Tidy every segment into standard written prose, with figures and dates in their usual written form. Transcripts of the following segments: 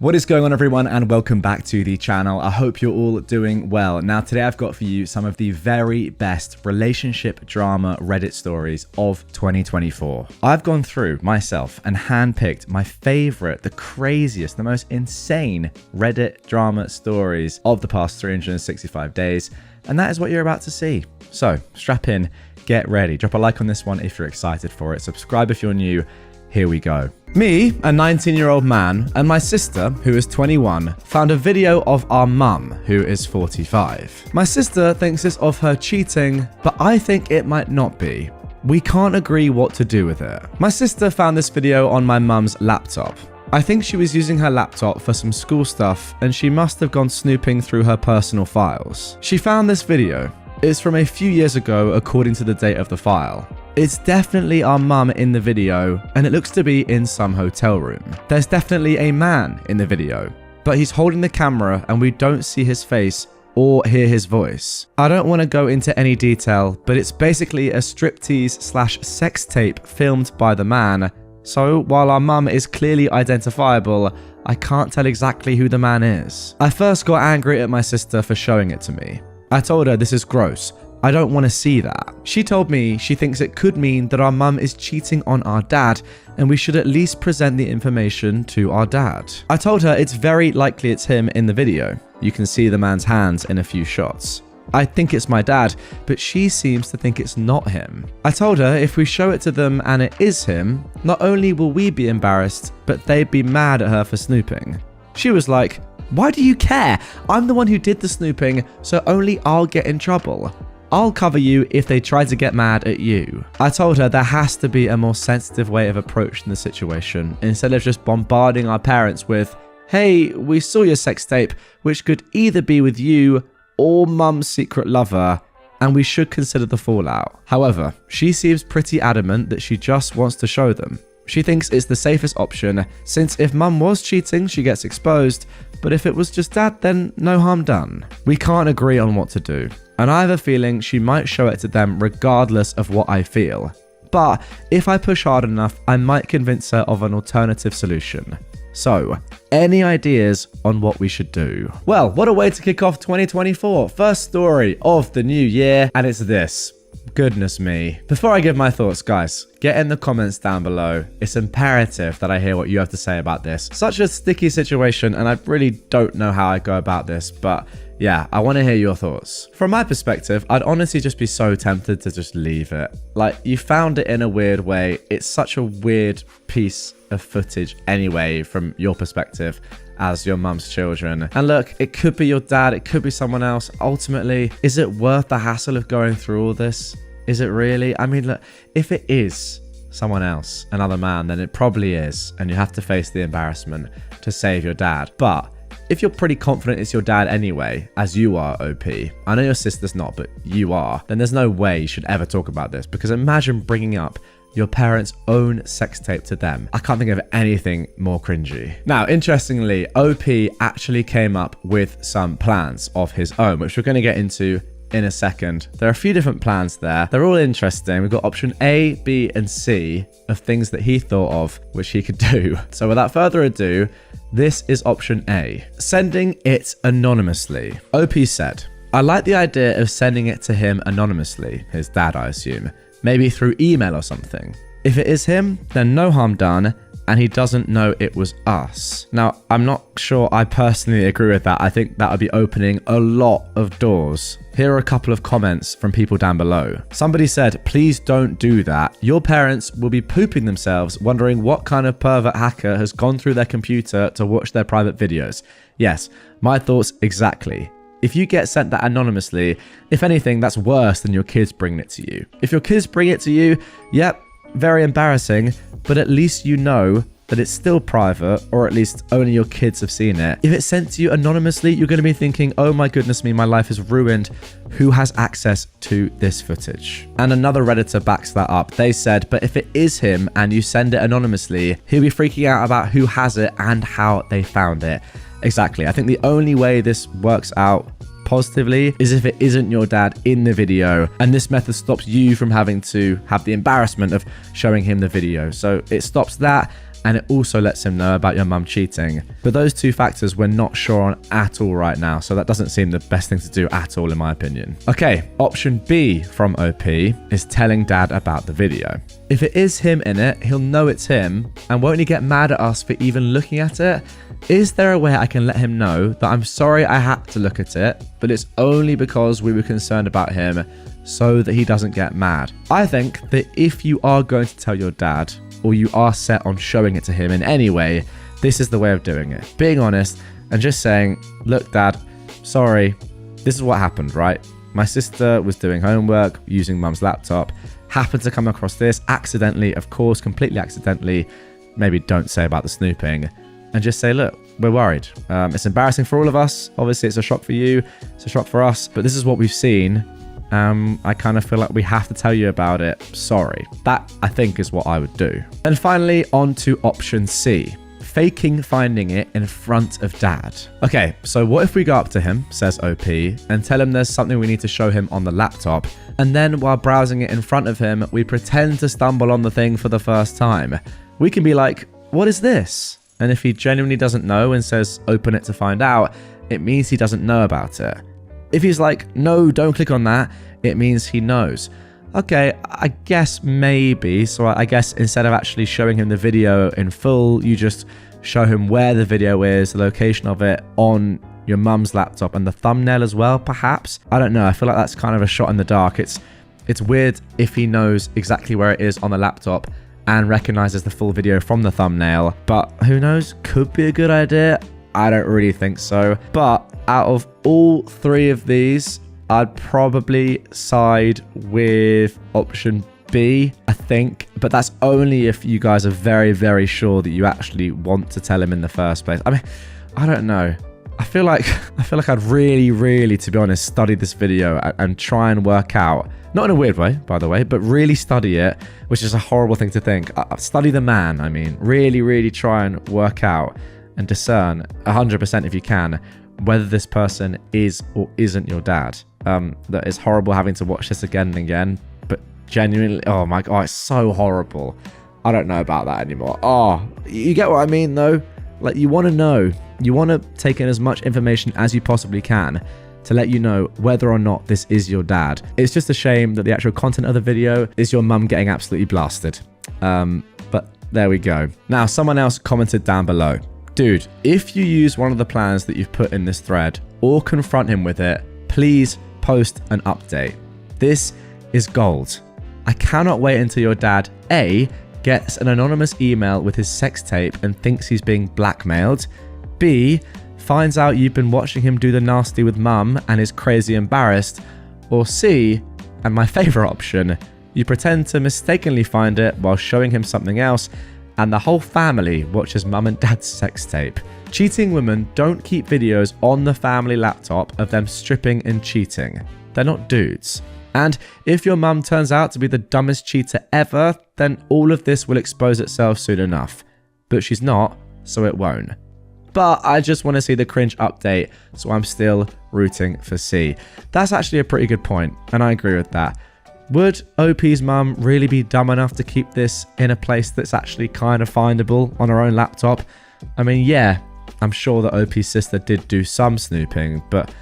What is going on, everyone, and welcome back to the channel. I hope you're all doing well. Now, today I've got for you some of the very best relationship drama Reddit stories of 2024. I've gone through myself and handpicked my favorite, the craziest, the most insane Reddit drama stories of the past 365 days, and that is what you're about to see. So, strap in, get ready, drop a like on this one if you're excited for it, subscribe if you're new. Here we go. Me, a 19-year-old man, and my sister, who is 21, found a video of our mum, who is 45. My sister thinks it's of her cheating, but I think it might not be. We can't agree what to do with it. My sister found this video on my mum's laptop. I think she was using her laptop for some school stuff, and she must have gone snooping through her personal files. She found this video. It's from a few years ago, according to the date of the file. It's definitely our mum in the video, and it looks to be in some hotel room. There's definitely a man in the video, but he's holding the camera and we don't see his face or hear his voice. I don't want to go into any detail, but it's basically a striptease/sex tape filmed by the man. So while our mum is clearly identifiable, I can't tell exactly who the man is. I first got angry at my sister for showing it to me. I told her this is gross. I don't want to see that. She told me she thinks it could mean that our mum is cheating on our dad and we should at least present the information to our dad. I told her it's very likely it's him in the video. You can see the man's hands in a few shots. I think it's my dad, but she seems to think it's not him. I told her if we show it to them and it is him, not only will we be embarrassed, but they'd be mad at her for snooping. She was like, "Why do you care? I'm the one who did the snooping, so only I'll get in trouble. I'll cover you if they try to get mad at you." I told her there has to be a more sensitive way of approaching the situation, instead of just bombarding our parents with, "Hey, we saw your sex tape, which could either be with you or mum's secret lover, and we should consider the fallout." However, she seems pretty adamant that she just wants to show them. She thinks it's the safest option, since if mum was cheating, she gets exposed, but if it was just dad, then no harm done. We can't agree on what to do, and I have a feeling she might show it to them regardless of what I feel. But if I push hard enough, I might convince her of an alternative solution. So, any ideas on what we should do? Well, what a way to kick off 2024. First story of the new year, and it's this. Goodness me. Before I give my thoughts, guys, get in the comments down below. It's imperative that I hear what you have to say about this. Such a sticky situation, and I really don't know how I go about this, but yeah, I want to hear your thoughts. From my perspective, I'd honestly just be so tempted to just leave it. Like, you found it in a weird way. It's such a weird piece of footage anyway, from your perspective as your mum's children. And look, it could be your dad, it could be someone else. Ultimately, is it worth the hassle of going through all this? Is it really? I mean, look, if it is someone else, another man, then it probably is, and you have to face the embarrassment to save your dad. But if you're pretty confident it's your dad anyway, as you are, OP, I know your sister's not, but you are, then there's no way you should ever talk about this, because imagine bringing up your parents' own sex tape to them. I can't think of anything more cringy. Now, interestingly, OP actually came up with some plans of his own, which we're going to get into in a second. There are a few different plans there. They're all interesting. We've got option A, B, and C of things that he thought of which he could do. So without further ado, this is option A. Sending it anonymously. OP said, "I like the idea of sending it to him anonymously," his dad, I assume. Maybe through email or something. If it is him, then no harm done, and he doesn't know it was us. Now, I'm not sure I personally agree with that. I think that would be opening a lot of doors. Here are a couple of comments from people down below. Somebody said, "Please don't do that. Your parents will be pooping themselves wondering what kind of pervert hacker has gone through their computer to watch their private videos." Yes, my thoughts exactly. If you get sent that anonymously, if anything, that's worse than your kids bringing it to you. If your kids bring it to you, yep, very embarrassing, but at least you know that it's still private, or at least only your kids have seen it. If it's sent to you anonymously, you're going to be thinking, "Oh my goodness me, my life is ruined. Who has access to this footage?" And another Redditor backs that up. They said, "But if it is him and you send it anonymously, he'll be freaking out about who has it and how they found it." Exactly. I think the only way this works out positively is if it isn't your dad in the video, and this method stops you from having to have the embarrassment of showing him the video. So it stops that, and it also lets him know about your mum cheating. But those two factors we're not sure on at all right now, so that doesn't seem the best thing to do at all in my opinion. Okay, option B from OP is telling dad about the video. If it is him in it, he'll know it's him, and won't he get mad at us for even looking at it? Is there a way I can let him know that I'm sorry I had to look at it, but it's only because we were concerned about him, so that he doesn't get mad? I think that if you are going to tell your dad, or you are set on showing it to him in any way, this is the way of doing it. Being honest and just saying, look dad, sorry, this is what happened, right? My sister was doing homework using mum's laptop, happened to come across this accidentally, of course, completely accidentally. Maybe don't say about the snooping, and just say, look, we're worried. It's embarrassing for all of us. Obviously, it's a shock for you. It's a shock for us, but this is what we've seen. I kind of feel like we have to tell you about it. Sorry. That, I think, is what I would do. And finally, on to option C. Faking finding it in front of dad. Okay, so what if we go up to him, says OP, and tell him there's something we need to show him on the laptop, and then while browsing it in front of him, we pretend to stumble on the thing for the first time. We can be like, what is this? And if he genuinely doesn't know and says, open it to find out, it means he doesn't know about it. If he's like, no, don't click on that, it means he knows. Okay, I guess maybe. So I guess instead of actually showing him the video in full, you just show him where the video is, the location of it on your mum's laptop, and the thumbnail as well, perhaps. I don't know. I feel like that's kind of a shot in the dark. It's weird if he knows exactly where it is on the laptop and recognizes the full video from the thumbnail, but who knows? Could be a good idea. I don't really think so. But out of all three of these, I'd probably side with option B, I think. But that's only if you guys are very, very sure that you actually want to tell him in the first place. I mean, I don't know. I feel like I'd really, to be honest, study this video and try and work out, not in a weird way, by the way, but really study it, which is a horrible thing to think. Study the man, I mean, really try and work out and discern 100% if you can, whether this person is or isn't your dad. That is horrible having to watch this again and again, but genuinely, oh my God, it's so horrible. I don't know about that anymore. Oh, you get what I mean though? Like, you want to know. You want to take in as much information as you possibly can to let you know whether or not this is your dad. It's just a shame that the actual content of the video is your mum getting absolutely blasted. But there we go. Now, someone else commented down below. Dude, if you use one of the plans that you've put in this thread or confront him with it, please post an update. This is gold. I cannot wait until your dad, A, gets an anonymous email with his sex tape and thinks he's being blackmailed, B, finds out you've been watching him do the nasty with mum and is crazy embarrassed, or C, and my favorite option, you pretend to mistakenly find it while showing him something else and the whole family watches mum and dad's sex tape. Cheating women don't keep videos on the family laptop of them stripping and cheating. They're not dudes. And if your mum turns out to be the dumbest cheater ever, then all of this will expose itself soon enough. But she's not, so it won't. But I just want to see the cringe update, so I'm still rooting for C. That's actually a pretty good point, and I agree with that. Would OP's mum really be dumb enough to keep this in a place that's actually kind of findable on her own laptop? I mean, yeah, I'm sure that OP's sister did do some snooping, but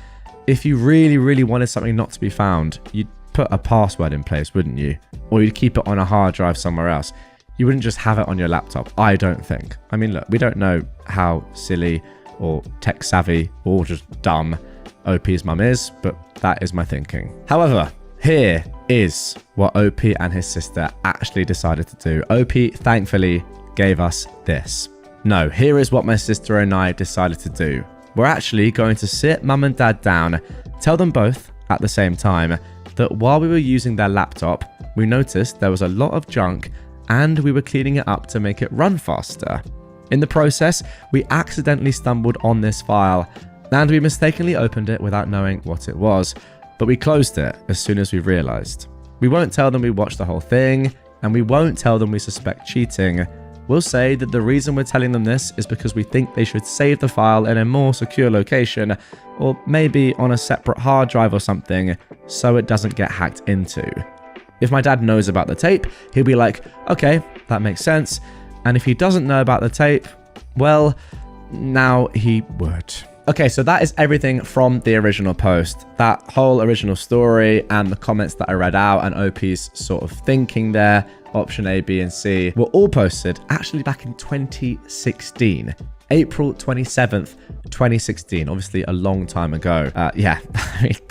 if you really wanted something not to be found, you'd put a password in place, wouldn't you? Or you'd keep it on a hard drive somewhere else. You wouldn't just have it on your laptop, I don't think. I mean, look, we don't know how silly or tech savvy or just dumb OP's mum is, but that is my thinking. However, here is what OP and his sister actually decided to do. OP thankfully gave us this. No, here is what my sister and I decided to do. We're actually going to sit mum and dad down, tell them both at the same time that while we were using their laptop, we noticed there was a lot of junk and we were cleaning it up to make it run faster. In the process, we accidentally stumbled on this file and we mistakenly opened it without knowing what it was, but we closed it as soon as we realized. We won't tell them we watched the whole thing, and we won't tell them we suspect cheating. We'll say that the reason we're telling them this is because we think they should save the file in a more secure location, or maybe on a separate hard drive or something, so it doesn't get hacked into. If my dad knows about the tape, he'll be like, okay, that makes sense, And if he doesn't know about the tape, well, now he would. Okay, so that is everything from the original post. That whole original story and the comments that I read out and OP's sort of thinking there, option A, B, and C, were all posted actually back in 2016. April 27th, 2016, obviously a long time ago. Yeah,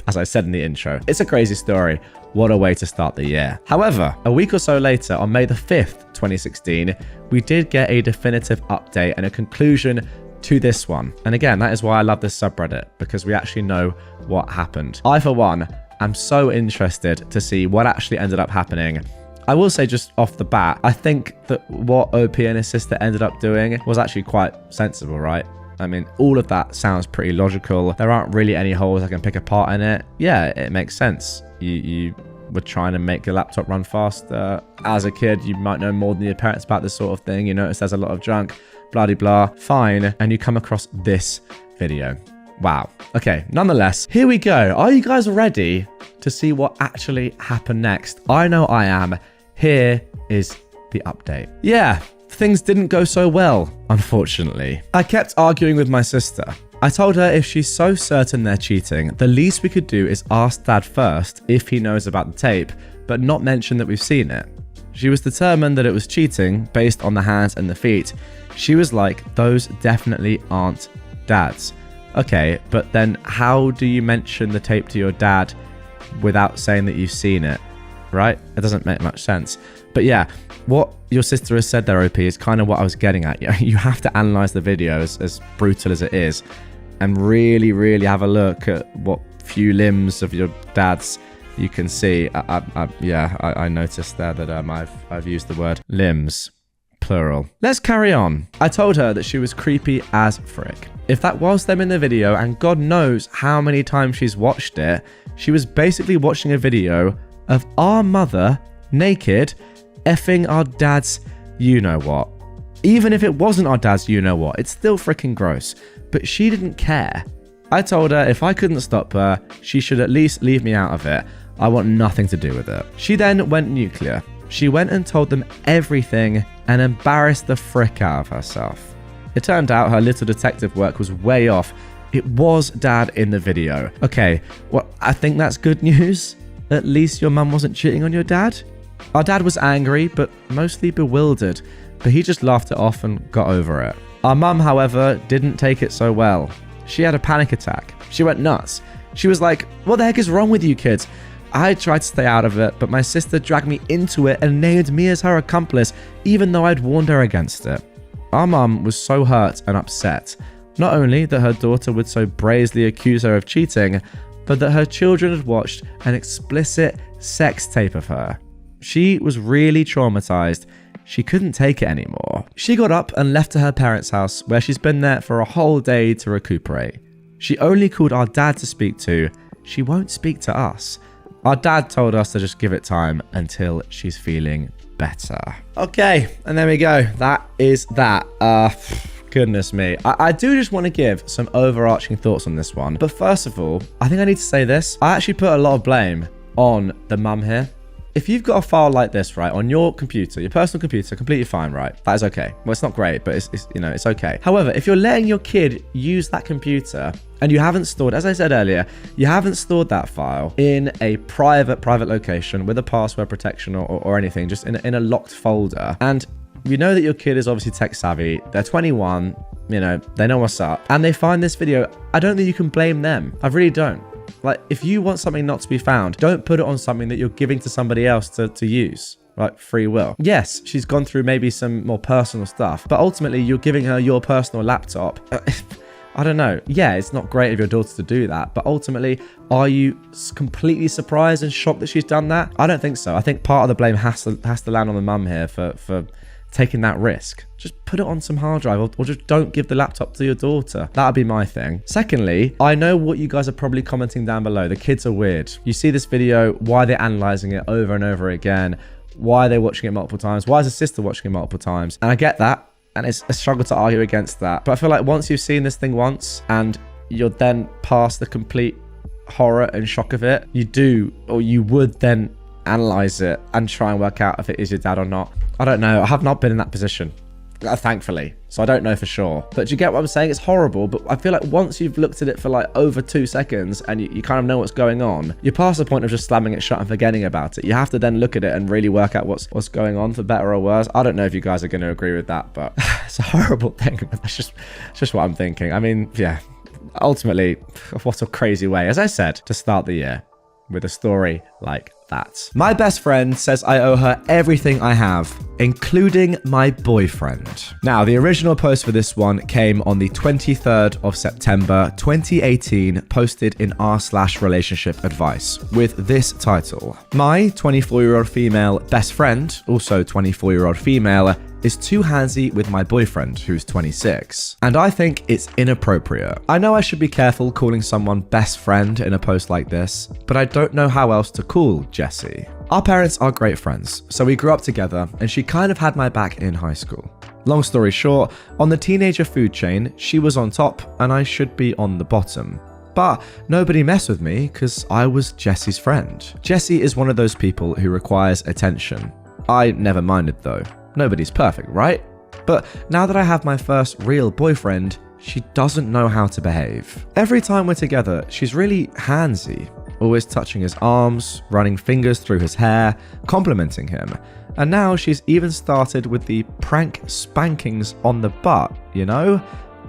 as I said in the intro, it's a crazy story. What a way to start the year. However, a week or so later, on May the 5th, 2016, we did get a definitive update and a conclusion to this one. And again, that is why I love this subreddit, because we actually know what happened. I, for one, am so interested to see what actually ended up happening. I will say just off the bat, I think that what OP and his sister ended up doing was actually quite sensible, right? I mean, all of that sounds pretty logical. There aren't really any holes I can pick apart in it. Yeah, it makes sense. You were trying to make your laptop run faster. As a kid, you might know more than your parents about this sort of thing. You notice there's a lot of junk, blah, blah, blah. Fine. And you come across this video. Wow. Okay, nonetheless, here we go. Are you guys ready to see what actually happened next? I know I am. Here is the update. Yeah, things didn't go so well, unfortunately. I kept arguing with my sister. I told her if she's so certain they're cheating, the least we could do is ask Dad first if he knows about the tape, but not mention that we've seen it. She was determined that it was cheating based on the hands and the feet. She was like, those definitely aren't Dad's. Okay, but then how do you mention the tape to your dad without saying that you've seen it, right? It doesn't make much sense. But yeah, what your sister has said there, OP, is kind of what I was getting at. You have to analyze the videos, as brutal as it is, and really, really have a look at what few limbs of your dad's you can see. I noticed there that I've used the word limbs, plural. Let's carry on. I told her that she was creepy as frick. If that was them in the video, and God knows how many times she's watched it, she was basically watching a video of our mother naked effing our dad's you-know-what. Even if it wasn't our dad's you-know-what, it's still freaking gross. But she didn't care. I told her if I couldn't stop her, she should at least leave me out of it. I want nothing to do with it. She then went nuclear. She went and told them everything and embarrassed the frick out of herself. It turned out her little detective work was way off. It was Dad in the video. Okay, well, I think that's good news. At least your mum wasn't cheating on your dad. Our dad was angry, but mostly bewildered, but he just laughed it off and got over it. Our mum, however, didn't take it so well. She had a panic attack. She went nuts. She was like, what the heck is wrong with you kids? I tried to stay out of it, but my sister dragged me into it and named me as her accomplice, even though I'd warned her against it. Our mum was so hurt and upset, not only that her daughter would so brazenly accuse her of cheating, but that her children had watched an explicit sex tape of her. She was really traumatized. She couldn't take it anymore. She got up and left to her parents' house, where she's been there for a whole day to recuperate. She only called our dad to speak to. She won't speak to us. Our dad told us to just give it time until she's feeling better. Okay, and there we go. That is that. Goodness me. I do just want to give some overarching thoughts on this one. But first of all, I think I need to say this. I actually put a lot of blame on the mum here. If you've got a file like this, right, on your computer, your personal computer, completely fine, right? That is okay. Well, it's not great, but it's okay. However, if you're letting your kid use that computer and you haven't stored, as I said earlier, you haven't stored that file in a private location with a password protection or anything, just in a locked folder, and you know that your kid is obviously tech savvy, they're 21, you know, they know what's up, and they find this video, I don't think you can blame them. I really don't. Like, if you want something not to be found, don't put it on something that you're giving to somebody else to use. Like, free will. Yes, she's gone through maybe some more personal stuff, but ultimately you're giving her your personal laptop. I don't know. Yeah, it's not great of your daughter to do that, but ultimately, are you completely surprised and shocked that she's done that? I don't think so. I think part of the blame has to land on the mum here for taking that risk. Just put it on some hard drive or just don't give the laptop to your daughter. That would be my thing. Secondly, I know what you guys are probably commenting down below. The kids are weird. You see this video, why they're analyzing it over and over again. Why are they watching it multiple times? Why is the sister watching it multiple times? And I get that. And it's a struggle to argue against that. But I feel like once you've seen this thing once and you're then past the complete horror and shock of it, you would then analyze it and try and work out if it is your dad or not. I don't know. I have not been in that position. thankfully. So I don't know for sure. But do you get what I'm saying? It's horrible, but I feel like once you've looked at it for like over 2 seconds and you kind of know what's going on, you're past the point of just slamming it shut and forgetting about it. You have to then look at it and really work out what's going on, for better or worse. I don't know if you guys are going to agree with that, but it's a horrible thing. That's just what I'm thinking. I mean, yeah, ultimately, what a crazy way, as I said, to start the year with a story like that. My best friend says I owe her everything I have, including my boyfriend. Now, the original post for this one came on the 23rd of September 2018, posted in r/relationship advice with this title. My 24-year-old female best friend, also 24-year-old female, is too handsy with my boyfriend, who's 26, and I think it's inappropriate. I know I should be careful calling someone best friend in a post like this, but I don't know how else to call Jessie. Our parents are great friends, so we grew up together, and she kind of had my back in high school. Long story short, on the teenager food chain, she was on top, and I should be on the bottom. But nobody messed with me because I was Jessie's friend. Jessie is one of those people who requires attention. I never minded though. Nobody's perfect, right? But now that I have my first real boyfriend, she doesn't know how to behave. Every time we're together, she's really handsy, always touching his arms, running fingers through his hair, complimenting him. And now she's even started with the prank spankings on the butt, you know?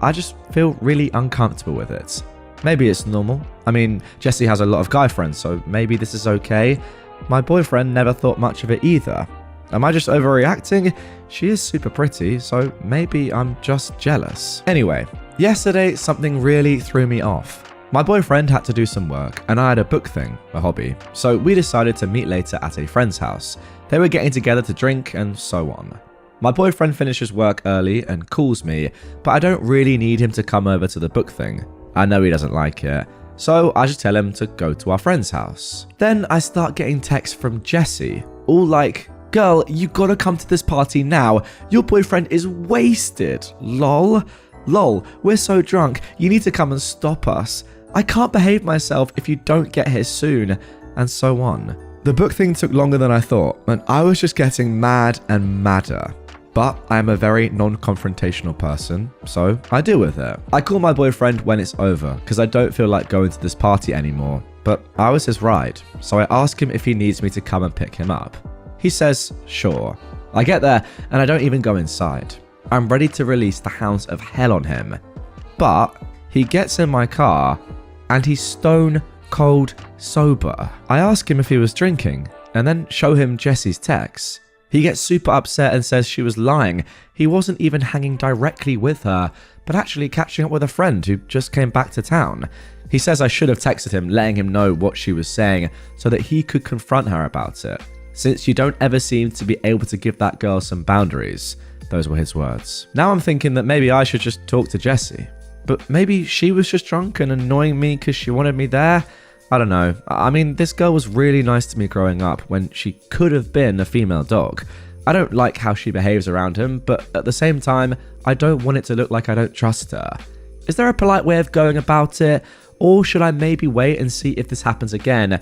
I just feel really uncomfortable with it. Maybe it's normal. I mean, Jessie has a lot of guy friends, so maybe this is okay. My boyfriend never thought much of it either. Am I just overreacting? She is super pretty, so maybe I'm just jealous. Anyway, yesterday something really threw me off. My boyfriend had to do some work, and I had a book thing, a hobby, so we decided to meet later at a friend's house. They were getting together to drink and so on. My boyfriend finishes work early and calls me, but I don't really need him to come over to the book thing. I know he doesn't like it, so I just tell him to go to our friend's house. Then I start getting texts from Jessie, all like, "Girl, you gotta come to this party now. Your boyfriend is wasted. Lol. Lol, we're so drunk. You need to come and stop us. I can't behave myself if you don't get here soon." And so on. The book thing took longer than I thought, and I was just getting mad and madder. But I am a very non-confrontational person, so I deal with it. I call my boyfriend when it's over, because I don't feel like going to this party anymore. But I was his ride, so I ask him if he needs me to come and pick him up. He says, sure. I get there, and I don't even go inside. I'm ready to release the hounds of hell on him. But he gets in my car, and he's stone cold sober. I ask him if he was drinking, and then show him Jessie's texts. He gets super upset and says she was lying. He wasn't even hanging directly with her, but actually catching up with a friend who just came back to town. He says I should have texted him, letting him know what she was saying so that he could confront her about it. Since you don't ever seem to be able to give that girl some boundaries. Those were his words. Now I'm thinking that maybe I should just talk to Jessie. But maybe she was just drunk and annoying me because she wanted me there. I don't know. I mean, this girl was really nice to me growing up when she could have been a female dog. I don't like how she behaves around him, but at the same time, I don't want it to look like I don't trust her. Is there a polite way of going about it? Or should I maybe wait and see if this happens again?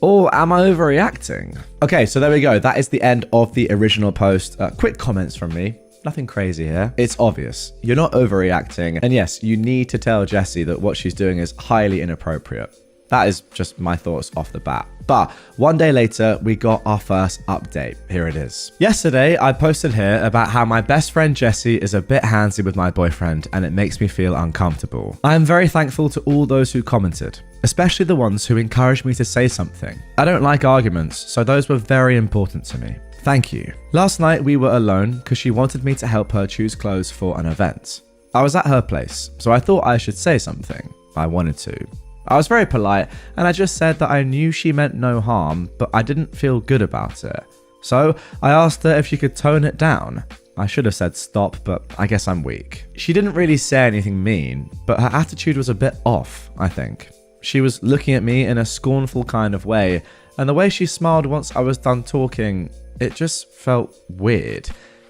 Or am I overreacting? Okay, so there we go. That is the end of the original post. Quick comments from me. Nothing crazy here. It's obvious. You're not overreacting. And yes, you need to tell Jessie that what she's doing is highly inappropriate. That is just my thoughts off the bat. But one day later, we got our first update. Here it is. Yesterday, I posted here about how my best friend Jessie is a bit handsy with my boyfriend and it makes me feel uncomfortable. I am very thankful to all those who commented, especially the ones who encouraged me to say something. I don't like arguments, so those were very important to me. Thank you. Last night, we were alone because she wanted me to help her choose clothes for an event. I was at her place, so I thought I should say something. I wanted to. I was very polite and I just said that I knew she meant no harm, but I didn't feel good about it. So I asked her if she could tone it down. I should have said stop, but I guess I'm weak. She didn't really say anything mean, but her attitude was a bit off, I think. She was looking at me in a scornful kind of way, and the way she smiled once I was done talking, it just felt weird.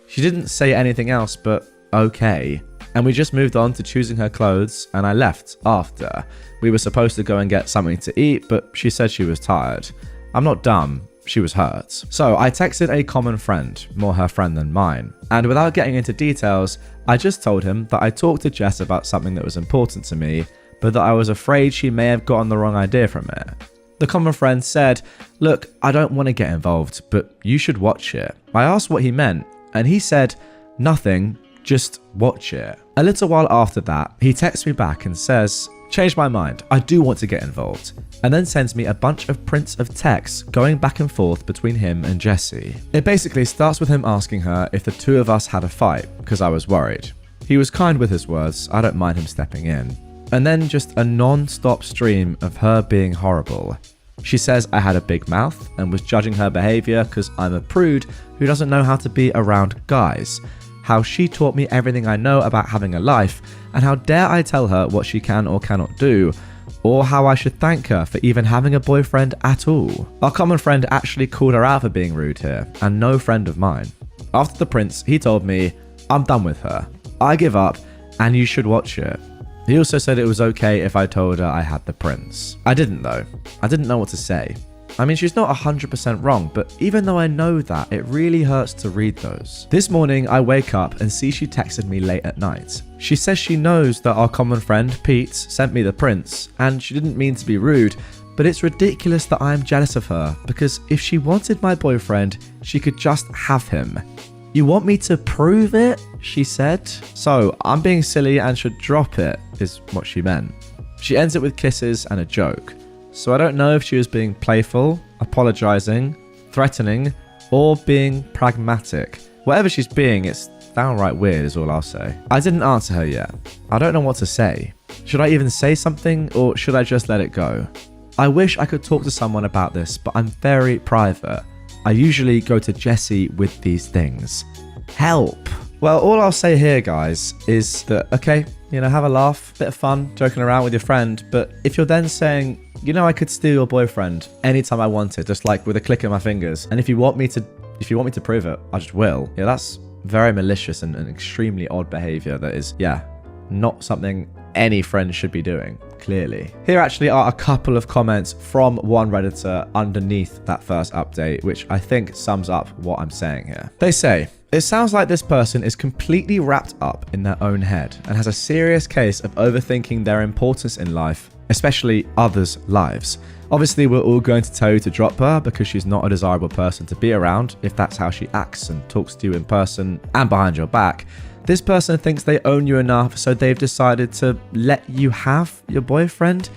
She didn't say anything else but okay. And we just moved on to choosing her clothes, and I left after. We were supposed to go and get something to eat, but she said she was tired. I'm not dumb. she was hurt. So I texted a common friend, more her friend than mine, and without getting into details, I just told him that I talked to Jess about something that was important to me, but that I was afraid she may have gotten the wrong idea from it. The common friend said, "Look, I don't want to get involved, but you should watch it." I asked what he meant, and he said, "Nothing, just watch it." A little while after that, he texts me back and says, "Changed my mind, I do want to get involved," and then sends me a bunch of prints of texts going back and forth between him and Jessie. It basically starts with him asking her if the two of us had a fight, because I was worried. He was kind with his words, I don't mind him stepping in. And then just a non-stop stream of her being horrible. She says I had a big mouth and was judging her behaviour because I'm a prude who doesn't know how to be around guys. How she taught me everything I know about having a life, and how dare I tell her what she can or cannot do, or how I should thank her for even having a boyfriend at all. Our common friend actually called her out for being rude here, and no friend of mine. After the prints, he told me, "I'm done with her. I give up, and you should watch it." He also said it was okay if I told her I had the prints. I didn't though. I didn't know what to say. I mean, she's not 100% wrong, but even though I know that, it really hurts to read those. This morning, I wake up and see she texted me late at night. She says she knows that our common friend, Pete, sent me the prints, and she didn't mean to be rude, but it's ridiculous that I am jealous of her, because if she wanted my boyfriend, she could just have him. "You want me to prove it?" she said. So, I'm being silly and should drop it, is what she meant. She ends it with kisses and a joke. So I don't know if she was being playful, apologising, threatening, or being pragmatic. Whatever she's being, it's downright weird is all I'll say. I didn't answer her yet. I don't know what to say. Should I even say something, or should I just let it go? I wish I could talk to someone about this, but I'm very private. I usually go to Jessie with these things. Help! Well, all I'll say here, guys, is that, okay, have a laugh, bit of fun, joking around with your friend, but if you're then saying, I could steal your boyfriend anytime I wanted, just like with a click of my fingers, and if you want me to prove it, I just will. Yeah, that's very malicious and extremely odd behavior that is, not something any friend should be doing, clearly. Here actually are a couple of comments from one Redditor underneath that first update, which I think sums up what I'm saying here. They say, "It sounds like this person is completely wrapped up in their own head and has a serious case of overthinking their importance in life, especially others' lives. Obviously, we're all going to tell you to drop her because she's not a desirable person to be around if that's how she acts and talks to you in person and behind your back. This person thinks they own you enough, so they've decided to let you have your boyfriend.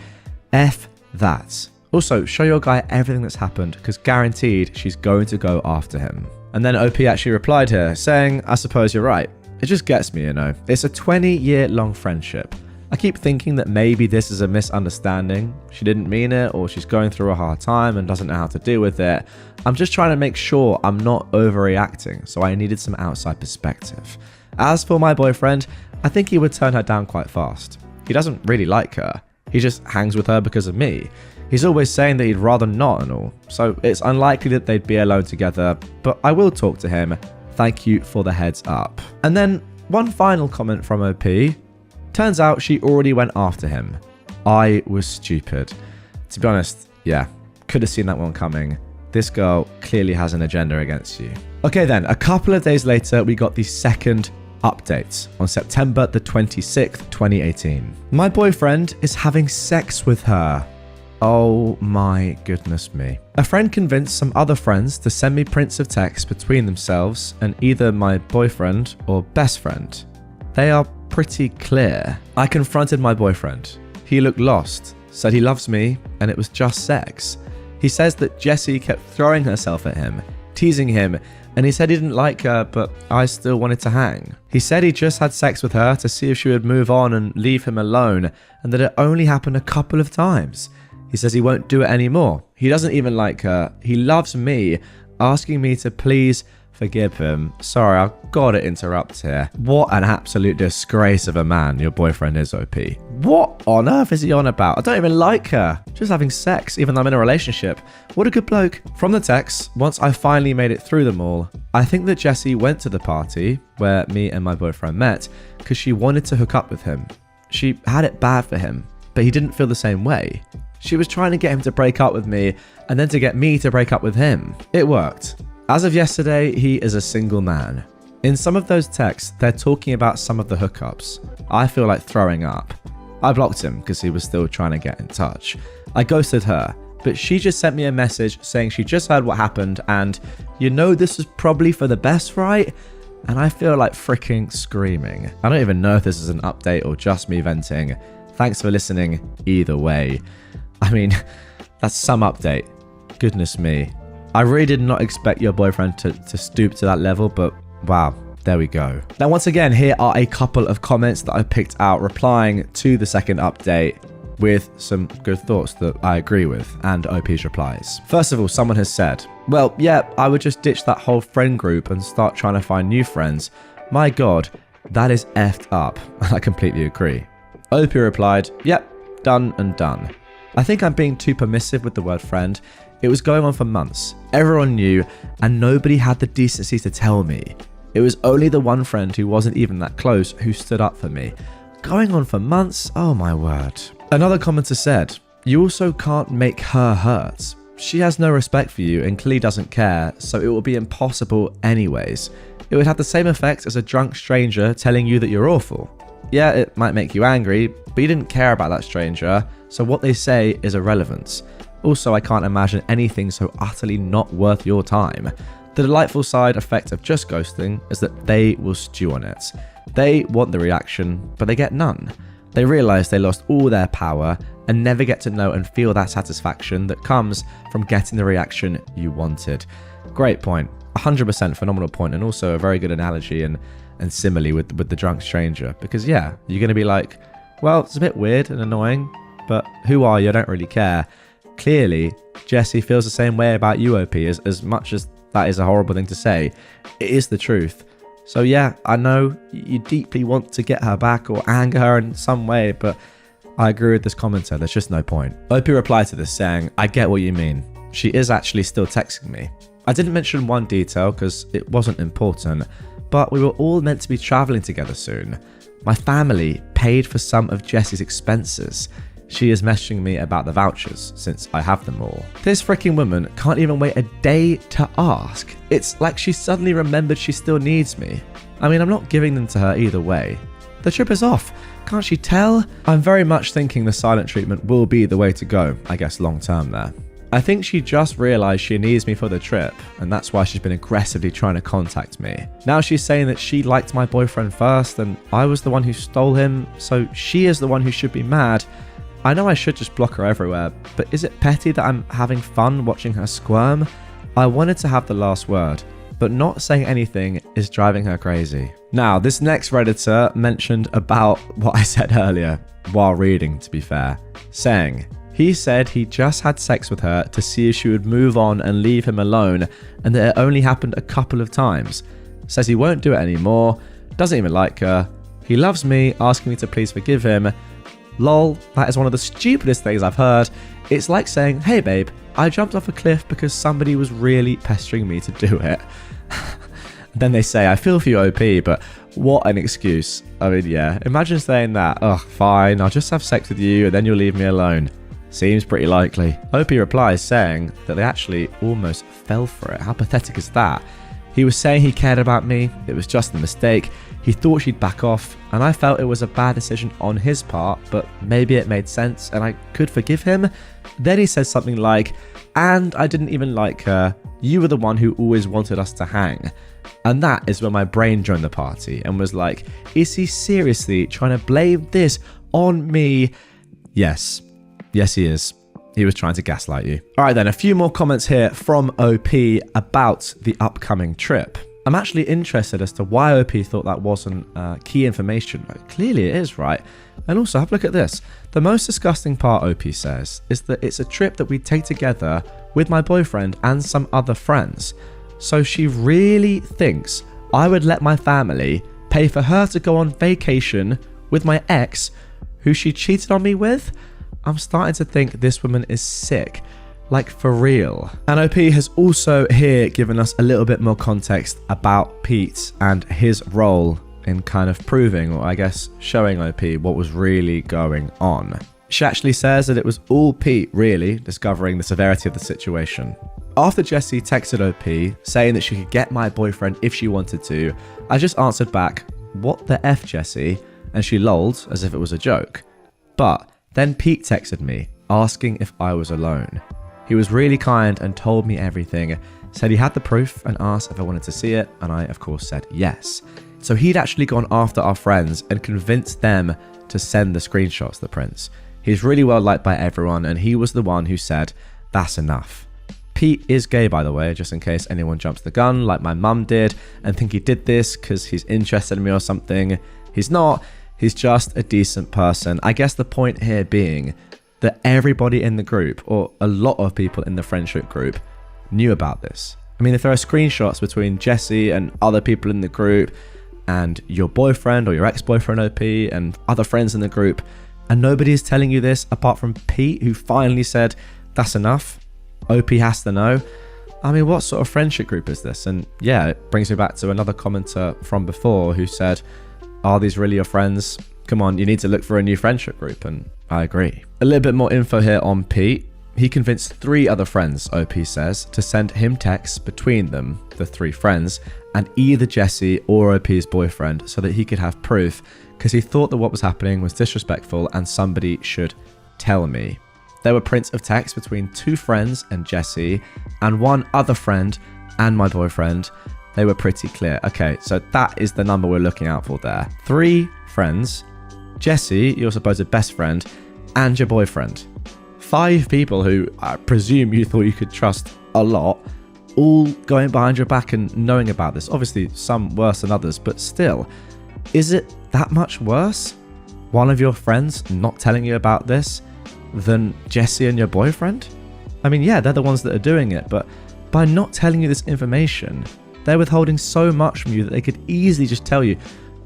F that. Also, show your guy everything that's happened, because guaranteed she's going to go after him." And then OP actually replied here, saying, "I suppose you're right. It just gets me, It's a 20-year-long friendship. I keep thinking that maybe this is a misunderstanding. She didn't mean it, or she's going through a hard time and doesn't know how to deal with it. I'm just trying to make sure I'm not overreacting, so I needed some outside perspective. As for my boyfriend, I think he would turn her down quite fast. He doesn't really like her. He just hangs with her because of me. He's always saying that he'd rather not and all, so it's unlikely that they'd be alone together, but I will talk to him. Thank you for the heads up." And then one final comment from OP. "Turns out she already went after him. I was stupid." To be honest, could have seen that one coming. This girl clearly has an agenda against you. Okay then, a couple of days later, we got the second update on September the 26th, 2018. "My boyfriend is having sex with her." Oh my goodness me. "A friend convinced some other friends to send me prints of text between themselves and either my boyfriend or best friend. They are pretty clear. I confronted my boyfriend. He looked lost, said he loves me, and it was just sex. He says that Jessie kept throwing herself at him, teasing him, and he said he didn't like her, but I still wanted to hang. He said he just had sex with her to see if she would move on and leave him alone, and that it only happened a couple of times. He says he won't do it anymore. He doesn't even like her. He loves me, asking me to please forgive him." Sorry, I've got to interrupt here. What an absolute disgrace of a man your boyfriend is, OP. What on earth is he on about? I don't even like her. Just having sex, even though I'm in a relationship. What a good bloke. From the text, once I finally made it through them all, I think that Jessie went to the party where me and my boyfriend met because she wanted to hook up with him. She had it bad for him, but he didn't feel the same way. She was trying to get him to break up with me and then to get me to break up with him. It worked. As of yesterday, he is a single man. In some of those texts, they're talking about some of the hookups. I feel like throwing up. I blocked him because he was still trying to get in touch. I ghosted her, but she just sent me a message saying she just heard what happened and, you know, this was probably for the best, right? And I feel like freaking screaming. I don't even know if this is an update or just me venting. Thanks for listening either way. I mean, that's some update. Goodness me. I really did not expect your boyfriend to stoop to that level, but wow, there we go. Now, once again, here are a couple of comments that I picked out replying to the second update with some good thoughts that I agree with and OP's replies. First of all, someone has said, well, yeah, I would just ditch that whole friend group and start trying to find new friends. My God, that is effed up. I completely agree. OP replied, yep, done and done. I think I'm being too permissive with the word friend. It was going on for months. Everyone knew and nobody had the decency to tell me. It was only the one friend who wasn't even that close who stood up for me. Going on for months? Oh my word. Another commenter said, you also can't make her hurt. She has no respect for you and clearly doesn't care, so it will be impossible anyways. It would have the same effect as a drunk stranger telling you that you're awful. Yeah, it might make you angry, but you didn't care about that stranger, so what they say is irrelevant. Also, I can't imagine anything so utterly not worth your time. The delightful side effect of just ghosting is that they will stew on it. They want the reaction, but they get none. They realize they lost all their power and never get to know and feel that satisfaction that comes from getting the reaction you wanted. Great point. 100% phenomenal point, and also a very good analogy and simile with the drunk stranger. Because yeah, you're going to be like, well, it's a bit weird and annoying, but who are you? I don't really care. Clearly, Jesse feels the same way about you, OP, as much as that is a horrible thing to say. It is the truth. So yeah, I know you deeply want to get her back or anger her in some way, but I agree with this commenter. There's just no point. OP replied to this saying, I get what you mean. She is actually still texting me. I didn't mention one detail because it wasn't important, but we were all meant to be traveling together soon. My family paid for some of Jessie's expenses. She is messaging me about the vouchers since I have them all. This freaking woman can't even wait a day to ask. It's like she suddenly remembered she still needs me. I mean, I'm not giving them to her either way. The trip is off. Can't she tell? I'm very much thinking the silent treatment will be the way to go, I guess long term there. I think she just realized she needs me for the trip, and that's why she's been aggressively trying to contact me. Now she's saying that she liked my boyfriend first and I was the one who stole him, so she is the one who should be mad. I know I should just block her everywhere, but is it petty that I'm having fun watching her squirm? I wanted to have the last word, but not saying anything is driving her crazy. Now, this next Redditor mentioned about what I said earlier, while reading to be fair, saying, he said he just had sex with her to see if she would move on and leave him alone, and that it only happened a couple of times. Says he won't do it anymore, doesn't even like her. He loves me, asking me to please forgive him. Lol, that is one of the stupidest things I've heard. It's like saying, hey babe, I jumped off a cliff because somebody was really pestering me to do it. Then they say, I feel for you, OP, but what an excuse. I mean, yeah, imagine saying that, oh, fine, I'll just have sex with you and then you'll leave me alone. Seems pretty likely. OP replies saying that they actually almost fell for it. How pathetic is that? He was saying he cared about me, it was just a mistake. He thought she'd back off, and I felt it was a bad decision on his part, but maybe it made sense and I could forgive him. Then he says something like, and I didn't even like her. You were the one who always wanted us to hang. And that is when my brain joined the party and was like, is he seriously trying to blame this on me? Yes. Yes, he is. He was trying to gaslight you. All right, then, a few more comments here from OP about the upcoming trip. I'm actually interested as to why OP thought that wasn't key information. Clearly it is, right? And also, have a look at this. The most disgusting part, OP says, is that it's a trip that we take together with my boyfriend and some other friends. So she really thinks I would let my family pay for her to go on vacation with my ex, who she cheated on me with? I'm starting to think this woman is sick. Like, for real. And OP has also here given us a little bit more context about Pete and his role in kind of proving, or I guess showing OP what was really going on. She actually says that it was all Pete, really, discovering the severity of the situation. After Jessie texted OP saying that she could get my boyfriend if she wanted to, I just answered back, "What the F, Jessie?" And she lolled as if it was a joke. But then Pete texted me asking if I was alone. He was really kind and told me everything, said he had the proof and asked if I wanted to see it, and I of course said yes. So he'd actually gone after our friends and convinced them to send the screenshots to the prince. He's really well liked by everyone, and he was the one who said, "That's enough." Pete is gay, by the way, just in case anyone jumps the gun like my mum did and think he did this because he's interested in me or something. He's not. He's just a decent person. I guess the point here being that everybody in the group, or a lot of people in the friendship group, knew about this. I mean, if there are screenshots between Jessie and other people in the group and your boyfriend or your ex-boyfriend OP and other friends in the group, and nobody is telling you this apart from Pete, who finally said, "That's enough," OP has to know. I mean, what sort of friendship group is this? And yeah, it brings me back to another commenter from before who said, "Are these really your friends? Come on, you need to look for a new friendship group." And I agree. A little bit more info here on Pete. He convinced 3 other friends, OP says, to send him texts between them, the 3 friends, and either Jessie or OP's boyfriend so that he could have proof, because he thought that what was happening was disrespectful and somebody should tell me. There were prints of texts between 2 friends and Jessie and 1 other friend and my boyfriend. They were pretty clear. Okay, so that is the number we're looking out for there. 3 friends, Jessie, your supposed best friend, and your boyfriend. 5 people who I presume you thought you could trust a lot, all going behind your back and knowing about this. Obviously, some worse than others, but still, is it that much worse? One of your friends not telling you about this than Jessie and your boyfriend? I mean, yeah, they're the ones that are doing it, but by not telling you this information, they're withholding so much from you that they could easily just tell you.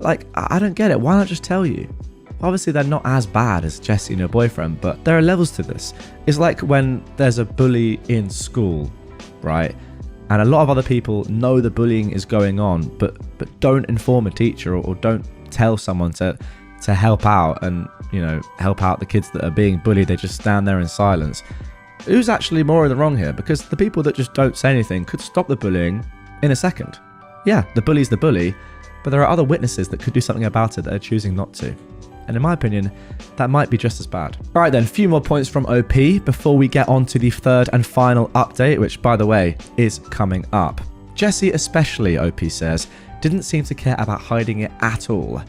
Like, I don't get it. Why not just tell you? Obviously, they're not as bad as Jessie and her boyfriend, but there are levels to this. It's like when there's a bully in school, right? And a lot of other people know the bullying is going on, but don't inform a teacher or don't tell someone to help out and, you know, help out the kids that are being bullied. They just stand there in silence. Who's actually more in the wrong here? Because the people that just don't say anything could stop the bullying in a second. Yeah, the bully's the bully, but there are other witnesses that could do something about it that are choosing not to. And in my opinion, that might be just as bad. All right then, a few more points from OP before we get on to the 3rd and final update, which, by the way, is coming up. Jessie especially, OP says, didn't seem to care about hiding it at all.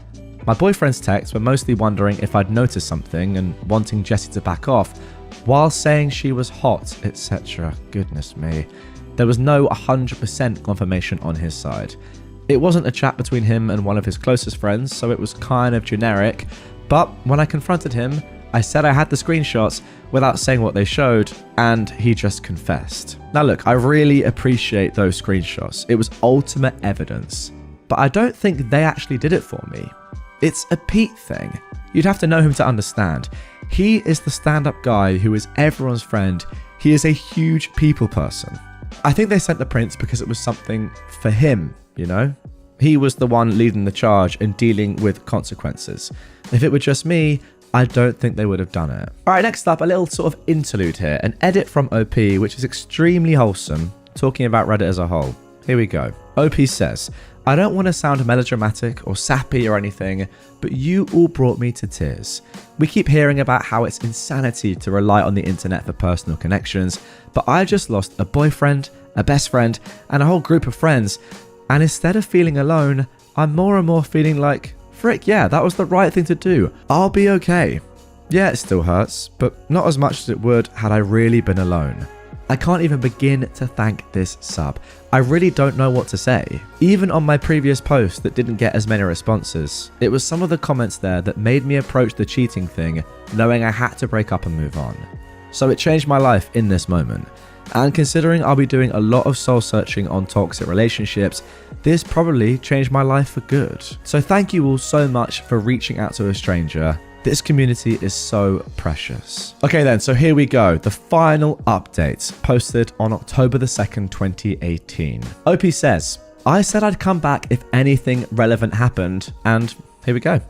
My boyfriend's texts were mostly wondering if I'd noticed something and wanting Jessie to back off, while saying she was hot, etc. Goodness me. There was no 100% confirmation on his side. It wasn't a chat between him and one of his closest friends, so it was kind of generic, but when I confronted him, I said I had the screenshots without saying what they showed, and he just confessed. Now look, I really appreciate those screenshots. It was ultimate evidence, but I don't think they actually did it for me. It's a Pete thing. You'd have to know him to understand. He is the stand-up guy who is everyone's friend. He is a huge people person. I think they sent the prince because it was something for him, you know? He was the one leading the charge and dealing with consequences. If it were just me, I don't think they would have done it. All right, next up, a little sort of interlude here. An edit from OP, which is extremely wholesome, talking about Reddit as a whole. Here we go. OP says, I don't want to sound melodramatic or sappy or anything, but you all brought me to tears. We keep hearing about how it's insanity to rely on the internet for personal connections, but I just lost a boyfriend, a best friend, and a whole group of friends. And instead of feeling alone, I'm more and more feeling like, frick yeah, that was the right thing to do. I'll be okay. Yeah, it still hurts, but not as much as it would had I really been alone. I can't even begin to thank this sub. I really don't know what to say. Even on my previous post that didn't get as many responses, it was some of the comments there that made me approach the cheating thing knowing I had to break up and move on. So it changed my life in this moment. And considering I'll be doing a lot of soul searching on toxic relationships, this probably changed my life for good. So thank you all so much for reaching out to a stranger. This community is so precious. Okay then, so here we go. The final update posted on October the 2nd, 2018. OP says, I said I'd come back if anything relevant happened, and here we go.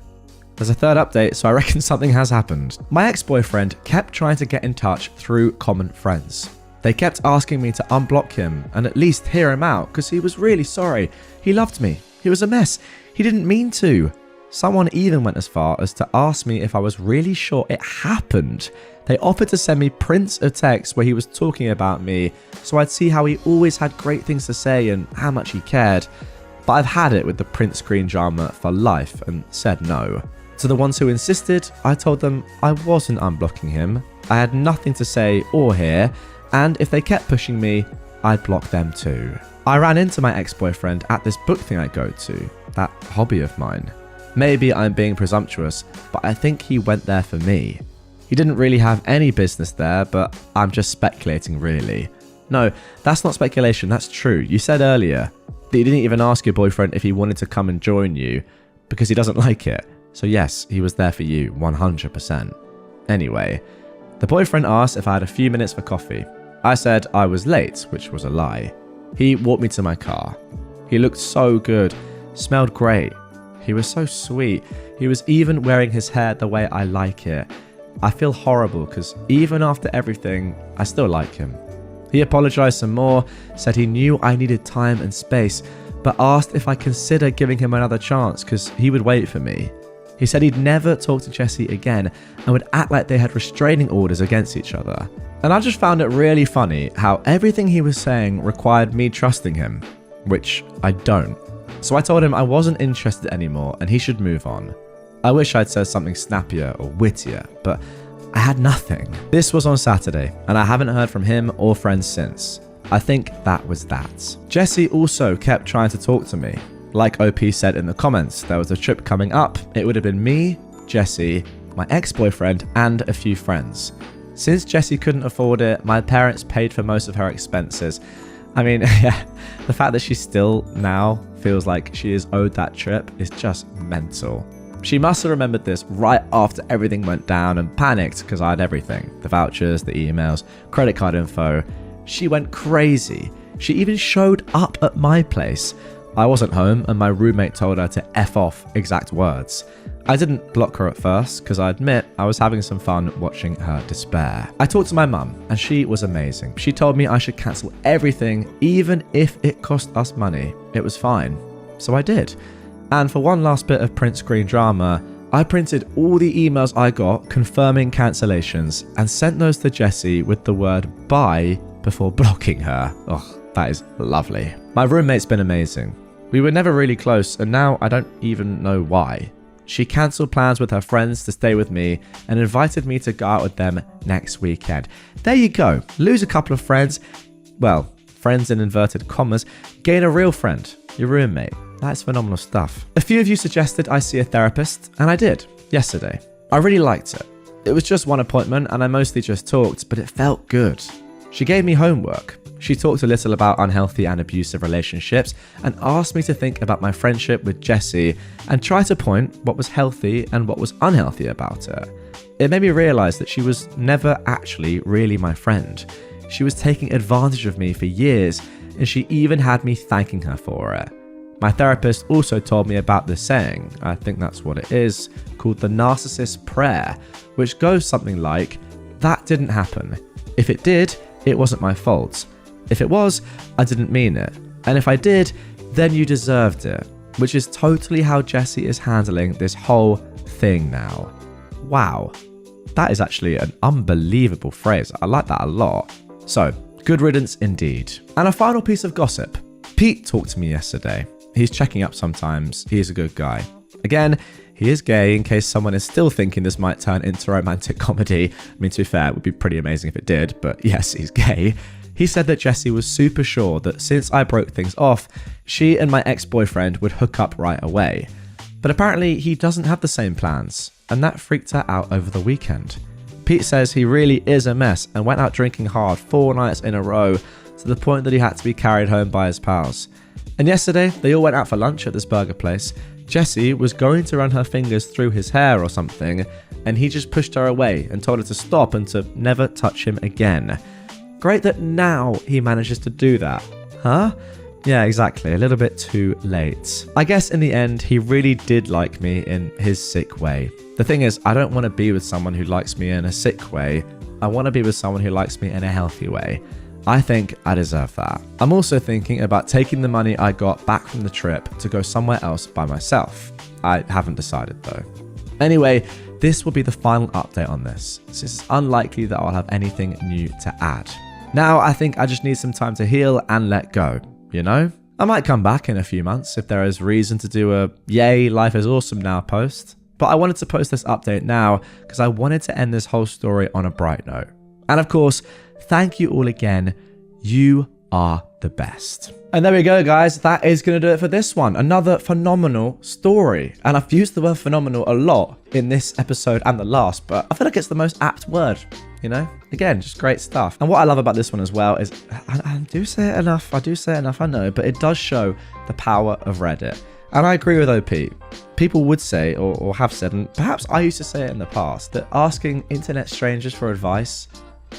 There's a third update, so I reckon something has happened. My ex-boyfriend kept trying to get in touch through common friends. They kept asking me to unblock him and at least hear him out because he was really sorry. He loved me. He was a mess. He didn't mean to. Someone even went as far as to ask me if I was really sure it happened. They offered to send me prints of texts where he was talking about me so I'd see how he always had great things to say and how much he cared. But I've had it with the print screen drama for life and said no. To the ones who insisted, I told them I wasn't unblocking him. I had nothing to say or hear, and if they kept pushing me, I'd block them too. I ran into my ex-boyfriend at this book thing I go to, that hobby of mine. Maybe I'm being presumptuous, but I think he went there for me. He didn't really have any business there, but I'm just speculating really. No, that's not speculation, that's true. You said earlier that you didn't even ask your boyfriend if he wanted to come and join you because he doesn't like it. So yes, he was there for you, 100%. Anyway, the boyfriend asked if I had a few minutes for coffee. I said I was late, which was a lie. He walked me to my car. He looked so good, smelled great. He was so sweet. He was even wearing his hair the way I like it. I feel horrible because even after everything, I still like him. He apologized some more, said he knew I needed time and space, but asked if I consider giving him another chance because he would wait for me. He said he'd never talk to Jessie again and would act like they had restraining orders against each other. And I just found it really funny how everything he was saying required me trusting him, which I don't. So I told him I wasn't interested anymore and he should move on. I wish I'd said something snappier or wittier, but I had nothing. This was on Saturday, and I haven't heard from him or friends since. I think that was that. Jessie also kept trying to talk to me. Like OP said in the comments, there was a trip coming up. It would have been me, Jessie, my ex-boyfriend, and a few friends. Since Jessie couldn't afford it, my parents paid for most of her expenses. I mean, yeah, the fact that she still now feels like she is owed that trip is just mental. She must have remembered this right after everything went down and panicked because I had everything. The vouchers, the emails, credit card info. She went crazy. She even showed up at my place. I wasn't home and my roommate told her to F off, exact words. I didn't block her at first because I admit I was having some fun watching her despair. I talked to my mum and she was amazing. She told me I should cancel everything even if it cost us money. It was fine. So I did. And for one last bit of print screen drama, I printed all the emails I got confirming cancellations and sent those to Jessie with the word bye before blocking her. Oh, that is lovely. My roommate's been amazing. We were never really close and now I don't even know why. She cancelled plans with her friends to stay with me and invited me to go out with them next weekend. There you go. Lose a couple of friends. Well, friends in inverted commas. Gain a real friend, your roommate. That's phenomenal stuff. A few of you suggested I see a therapist, and I did, yesterday. I really liked it. It was just one appointment, and I mostly just talked, but it felt good. She gave me homework. She talked a little about unhealthy and abusive relationships, and asked me to think about my friendship with Jessie, and try to point what was healthy and what was unhealthy about it. It made me realise that she was never actually really my friend. She was taking advantage of me for years, and she even had me thanking her for it. My therapist also told me about this saying, I think that's what it is, called the narcissist prayer, which goes something like, that didn't happen. If it did, it wasn't my fault. If it was, I didn't mean it. And if I did, then you deserved it. Which is totally how Jessie is handling this whole thing now. Wow. That is actually an unbelievable phrase. I like that a lot. So, good riddance indeed. And a final piece of gossip. Pete talked to me yesterday. He's checking up sometimes. He is a good guy. Again, he is gay in case someone is still thinking this might turn into romantic comedy. I mean, to be fair, it would be pretty amazing if it did, but yes, he's gay. He said that Jessie was super sure that since I broke things off, she and my ex-boyfriend would hook up right away. But apparently he doesn't have the same plans, and that freaked her out over the weekend. Pete says he really is a mess and went out drinking hard 4 nights in a row to the point that he had to be carried home by his pals. And yesterday, they all went out for lunch at this burger place. Jessie was going to run her fingers through his hair or something, and he just pushed her away and told her to stop and to never touch him again. Great that now he manages to do that. Huh? Yeah, exactly. A little bit too late. I guess in the end, he really did like me in his sick way. The thing is, I don't want to be with someone who likes me in a sick way. I want to be with someone who likes me in a healthy way. I think I deserve that. I'm also thinking about taking the money I got back from the trip to go somewhere else by myself. I haven't decided though. Anyway, this will be the final update on this, since it's unlikely that I'll have anything new to add. Now, I think I just need some time to heal and let go, you know? I might come back in a few months if there is reason to do a yay, life is awesome now post. But I wanted to post this update now because I wanted to end this whole story on a bright note. And of course, thank you all again. You are the best. And there we go, guys. That is going to do it for this one. Another phenomenal story. And I've used the word phenomenal a lot in this episode and the last, but I feel like it's the most apt word, you know? Again, just great stuff. And what I love about this one as well is, I do say it enough, I know, but it does show the power of Reddit. And I agree with OP. People would say, or have said, and perhaps I used to say it in the past, that asking internet strangers for advice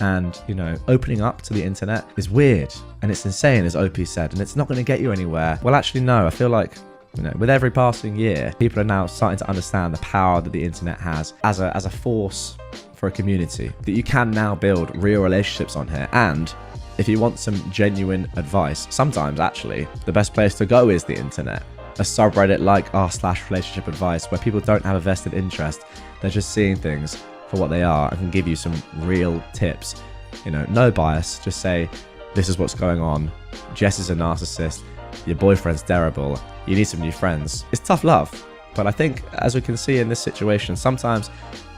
and, you know, opening up to the internet is weird and it's insane, as OP said, and it's not going to get you anywhere. Well, actually, no. I feel like, you know, with every passing year, people are now starting to understand the power that the internet has as a force for a community, that you can now build real relationships on here. And if you want some genuine advice, sometimes actually the best place to go is the internet. A subreddit like r/relationship advice, where people don't have a vested interest, they're just seeing things for what they are and can give you some real tips. You know, no bias, just say, this is what's going on. Jess is a narcissist. Your boyfriend's terrible. You need some new friends. It's tough love. But I think, as we can see in this situation, sometimes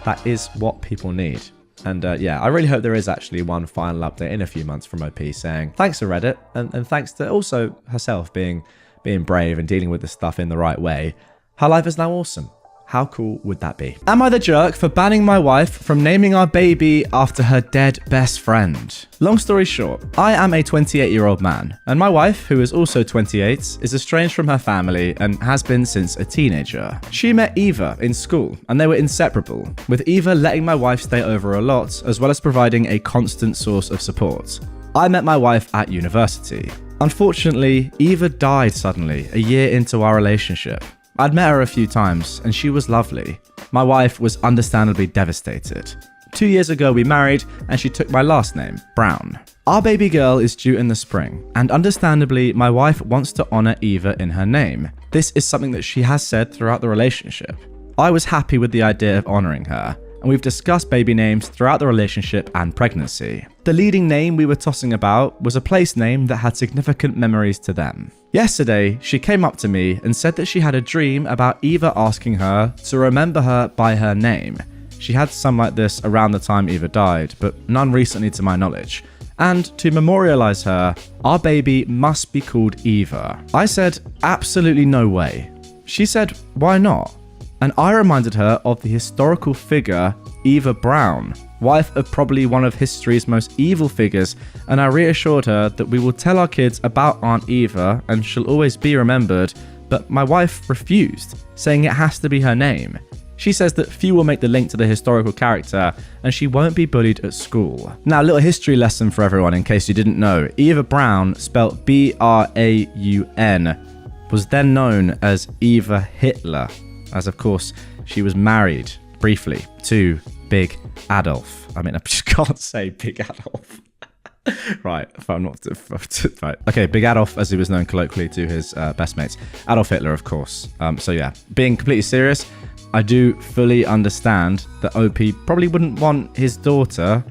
that is what people need. And yeah, I really hope there is actually one final update in a few months from OP saying thanks to Reddit and thanks to also herself being brave and dealing with this stuff in the right way. Her life is now awesome. How cool would that be? Am I the jerk for banning my wife from naming our baby after her dead best friend? Long story short, I am a 28-year-old man, and my wife, who is also 28, is estranged from her family and has been since a teenager. She met Eva in school, and they were inseparable, with Eva letting my wife stay over a lot, as well as providing a constant source of support. I met my wife at university. Unfortunately, Eva died suddenly a year into our relationship. I'd met her a few times and she was lovely. My wife was understandably devastated. 2 years ago we married and she took my last name, Brown. Our baby girl is due in the spring, and understandably my wife wants to honor Eva in her name. This is something that she has said throughout the relationship. I was happy with the idea of honoring her, and we've discussed baby names throughout the relationship and pregnancy. The leading name we were tossing about was a place name that had significant memories to them. Yesterday, she came up to me and said that she had a dream about Eva asking her to remember her by her name. She had some like this around the time Eva died, but none recently to my knowledge. And to memorialize her, our baby must be called Eva. I said, absolutely no way. She said, why not? And I reminded her of the historical figure Eva Brown, wife of probably one of history's most evil figures, and I reassured her that we will tell our kids about Aunt Eva and she'll always be remembered, but my wife refused, saying it has to be her name. She says that few will make the link to the historical character and she won't be bullied at school. Now, a little history lesson for everyone in case you didn't know. Eva Brown, spelt B-R-A-U-N, was then known as Eva Hitler, as of course she was married briefly to Big Adolf. I mean, I just can't say Big Adolf. Right, if I'm not... right. Okay, Big Adolf, as he was known colloquially to his best mates. Adolf Hitler, of course. So yeah, being completely serious, I do fully understand that OP probably wouldn't want his daughter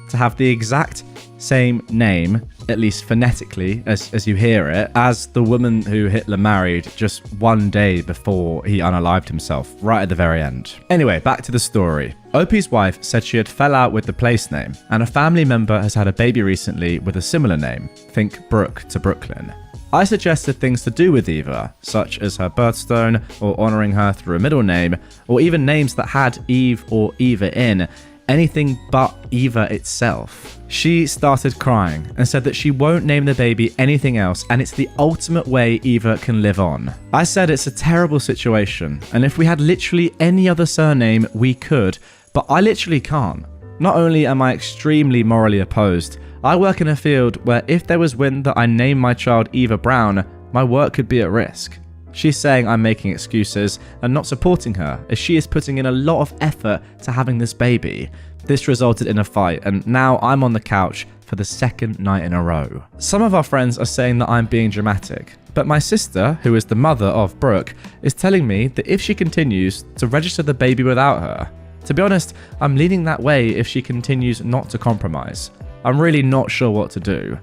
to have the exact same name, at least phonetically, as you hear it, as the woman who Hitler married just one day before he unalived himself, right at the very end. Anyway, back to the story. OP's wife said she had fell out with the place name, and a family member has had a baby recently with a similar name, think Brooke to Brooklyn. I suggested things to do with Eva, such as her birthstone, or honouring her through a middle name, or even names that had Eve or Eva in, anything but Eva itself. She started crying and said that she won't name the baby anything else and it's the ultimate way Eva can live on. I said it's a terrible situation and if we had literally any other surname we could, but I literally can't. Not only am I extremely morally opposed, I work in a field where if there was wind that I named my child Eva Brown, my work could be at risk. She's saying I'm making excuses and not supporting her, as she is putting in a lot of effort to having this baby. This resulted in a fight, and now I'm on the couch for the second night in a row. Some of our friends are saying that I'm being dramatic, but my sister, who is the mother of Brooke, is telling me that if she continues, to register the baby without her. To be honest, I'm leaning that way if she continues not to compromise. I'm really not sure what to do.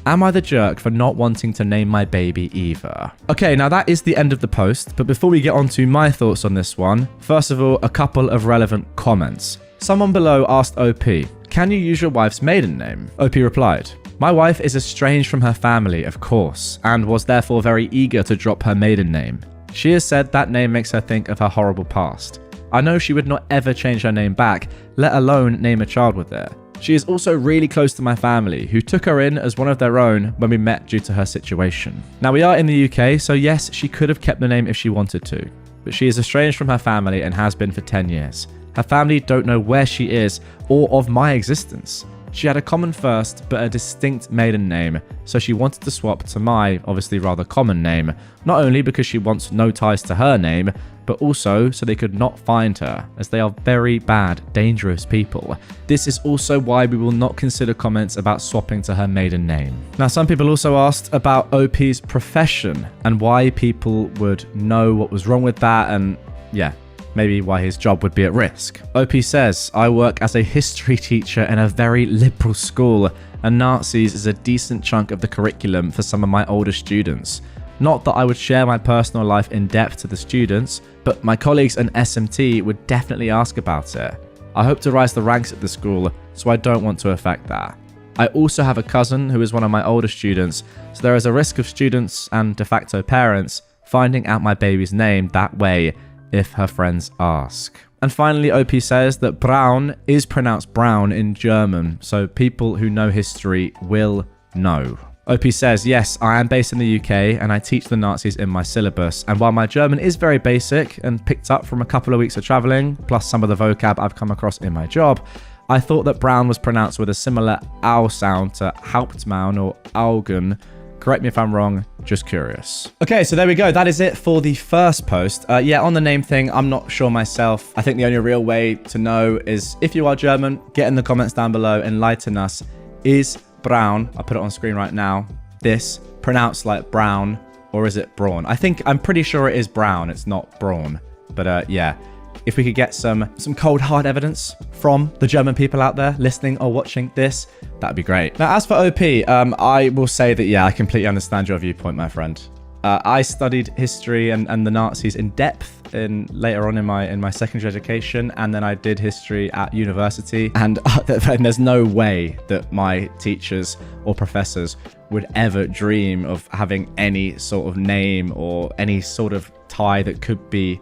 Am I the jerk for not wanting to name my baby Eva? Okay, now that is the end of the post, but before we get on to my thoughts on this one, first of all, a couple of relevant comments. Someone below asked OP, can you use your wife's maiden name? OP replied, my wife is estranged from her family, of course, and was therefore very eager to drop her maiden name. She has said that name makes her think of her horrible past. I know she would not ever change her name back, let alone name a child with it. She is also really close to my family, who took her in as one of their own when we met due to her situation. Now, we are in the UK, so yes, she could have kept the name if she wanted to, but she is estranged from her family and has been for 10 years. Her family don't know where she is or of my existence. She had a common first, but a distinct maiden name, so she wanted to swap to my, obviously rather common name, not only because she wants no ties to her name, but also so they could not find her, as they are very bad, dangerous people. This is also why we will not consider comments about swapping to her maiden name. Now, some people also asked about OP's profession and why people would know what was wrong with that, and yeah, maybe why his job would be at risk. OP says, I work as a history teacher in a very liberal school, and Nazis is a decent chunk of the curriculum for some of my older students. Not that I would share my personal life in depth to the students, but my colleagues and SMT would definitely ask about it. I hope to rise the ranks at the school, so I don't want to affect that. I also have a cousin who is one of my older students, so there is a risk of students and de facto parents finding out my baby's name that way if her friends ask. And finally, OP says that Braun is pronounced Brown in German, so people who know history will know. OP says, yes, I am based in the UK and I teach the Nazis in my syllabus, and while my German is very basic and picked up from a couple of weeks of travelling, plus some of the vocab I've come across in my job, I thought that Brown was pronounced with a similar ow sound to Hauptmann or Augen. Correct me if I'm wrong, just curious. Okay, so there we go. That is it for the first post. Yeah, on the name thing, I'm not sure myself. I think the only real way to know is if you are German, get in the comments down below, enlighten us. Is Brown, I'll put it on screen right now, this pronounced like brown, or is it brawn? I'm pretty sure it is brown, it's not brawn. But yeah, if we could get some cold hard evidence from the German people out there listening or watching this, that'd be great. Now, as for OP, I will say that, yeah, I completely understand your viewpoint, my friend. I studied history and the Nazis in depth later on in my secondary education, and then I did history at university, and there's no way that my teachers or professors would ever dream of having any sort of name or any sort of tie that could be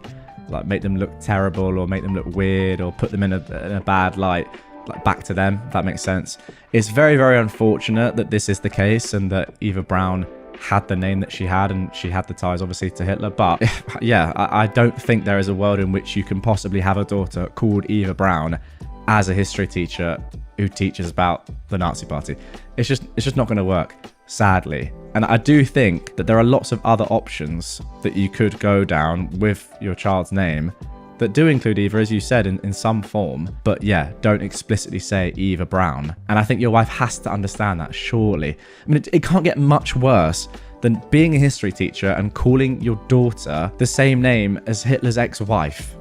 like make them look terrible or make them look weird or put them in a bad light, like back to them, if that makes sense. It's very, very unfortunate that this is the case and that Eva Braun had the name that she had, and she had the ties obviously to Hitler, but yeah, I don't think there is a world in which you can possibly have a daughter called Eva Braun as a history teacher who teaches about the Nazi party. It's just not going to work, sadly. And I do think that there are lots of other options that you could go down with your child's name that do include Eva, as you said, in some form. But yeah, don't explicitly say Eva Braun. And I think your wife has to understand that, surely. I mean, it can't get much worse than being a history teacher and calling your daughter the same name as Hitler's ex-wife.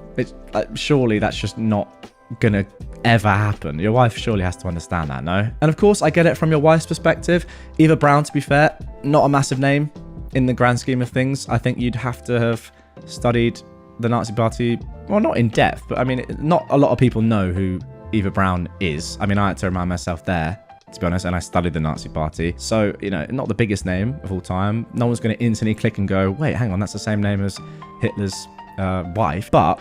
Surely that's just not gonna ever happen. Your wife surely has to understand that, no? And of course, I get it from your wife's perspective. Eva Braun, to be fair, not a massive name in the grand scheme of things. I think you'd have to have studied the Nazi party, well, not in depth, but I mean, not a lot of people know who Eva Braun is. I mean, I had to remind myself there, to be honest, and I studied the Nazi party. So, you know, not the biggest name of all time. No one's going to instantly click and go, wait, hang on, that's the same name as Hitler's wife. But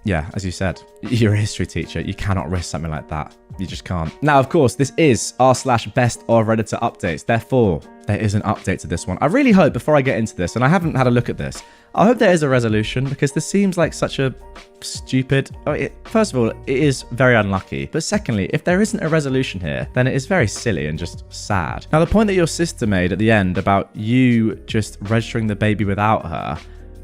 yeah, as you said, you're a history teacher. You cannot risk something like that. You just can't. Now, of course, this is r/best of Redditor updates. Therefore, there is an update to this one. I really hope, before I get into this, and I haven't had a look at this, I hope there is a resolution, because this seems like such a stupid... first of all, it is very unlucky. But secondly, if there isn't a resolution here, then it is very silly and just sad. Now, the point that your sister made at the end about you just registering the baby without her,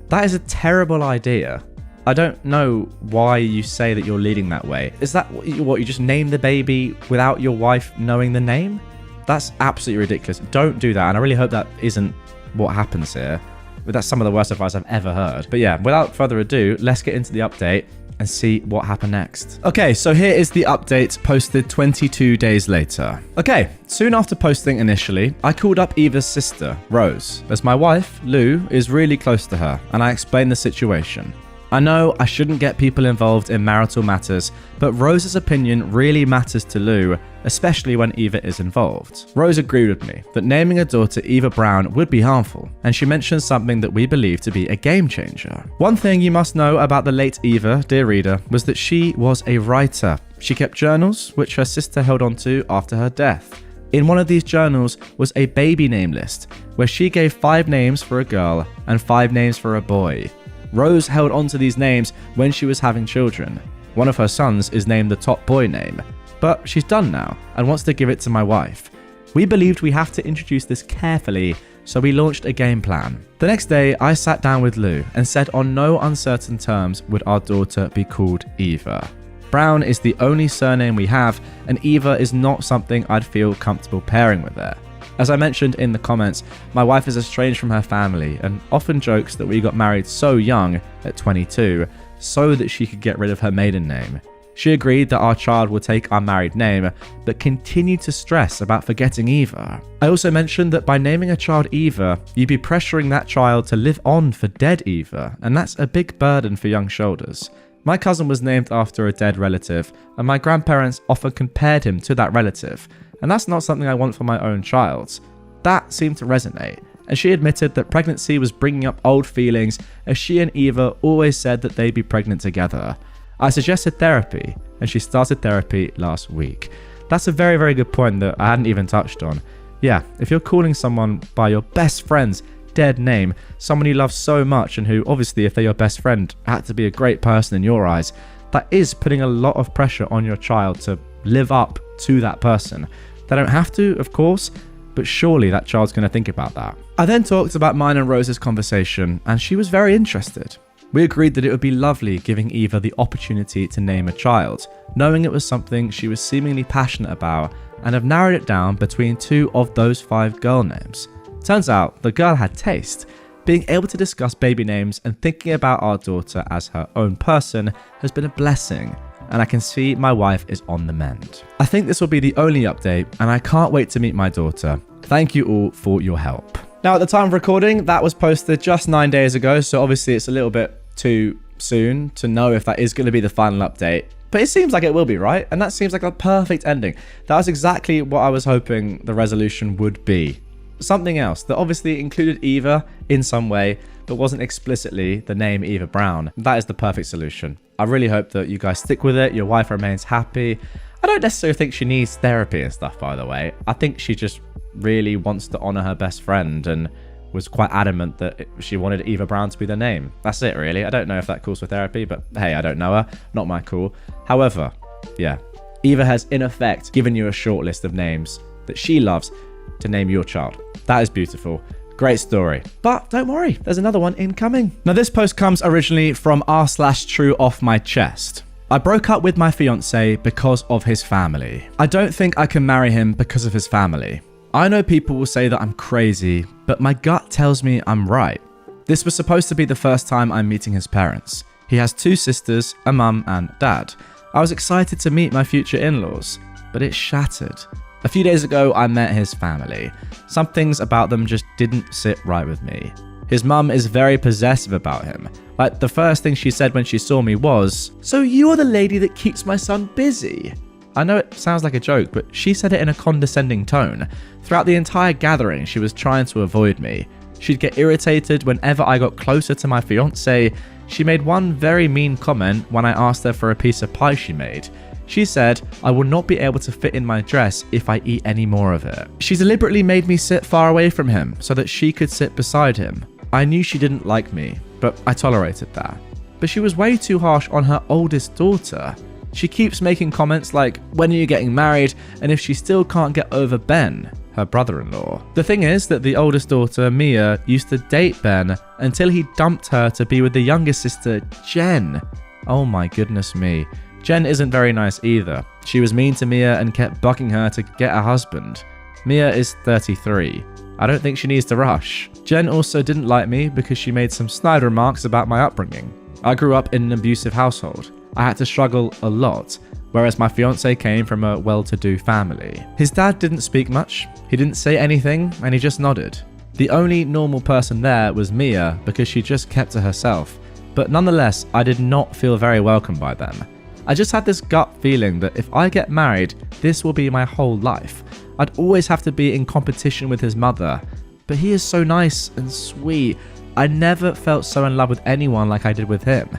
that is a terrible idea. I don't know why you say that you're leading that way. Is that what you just name the baby without your wife knowing the name? That's absolutely ridiculous. Don't do that. And I really hope that isn't what happens here. But that's some of the worst advice I've ever heard. But yeah, without further ado, let's get into the update and see what happened next. Okay, so here is the update posted 22 days later. Okay, soon after posting initially, I called up Eva's sister, Rose, as my wife, Lou, is really close to her, and I explained the situation. I know I shouldn't get people involved in marital matters, but Rose's opinion really matters to Lou, especially when Eva is involved. Rose agreed with me that naming a daughter Eva Brown would be harmful, and she mentioned something that we believe to be a game changer. One thing you must know about the late Eva, dear reader, was that she was a writer. She kept journals, which her sister held onto after her death. In one of these journals was a baby name list, where she gave 5 names for a girl and 5 names for a boy. Rose held onto these names when she was having children. One of her sons is named the top boy name, but she's done now and wants to give it to my wife. We believed we have to introduce this carefully, so we launched a game plan. The next day, I sat down with Lou and said on no uncertain terms would our daughter be called Eva. Brown is the only surname we have, and Eva is not something I'd feel comfortable pairing with her. As I mentioned in the comments, my wife is estranged from her family and often jokes that we got married so young, at 22, so that she could get rid of her maiden name. She agreed that our child would take our married name, but continued to stress about forgetting Eva. I also mentioned that by naming a child Eva, you'd be pressuring that child to live on for dead Eva, and that's a big burden for young shoulders. My cousin was named after a dead relative, and my grandparents often compared him to that relative, and that's not something I want for my own child. That seemed to resonate, and she admitted that pregnancy was bringing up old feelings, as she and Eva always said that they'd be pregnant together. I suggested therapy, and she started therapy last week. That's a very, very good point that I hadn't even touched on. Yeah, if you're calling someone by your best friend's dead name, someone you love so much and who obviously, if they're your best friend, had to be a great person in your eyes, that is putting a lot of pressure on your child to live up to that person. They don't have to, of course, but surely that child's going to think about that. I then talked about mine and Rose's conversation, and she was very interested. We agreed that it would be lovely giving Eva the opportunity to name a child, knowing it was something she was seemingly passionate about, and have narrowed it down between 2 of those 5 girl names. Turns out the girl had taste. Being able to discuss baby names and thinking about our daughter as her own person has been a blessing, and I can see my wife is on the mend. I think this will be the only update, and I can't wait to meet my daughter. Thank you all for your help. Now, at the time of recording, that was posted just 9 days ago, so obviously it's a little bit too soon to know if that is going to be the final update. But it seems like it will be, right? And that seems like a perfect ending. That was exactly what I was hoping the resolution would be. Something else that obviously included Eva in some way, but wasn't explicitly the name Eva Brown. That is the perfect solution. I really hope that you guys stick with it. Your wife remains happy. I don't necessarily think she needs therapy and stuff, by the way. I think she just really wants to honor her best friend and was quite adamant that she wanted Eva Brown to be the name. That's it, really. I don't know if that calls for therapy, but hey, I don't know her. Not my call. However, yeah, Eva has in effect given you a short list of names that she loves to name your child. That is beautiful. Great story. But don't worry, there's another one incoming. Now, this post comes originally from r/true off my chest. I broke up with my fiancé because of his family. I don't think I can marry him because of his family. I know people will say that I'm crazy, but my gut tells me I'm right. This was supposed to be the first time I'm meeting his parents. He has 2 sisters, a mum and dad. I was excited to meet my future in-laws, but it shattered. A few days ago, I met his family. Some things about them just didn't sit right with me. His mum is very possessive about him. Like, the first thing she said when she saw me was, "So you're the lady that keeps my son busy?" I know it sounds like a joke, but she said it in a condescending tone. Throughout the entire gathering, she was trying to avoid me. She'd get irritated whenever I got closer to my fiancé. She made one very mean comment when I asked her for a piece of pie she made. She said, I will not be able to fit in my dress if I eat any more of it. She deliberately made me sit far away from him so that she could sit beside him. I knew she didn't like me, but I tolerated that. But she was way too harsh on her oldest daughter. She keeps making comments like, when are you getting married? And if she still can't get over Ben, her brother-in-law. The thing is that the oldest daughter, Mia, used to date Ben until he dumped her to be with the youngest sister, Jen. Oh my goodness me. Jen isn't very nice either. She was mean to Mia and kept bugging her to get a husband. Mia is 33. I don't think she needs to rush. Jen also didn't like me because she made some snide remarks about my upbringing. I grew up in an abusive household. I had to struggle a lot, whereas my fiancé came from a well-to-do family. His dad didn't speak much. He didn't say anything and he just nodded. The only normal person there was Mia because she just kept to herself. But nonetheless, I did not feel very welcome by them. I just had this gut feeling that if I get married, this will be my whole life. I'd always have to be in competition with his mother. But he is so nice and sweet. I never felt so in love with anyone like I did with him.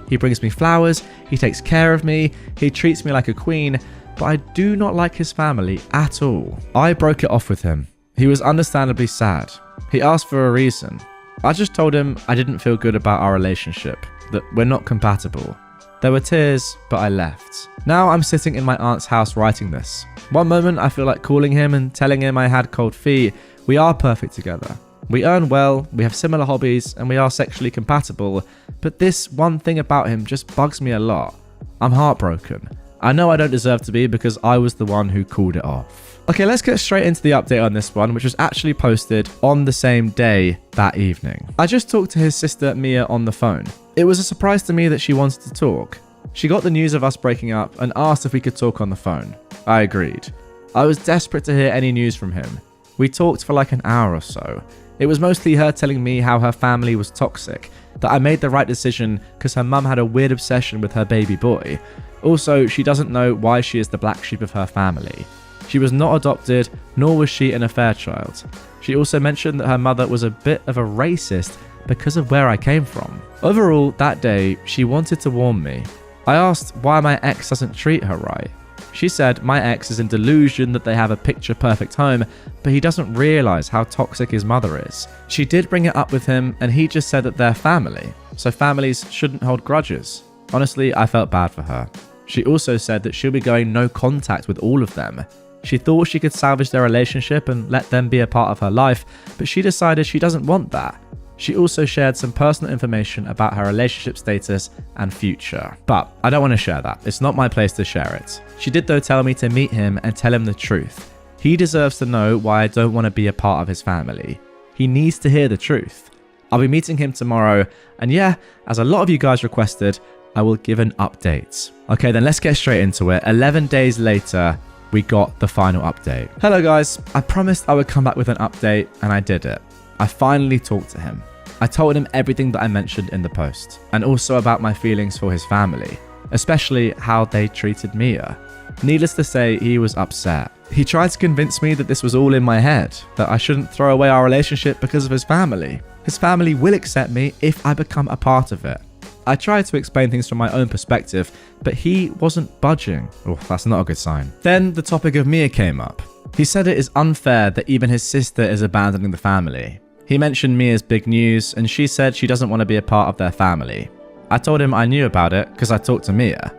He brings me flowers, he takes care of me, he treats me like a queen, but I do not like his family at all. I broke it off with him. He was understandably sad. He asked for a reason. I just told him I didn't feel good about our relationship, that we're not compatible. There were tears, but I left. Now I'm sitting in my aunt's house writing this. One moment I feel like calling him and telling him I had cold feet. We are perfect together. We earn well, we have similar hobbies, and we are sexually compatible, but this one thing about him just bugs me a lot. I'm heartbroken. I know I don't deserve to be because I was the one who called it off. Okay, let's get straight into the update on this one, which was actually posted on the same day that evening. I just talked to his sister Mia on the phone. It was a surprise to me that she wanted to talk. She got the news of us breaking up and asked if we could talk on the phone. I agreed. I was desperate to hear any news from him. We talked for like an hour or so. It was mostly her telling me how her family was toxic, that I made the right decision because her mum had a weird obsession with her baby boy. Also, she doesn't know why she is the black sheep of her family. She was not adopted, nor was she an affair child. She also mentioned that her mother was a bit of a racist because of where I came from. Overall, that day, she wanted to warn me. I asked why my ex doesn't treat her right. She said my ex is in delusion that they have a picture-perfect home, but he doesn't realise how toxic his mother is. She did bring it up with him, and he just said that they're family, so families shouldn't hold grudges. Honestly, I felt bad for her. She also said that she'll be going no contact with all of them. She thought she could salvage their relationship and let them be a part of her life, but she decided she doesn't want that. She also shared some personal information about her relationship status and future. But I don't want to share that. It's not my place to share it. She did though tell me to meet him and tell him the truth. He deserves to know why I don't want to be a part of his family. He needs to hear the truth. I'll be meeting him tomorrow, and yeah, as a lot of you guys requested, I will give an update. Okay, then let's get straight into it. 11 days later, we got the final update. Hello guys, I promised I would come back with an update, and I did it. I finally talked to him. I told him everything that I mentioned in the post, and also about my feelings for his family, especially how they treated Mia. Needless to say, he was upset. He tried to convince me that this was all in my head, that I shouldn't throw away our relationship because of his family. His family will accept me if I become a part of it. I tried to explain things from my own perspective, but he wasn't budging. Oh, that's not a good sign. Then the topic of Mia came up. He said it is unfair that even his sister is abandoning the family. He mentioned Mia's big news, and she said she doesn't want to be a part of their family. I told him I knew about it because I talked to Mia.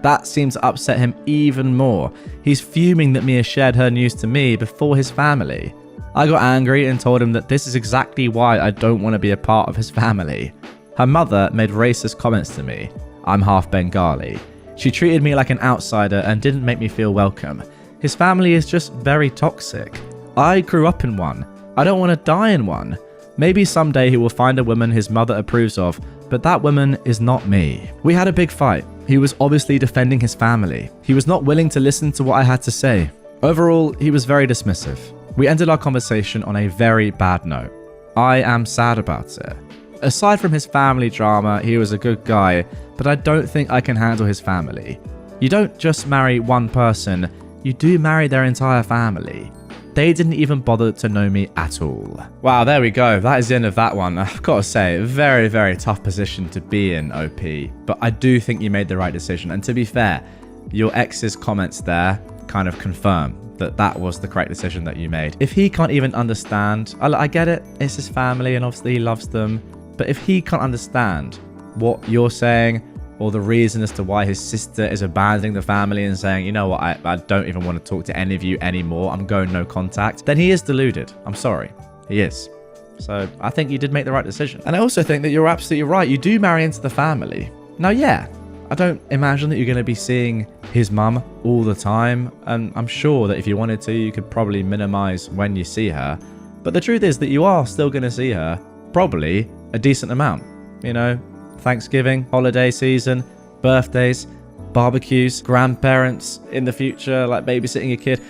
That seemed to upset him even more. He's fuming that Mia shared her news to me before his family. I got angry and told him that this is exactly why I don't want to be a part of his family. Her mother made racist comments to me. I'm half Bengali. She treated me like an outsider and didn't make me feel welcome. His family is just very toxic. I grew up in one. I don't want to die in one. Maybe someday he will find a woman his mother approves of, but that woman is not me. We had a big fight. He was obviously defending his family. He was not willing to listen to what I had to say. Overall, he was very dismissive. We ended our conversation on a very bad note. I am sad about it. Aside from his family drama, he was a good guy, but I don't think I can handle his family. You don't just marry one person, you do marry their entire family. they didn't even bother to know me at all. Wow, there we go. That is the end of that one. I've got to say, very, very tough position to be in, OP. But I do think you made the right decision. And to be fair, your ex's comments there kind of confirm that that was the correct decision that you made. If he can't even understand, I get it, it's his family and obviously he loves them, but if he can't understand what you're saying or the reason as to why his sister is abandoning the family and saying, you know what, I don't even want to talk to any of you anymore, I'm going no contact, then he is deluded. I'm sorry, he is. So I think you did make the right decision. And I also think that you're absolutely right. You do marry into the family. Now, yeah, I don't imagine that you're going to be seeing his mum all the time. And I'm sure that if you wanted to, you could probably minimize when you see her. But the truth is that you are still going to see her probably a decent amount. You know, Thanksgiving, holiday season, birthdays, barbecues, grandparents in the future, like babysitting your kid.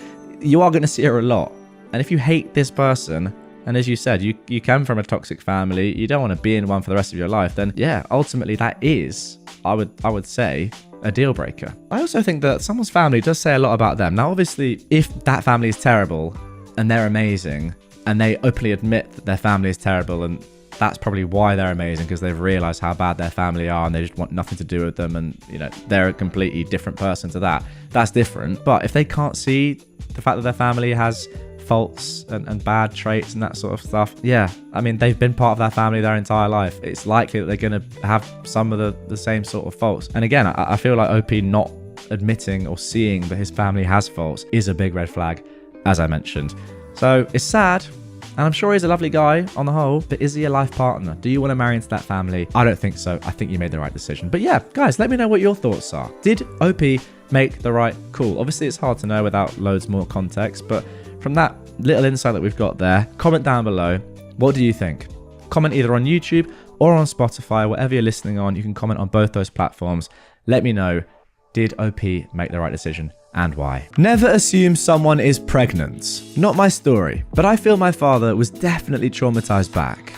You are going to see her a lot. And if you hate this person, and as you said, you come from a toxic family, you don't want to be in one for the rest of your life, then yeah, ultimately that is, I would say, a deal breaker. I also think that someone's family does say a lot about them. Now, obviously, if that family is terrible and they're amazing and they openly admit that their family is terrible, and that's probably why they're amazing, because they've realized how bad their family are and they just want nothing to do with them, and you know, they're a completely different person to that. That's different. But if they can't see the fact that their family has faults and bad traits and that sort of stuff, yeah, I mean, they've been part of that family their entire life. It's likely that they're going to have some of the same sort of faults. And again, I feel like OP not admitting or seeing that his family has faults is a big red flag, as I mentioned. So it's sad, and I'm sure he's a lovely guy on the whole, but is he a life partner? Do you want to marry into that family? I don't think so. I think you made the right decision. But yeah, guys, let me know what your thoughts are. Did OP make the right call? Obviously, it's hard to know without loads more context, but from that little insight that we've got there, comment down below. What do you think? Comment either on YouTube or on Spotify, whatever you're listening on. You can comment on both those platforms. Let me know, did OP make the right decision and why? Never assume someone is pregnant. Not my story, but I feel my father was definitely traumatized back.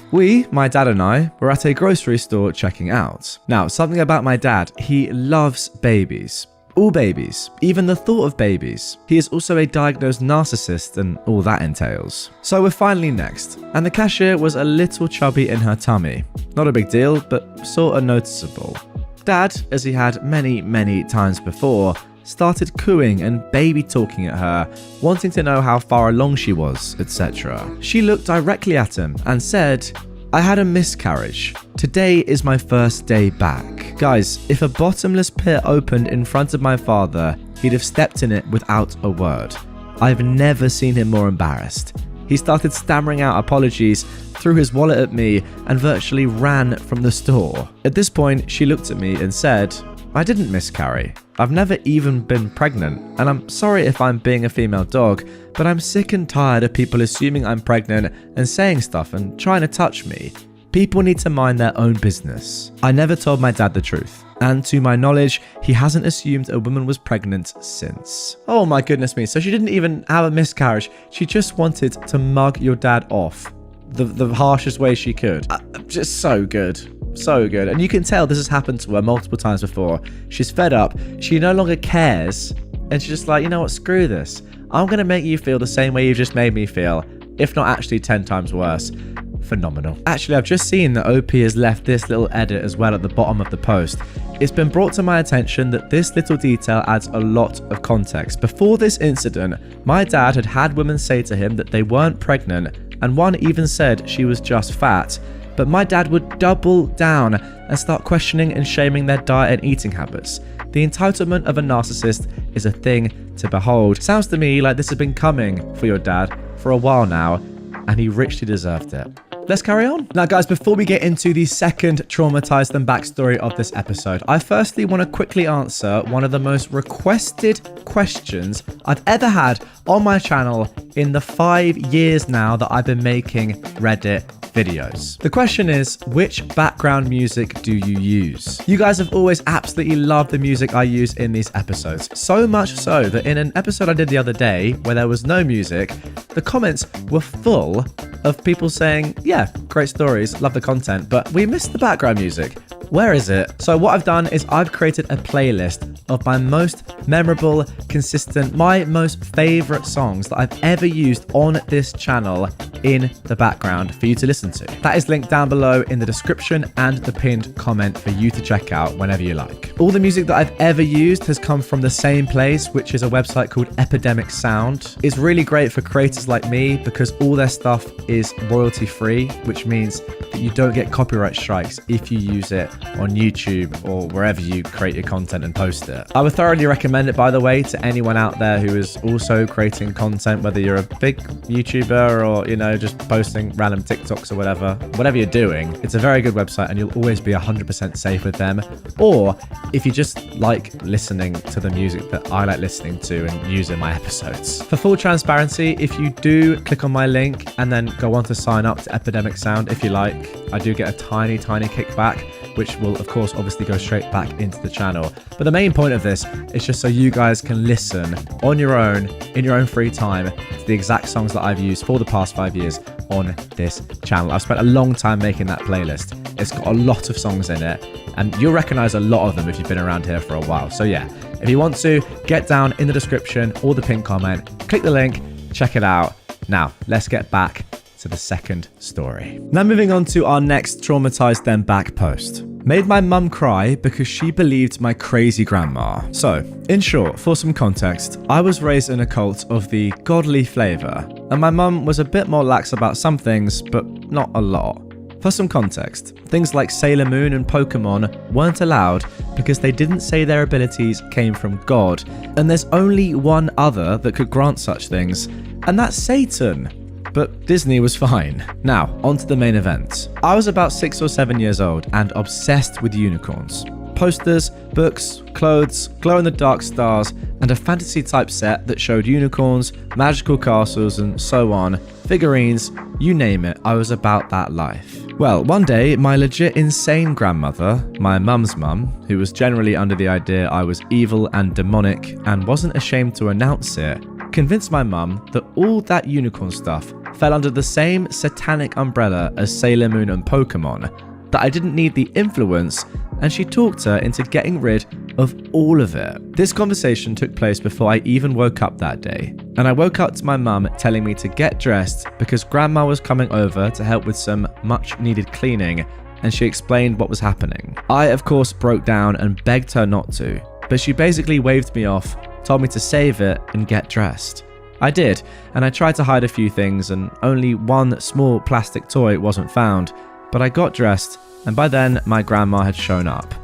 My dad and I, were at a grocery store checking out. Now, something about my dad, he loves babies. All babies, even the thought of babies. He is also a diagnosed narcissist and all that entails. So we're finally next, and the cashier was a little chubby in her tummy. Not a big deal, but sorta noticeable. Dad, as he had many, many times before, started cooing and baby talking at her, wanting to know how far along she was, etc. She looked directly at him and said, "I had a miscarriage. Today is my first day back." Guys, if a bottomless pit opened in front of my father, he'd have stepped in it without a word. I've never seen him more embarrassed. He started stammering out apologies, threw his wallet at me, and virtually ran from the store. At this point, she looked at me and said, "I didn't miscarry. I've never even been pregnant, and I'm sorry if I'm being a female dog, but I'm sick and tired of people assuming I'm pregnant and saying stuff and trying to touch me. People need to mind their own business." I never told my dad the truth, and to my knowledge, he hasn't assumed a woman was pregnant since. Oh my goodness me, so she didn't even have a miscarriage, she just wanted to mug your dad off the harshest way she could. Just so good. So good. And you can tell this has happened to her multiple times before. She's fed up, she no longer cares, and she's just like, you know what, screw this. I'm going to make you feel the same way you just made me feel, if not actually 10 times worse. Phenomenal. Actually, I've just seen that OP has left this little edit as well at the bottom of the post. It's been brought to my attention that this little detail adds a lot of context. Before this incident, my dad had had women say to him that they weren't pregnant, and one even said she was just fat. But my dad would double down and start questioning and shaming their diet and eating habits. The entitlement of a narcissist is a thing to behold. Sounds to me like this has been coming for your dad for a while now, and he richly deserved it. Let's carry on. Now guys, before we get into the second traumatized and backstory of this episode, I firstly want to quickly answer one of the most requested questions I've ever had on my channel in the 5 years now that I've been making Reddit videos. The question is, which background music do you use? You guys have always absolutely loved the music I use in these episodes. So much so that in an episode I did the other day where there was no music, the comments were full of people saying, yeah, great stories, love the content, but we missed the background music. Where is it? So what I've done is I've created a playlist of my most memorable, consistent, my most favorite songs that I've ever used on this channel in the background for you to listen to. That is linked down below in the description and the pinned comment for you to check out whenever you like. All the music that I've ever used has come from the same place, which is a website called Epidemic Sound. It's really great for creators like me because all their stuff is royalty free, which means that you don't get copyright strikes if you use it on YouTube or wherever you create your content and post it. I would thoroughly recommend it, by the way, to anyone out there who is also creating content, whether you're a big YouTuber or, you know, just posting random TikToks or whatever you're doing. It's a very good website and you'll always be 100% safe with them. Or if you just like listening to the music that I like listening to and use in my episodes. For full transparency, if you do click on my link and then go on to sign up to Epidemic Sound, if you like, I do get a tiny kickback, which will of course obviously go straight back into the channel. But the main point of this is just so you guys can listen on your own, in your own free time, to the exact songs that I've used for the past 5 years on this channel. I've spent a long time making that playlist. It's got a lot of songs in it, and you'll recognize a lot of them if you've been around here for a while. So yeah, if you want to, get down in the description or the pinned comment, click the link, check it out. Now, let's get back to the second story. Now moving on to our next traumatized them back post. Made my mum cry because she believed my crazy grandma. So, in short, for some context, I was raised in a cult of the godly flavor, and my mum was a bit more lax about some things, but not a lot. For some context, things like Sailor Moon and Pokemon weren't allowed because they didn't say their abilities came from God, and there's only one other that could grant such things, and that's Satan. But Disney was fine. Now, on to the main event. I was about 6 or 7 years old and obsessed with unicorns. Posters, books, clothes, glow-in-the-dark stars, and a fantasy-type set that showed unicorns, magical castles, and so on, figurines, you name it, I was about that life. Well, one day, my legit insane grandmother, my mum's mum, who was generally under the idea I was evil and demonic and wasn't ashamed to announce it, convinced my mum that all that unicorn stuff fell under the same satanic umbrella as Sailor Moon and Pokemon, that I didn't need the influence, and she talked her into getting rid of all of it. This conversation took place before I even woke up that day, and I woke up to my mum telling me to get dressed because grandma was coming over to help with some much needed cleaning, and she explained what was happening. I, of course, broke down and begged her not to, but she basically waved me off, told me to save it and get dressed. I did, and I tried to hide a few things, and only one small plastic toy wasn't found, but I got dressed, and by then my grandma had shown up.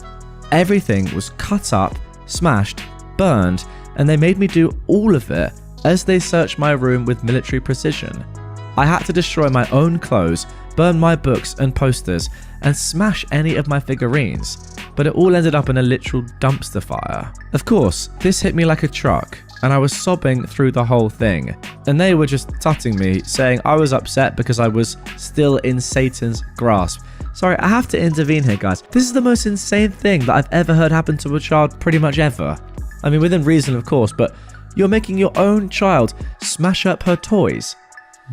Everything was cut up, smashed, burned, and they made me do all of it as they searched my room with military precision. I had to destroy my own clothes, burn my books and posters, and smash any of my figurines, but it all ended up in a literal dumpster fire. Of course, this hit me like a truck, and I was sobbing through the whole thing, and they were just tutting me, saying I was upset because I was still in Satan's grasp. Sorry, I have to intervene here, guys. This is the most insane thing that I've ever heard happen to a child pretty much ever. I mean, within reason, of course, but you're making your own child smash up her toys.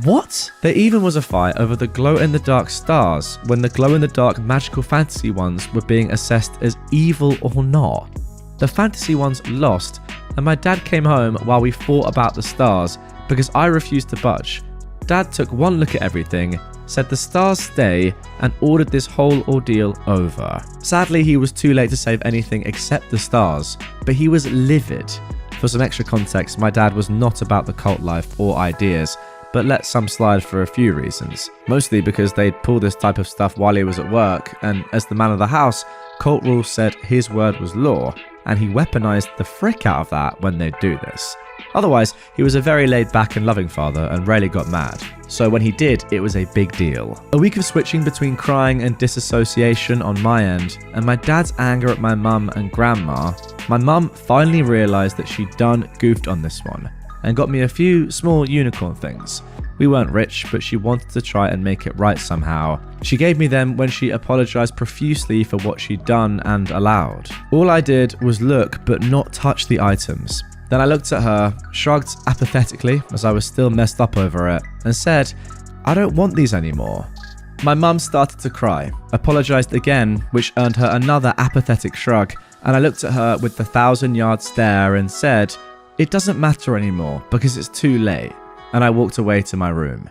What? There even was a fight over the glow-in-the-dark stars when the glow-in-the-dark magical fantasy ones were being assessed as evil or not. The fantasy ones lost, and my dad came home while we fought about the stars because I refused to budge. Dad took one look at everything, said the stars stay, and ordered this whole ordeal over. Sadly, he was too late to save anything except the stars, but he was livid. For some extra context, my dad was not about the cult life or ideas, but let some slide for a few reasons. Mostly because they'd pull this type of stuff while he was at work, and as the man of the house, cult rules said his word was law, and he weaponized the frick out of that when they'd do this. Otherwise, he was a very laid-back and loving father and rarely got mad. So when he did, it was a big deal. A week of switching between crying and disassociation on my end, and my dad's anger at my mum and grandma, my mum finally realised that she'd done goofed on this one, and got me a few small unicorn things. We weren't rich, but she wanted to try and make it right somehow. She gave me them when she apologised profusely for what she'd done and allowed. All I did was look but not touch the items. Then I looked at her, shrugged apathetically as I was still messed up over it, and said, "I don't want these anymore." My mum started to cry, apologised again, which earned her another apathetic shrug, and I looked at her with the 1,000-yard stare and said, "It doesn't matter anymore because it's too late," and I walked away to my room.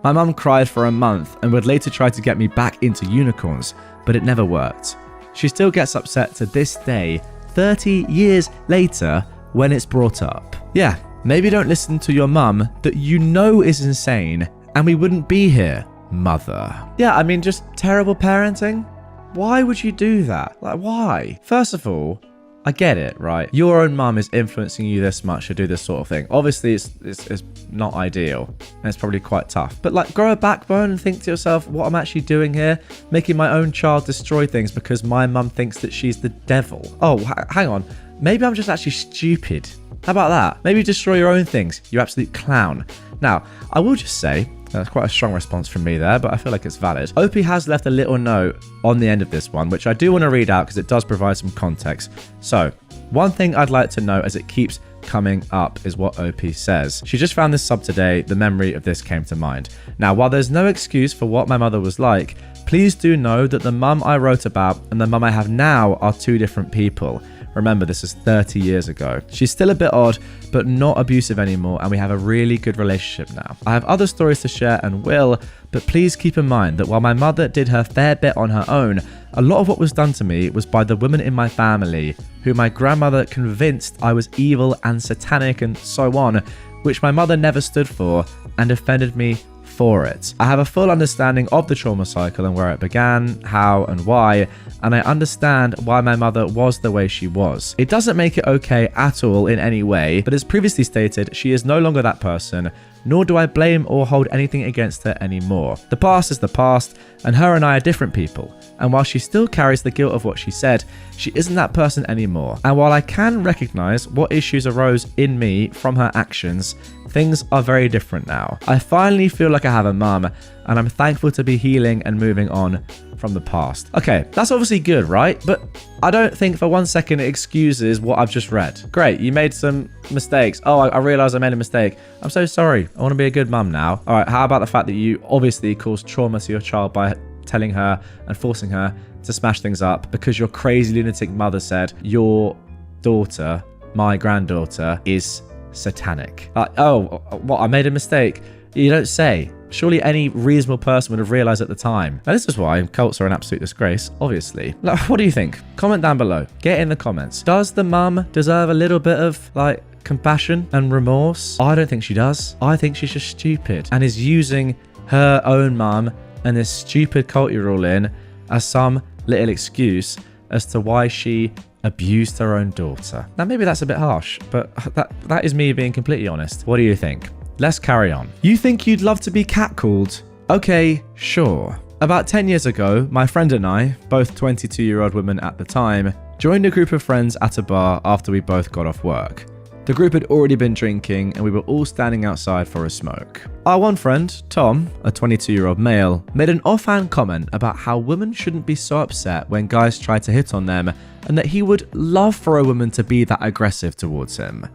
My mum cried for a month and would later try to get me back into unicorns, but it never worked. She still gets upset to this day, 30 years later, when it's brought up. Yeah, maybe don't listen to your mum that you know is insane, and we wouldn't be here, mother. Yeah, I mean, just terrible parenting. Why would you do that? Like, why? First of all, I get it, right? Your own mum is influencing you this much to do this sort of thing. Obviously, it's not ideal, and it's probably quite tough. But like, grow a backbone and think to yourself, what I'm actually doing here? Making my own child destroy things because my mum thinks that she's the devil. Oh, hang on. Maybe I'm just actually stupid. How about that? Maybe destroy your own things, you absolute clown. Now, I will just say, that's quite a strong response from me there, but I feel like it's valid. Opie has left a little note on the end of this one, which I do want to read out because it does provide some context. So, one thing I'd like to note as it keeps coming up is what Opie says. She just found this sub today. The memory of this came to mind. Now, while there's no excuse for what my mother was like, please do know that the mum I wrote about and the mum I have now are two different people. Remember, this is 30 years ago. She's still a bit odd, but not abusive anymore, and we have a really good relationship now. I have other stories to share and will, but please keep in mind that while my mother did her fair bit on her own, a lot of what was done to me was by the women in my family, who my grandmother convinced I was evil and satanic and so on, which my mother never stood for and offended me for it. I have a full understanding of the trauma cycle and where it began, how and why, and I understand why my mother was the way she was. It doesn't make it okay at all in any way, but as previously stated, she is no longer that person, nor do I blame or hold anything against her anymore. The past is the past, and her and I are different people. And while she still carries the guilt of what she said, she isn't that person anymore. And while I can recognize what issues arose in me from her actions, things are very different now. I finally feel like I have a mum, and I'm thankful to be healing and moving on from the past. Okay, that's obviously good, right? But I don't think for 1 second it excuses what I've just read. Great, you made some mistakes. Oh, I realized I made a mistake. I'm so sorry. I want to be a good mum now. All right, how about the fact that you obviously caused trauma to your child by telling her and forcing her to smash things up because your crazy lunatic mother said your daughter, my granddaughter, is satanic. Oh, what? I made a mistake. You don't say. Surely any reasonable person would have realized at the time. Now, this is why cults are an absolute disgrace, obviously. Like, what do you think? Comment down below. Get in the comments. Does the mum deserve a little bit of, like, compassion and remorse? I don't think she does. I think she's just stupid and is using her own mum and this stupid cult you're all in as some little excuse as to why she abused her own daughter. Now, maybe that's a bit harsh, but that is me being completely honest. What do you think? Let's carry on. You think you'd love to be catcalled? Okay, sure. About 10 years ago, my friend and I, both 22-year-old women at the time, joined a group of friends at a bar after we both got off work. The group had already been drinking and we were all standing outside for a smoke. Our one friend, Tom, a 22-year-old male, made an offhand comment about how women shouldn't be so upset when guys try to hit on them and that he would love for a woman to be that aggressive towards him.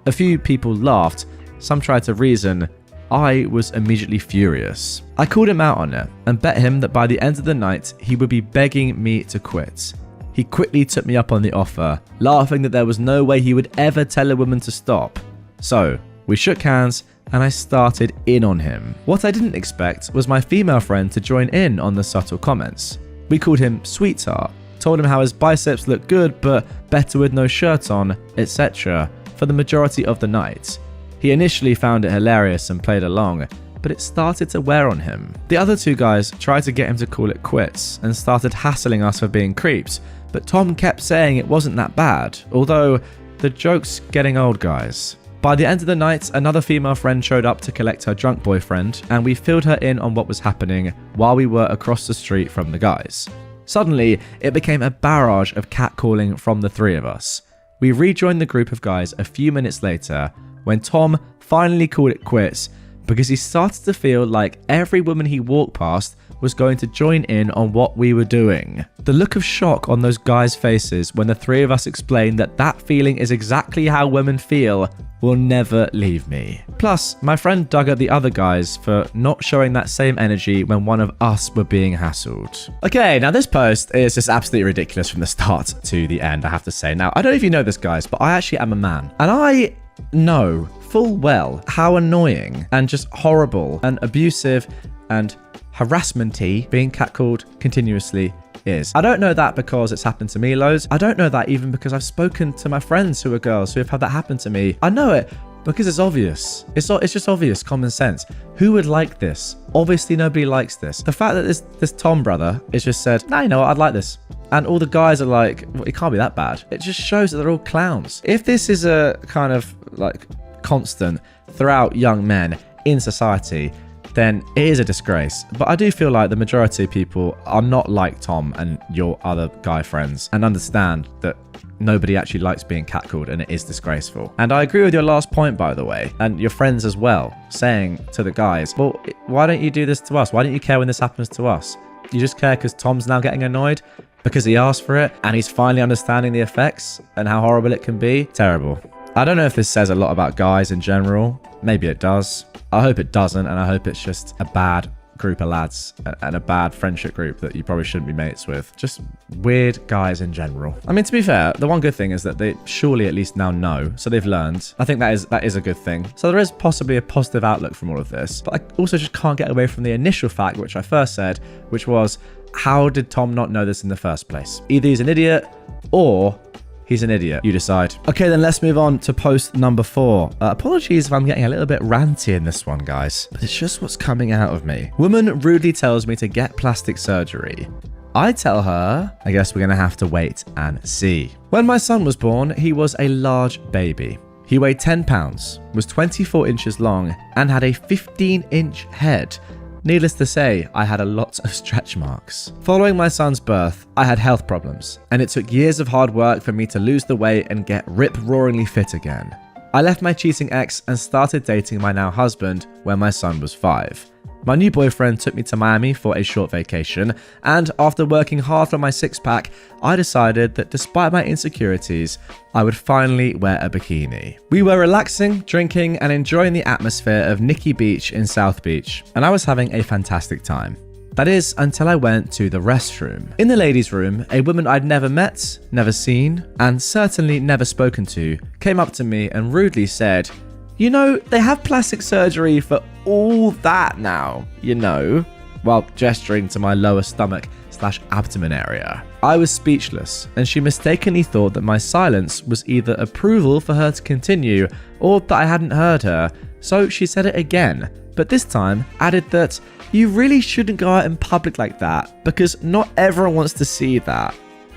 A few people laughed, some tried to reason. I was immediately furious. I called him out on it and bet him that by the end of the night he would be begging me to quit. He quickly took me up on the offer, laughing that there was no way he would ever tell a woman to stop. So, we shook hands and I started in on him. What I didn't expect was my female friend to join in on the subtle comments. We called him sweetheart, told him how his biceps looked good but better with no shirt on, etc. for the majority of the night. He initially found it hilarious and played along, but it started to wear on him. The other two guys tried to get him to call it quits and started hassling us for being creeps, but Tom kept saying it wasn't that bad, although the joke's getting old, guys. By the end of the night, another female friend showed up to collect her drunk boyfriend, and we filled her in on what was happening while we were across the street from the guys. Suddenly, it became a barrage of catcalling from the three of us. We rejoined the group of guys a few minutes later when Tom finally called it quits, because he started to feel like every woman he walked past was going to join in on what we were doing. The look of shock on those guys' faces when the three of us explained that that feeling is exactly how women feel will never leave me. Plus, my friend dug at the other guys for not showing that same energy when one of us were being hassled. Okay, now this post is just absolutely ridiculous from the start to the end, I have to say. Now, I don't know if you know this, guys, but I actually am a man. And I know full well how annoying and just horrible and abusive and harassment-y being catcalled continuously is. I don't know that because it's happened to me loads. I don't know that even because I've spoken to my friends who are girls who have had that happen to me. I know it because it's obvious. It's just obvious, common sense. Who would like this? Obviously nobody likes this. The fact that this Tom brother has just said, nah, you know what, I'd like this. And all the guys are like, well, it can't be that bad. It just shows that they're all clowns. If this is a kind of like constant throughout young men in society, then it is a disgrace. But I do feel like the majority of people are not like Tom and your other guy friends and understand that nobody actually likes being catcalled and it is disgraceful. And I agree with your last point, by the way, and your friends as well, saying to the guys, well, why don't you do this to us? Why don't you care when this happens to us? You just care because Tom's now getting annoyed because he asked for it and he's finally understanding the effects and how horrible it can be. Terrible. I don't know if this says a lot about guys in general. Maybe it does. I hope it doesn't, and I hope it's just a bad group of lads and a bad friendship group that you probably shouldn't be mates with. Just weird guys in general. I mean, to be fair, the one good thing is that they surely at least now know, so they've learned. I think that is a good thing. So there is possibly a positive outlook from all of this, but I also just can't get away from the initial fact, which I first said, which was, how did Tom not know this in the first place? Either he's an idiot or he's an idiot. You decide. Okay, then let's move on to post number 4. Apologies if I'm getting a little bit ranty in this one, guys, but it's just what's coming out of me. Woman rudely tells me to get plastic surgery. I tell her, I guess we're gonna have to wait and see. When my son was born, he was a large baby. He weighed 10 pounds, was 24 inches long, and had a 15-inch head. Needless to say, I had a lot of stretch marks. Following my son's birth, I had health problems, and it took years of hard work for me to lose the weight and get rip-roaringly fit again. I left my cheating ex and started dating my now husband when my son was 5. My new boyfriend took me to Miami for a short vacation, and after working hard for my six-pack, I decided that despite my insecurities, I would finally wear a bikini. We were relaxing, drinking, and enjoying the atmosphere of Nikki Beach in South Beach, and I was having a fantastic time. That is, until I went to the restroom. In the ladies' room, a woman I'd never met, never seen, and certainly never spoken to, came up to me and rudely said, "You know, they have plastic surgery for all that now, you know," while gesturing to my lower stomach/abdomen area. I was speechless, and she mistakenly thought that my silence was either approval for her to continue or that I hadn't heard her, so she said it again, but this time added that you really shouldn't go out in public like that because not everyone wants to see that.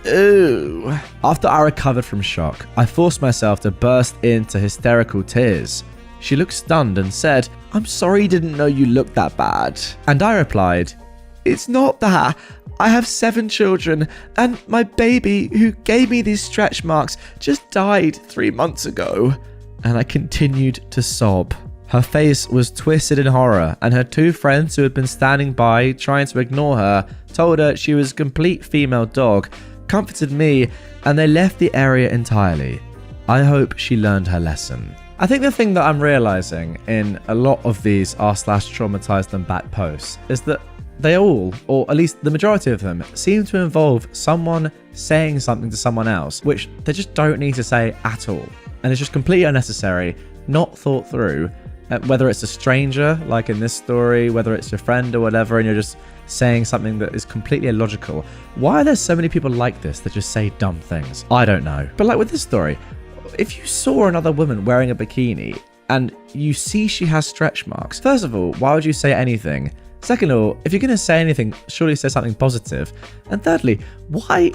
Ooh. After I recovered from shock, I forced myself to burst into hysterical tears. She looked stunned and said, "I'm sorry you didn't know you looked that bad." And I replied, "It's not that. I have 7 children, and my baby who gave me these stretch marks just died 3 months ago." And I continued to sob. Her face was twisted in horror, and her 2 friends who had been standing by trying to ignore her told her she was a complete female dog, comforted me, and they left the area entirely. I hope she learned her lesson. I think the thing that I'm realizing in a lot of these r/traumatized them back posts is that they all, or at least the majority of them, seem to involve someone saying something to someone else, which they just don't need to say at all. And it's just completely unnecessary, not thought through, whether it's a stranger, like in this story, whether it's your friend or whatever, and you're just saying something that is completely illogical. Why are there so many people like this that just say dumb things? I don't know. But like with this story, if you saw another woman wearing a bikini and you see she has stretch marks, first of all, why would you say anything? Second of all, if you're going to say anything, surely say something positive. And thirdly, why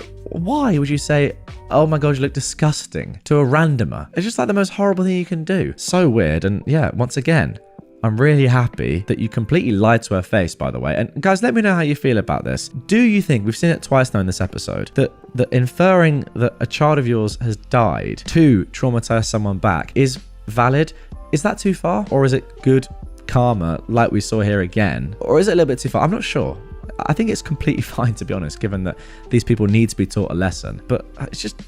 would you say, "Oh my god, you look disgusting," to a randomer? It's just like the most horrible thing you can do. So weird. And yeah, once again, I'm really happy that you completely lied to her face, by the way. And guys, let me know how you feel about this. Do you think, we've seen it twice now in this episode, that inferring that a child of yours has died to traumatize someone back is valid? Is that too far? Or is it good karma like we saw here again? Or is it a little bit too far? I'm not sure. I think it's completely fine, to be honest, given that these people need to be taught a lesson. But it's just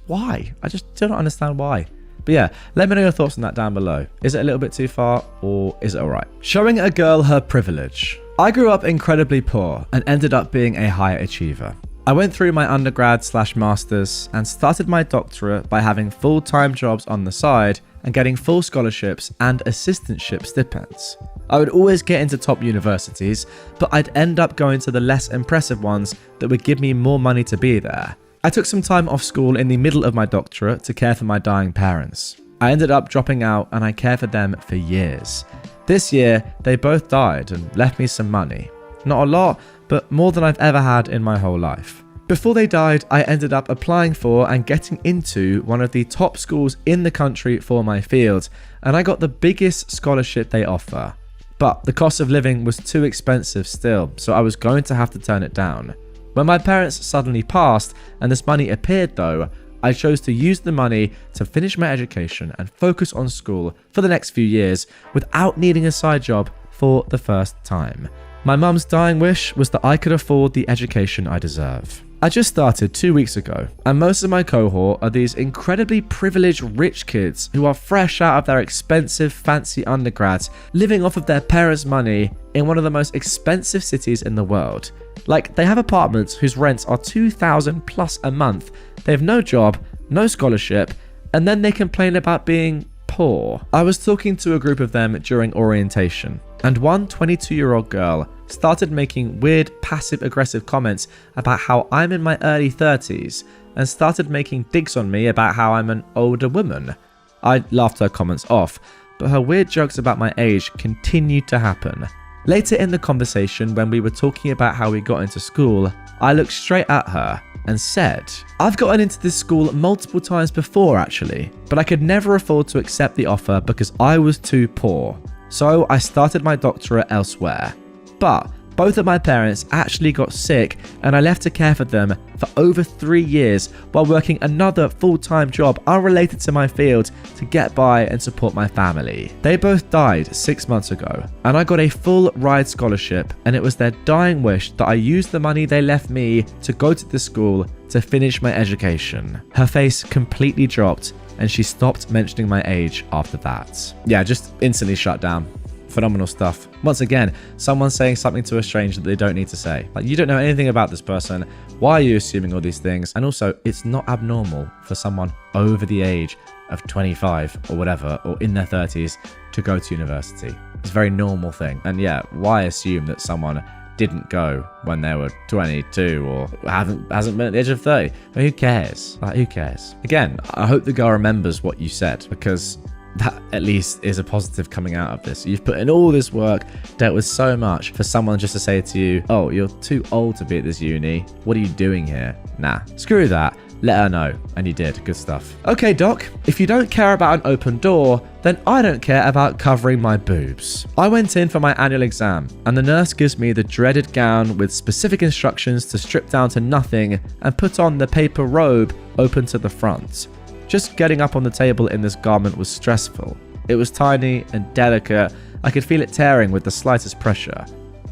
why? I just don't understand why. But yeah, let me know your thoughts on that down below. Is it a little bit too far, or is it alright? Showing a girl her privilege. I grew up incredibly poor and ended up being a high achiever. I went through my undergrad/masters and started my doctorate by having full-time jobs on the side and getting full scholarships and assistantship stipends. I would always get into top universities, but I'd end up going to the less impressive ones that would give me more money to be there. I took some time off school in the middle of my doctorate to care for my dying parents. I ended up dropping out and I cared for them for years. This year, they both died and left me some money. Not a lot, but more than I've ever had in my whole life. Before they died, I ended up applying for and getting into one of the top schools in the country for my field, and I got the biggest scholarship they offer. But the cost of living was too expensive still, so I was going to have to turn it down. When my parents suddenly passed and this money appeared though, I chose to use the money to finish my education and focus on school for the next few years without needing a side job for the first time. My mum's dying wish was that I could afford the education I deserve. I just started 2 weeks ago, and most of my cohort are these incredibly privileged rich kids who are fresh out of their expensive fancy undergrads, living off of their parents' money in one of the most expensive cities in the world. Like, they have apartments whose rents are $2,000 plus a month, they have no job, no scholarship, and then they complain about being poor. I was talking to a group of them during orientation, and one 22-year-old girl started making weird passive-aggressive comments about how I'm in my early 30s and started making digs on me about how I'm an older woman. I laughed her comments off, but her weird jokes about my age continued to happen. Later in the conversation, when we were talking about how we got into school, I looked straight at her and said, I've gotten into this school multiple times before actually, but I could never afford to accept the offer because I was too poor. So I started my doctorate elsewhere. But both of my parents actually got sick and I left to care for them for over 3 years while working another full-time job unrelated to my field to get by and support my family. They both died 6 months ago and I got a full ride scholarship, and it was their dying wish that I use the money they left me to go to the school to finish my education. Her face completely dropped and she stopped mentioning my age after that. Yeah, just instantly shut down. Phenomenal stuff. Once again, someone saying something to a stranger that they don't need to say. Like, you don't know anything about this person. Why are you assuming all these things? And also, it's not abnormal for someone over the age of 25 or whatever, or in their 30s, to go to university. It's a very normal thing. And yeah, why assume that someone didn't go when they were 22 or hasn't been at the age of 30? I mean, who cares? Like, who cares? Again, I hope the girl remembers what you said, because that at least is a positive coming out of this. You've put in all this work, dealt with so much, for someone just to say to you, oh, you're too old to be at this uni. What are you doing here? Nah, screw that. Let her know. And you did. Good stuff. Okay, doc, if you don't care about an open door, then I don't care about covering my boobs. I went in for my annual exam, and the nurse gives me the dreaded gown with specific instructions to strip down to nothing and put on the paper robe open to the front. Just getting up on the table in this garment was stressful. It was tiny and delicate. I could feel it tearing with the slightest pressure.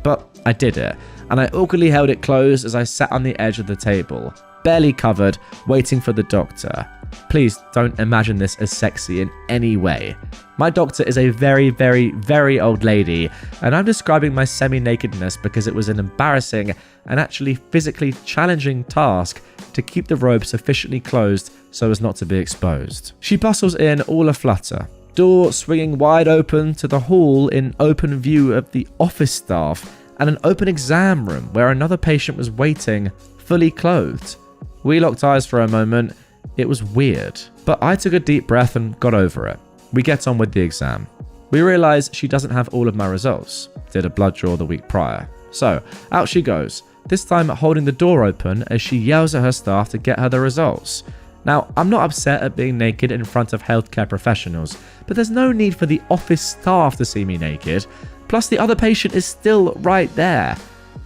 But I did it, and I awkwardly held it closed as I sat on the edge of the table, barely covered, waiting for the doctor. Please don't imagine this as sexy in any way. My doctor is a very, very, very old lady, and I'm describing my semi-nakedness because it was an embarrassing and actually physically challenging task to keep the robe sufficiently closed so as not to be exposed. She bustles in all aflutter, door swinging wide open to the hall in open view of the office staff and an open exam room where another patient was waiting, fully clothed. We locked eyes for a moment. It was weird, but I took a deep breath and got over it. We get on with the exam. We realise she doesn't have all of my results. Did a blood draw the week prior. So, out she goes, this time holding the door open as she yells at her staff to get her the results. Now, I'm not upset at being naked in front of healthcare professionals, but there's no need for the office staff to see me naked. Plus, the other patient is still right there.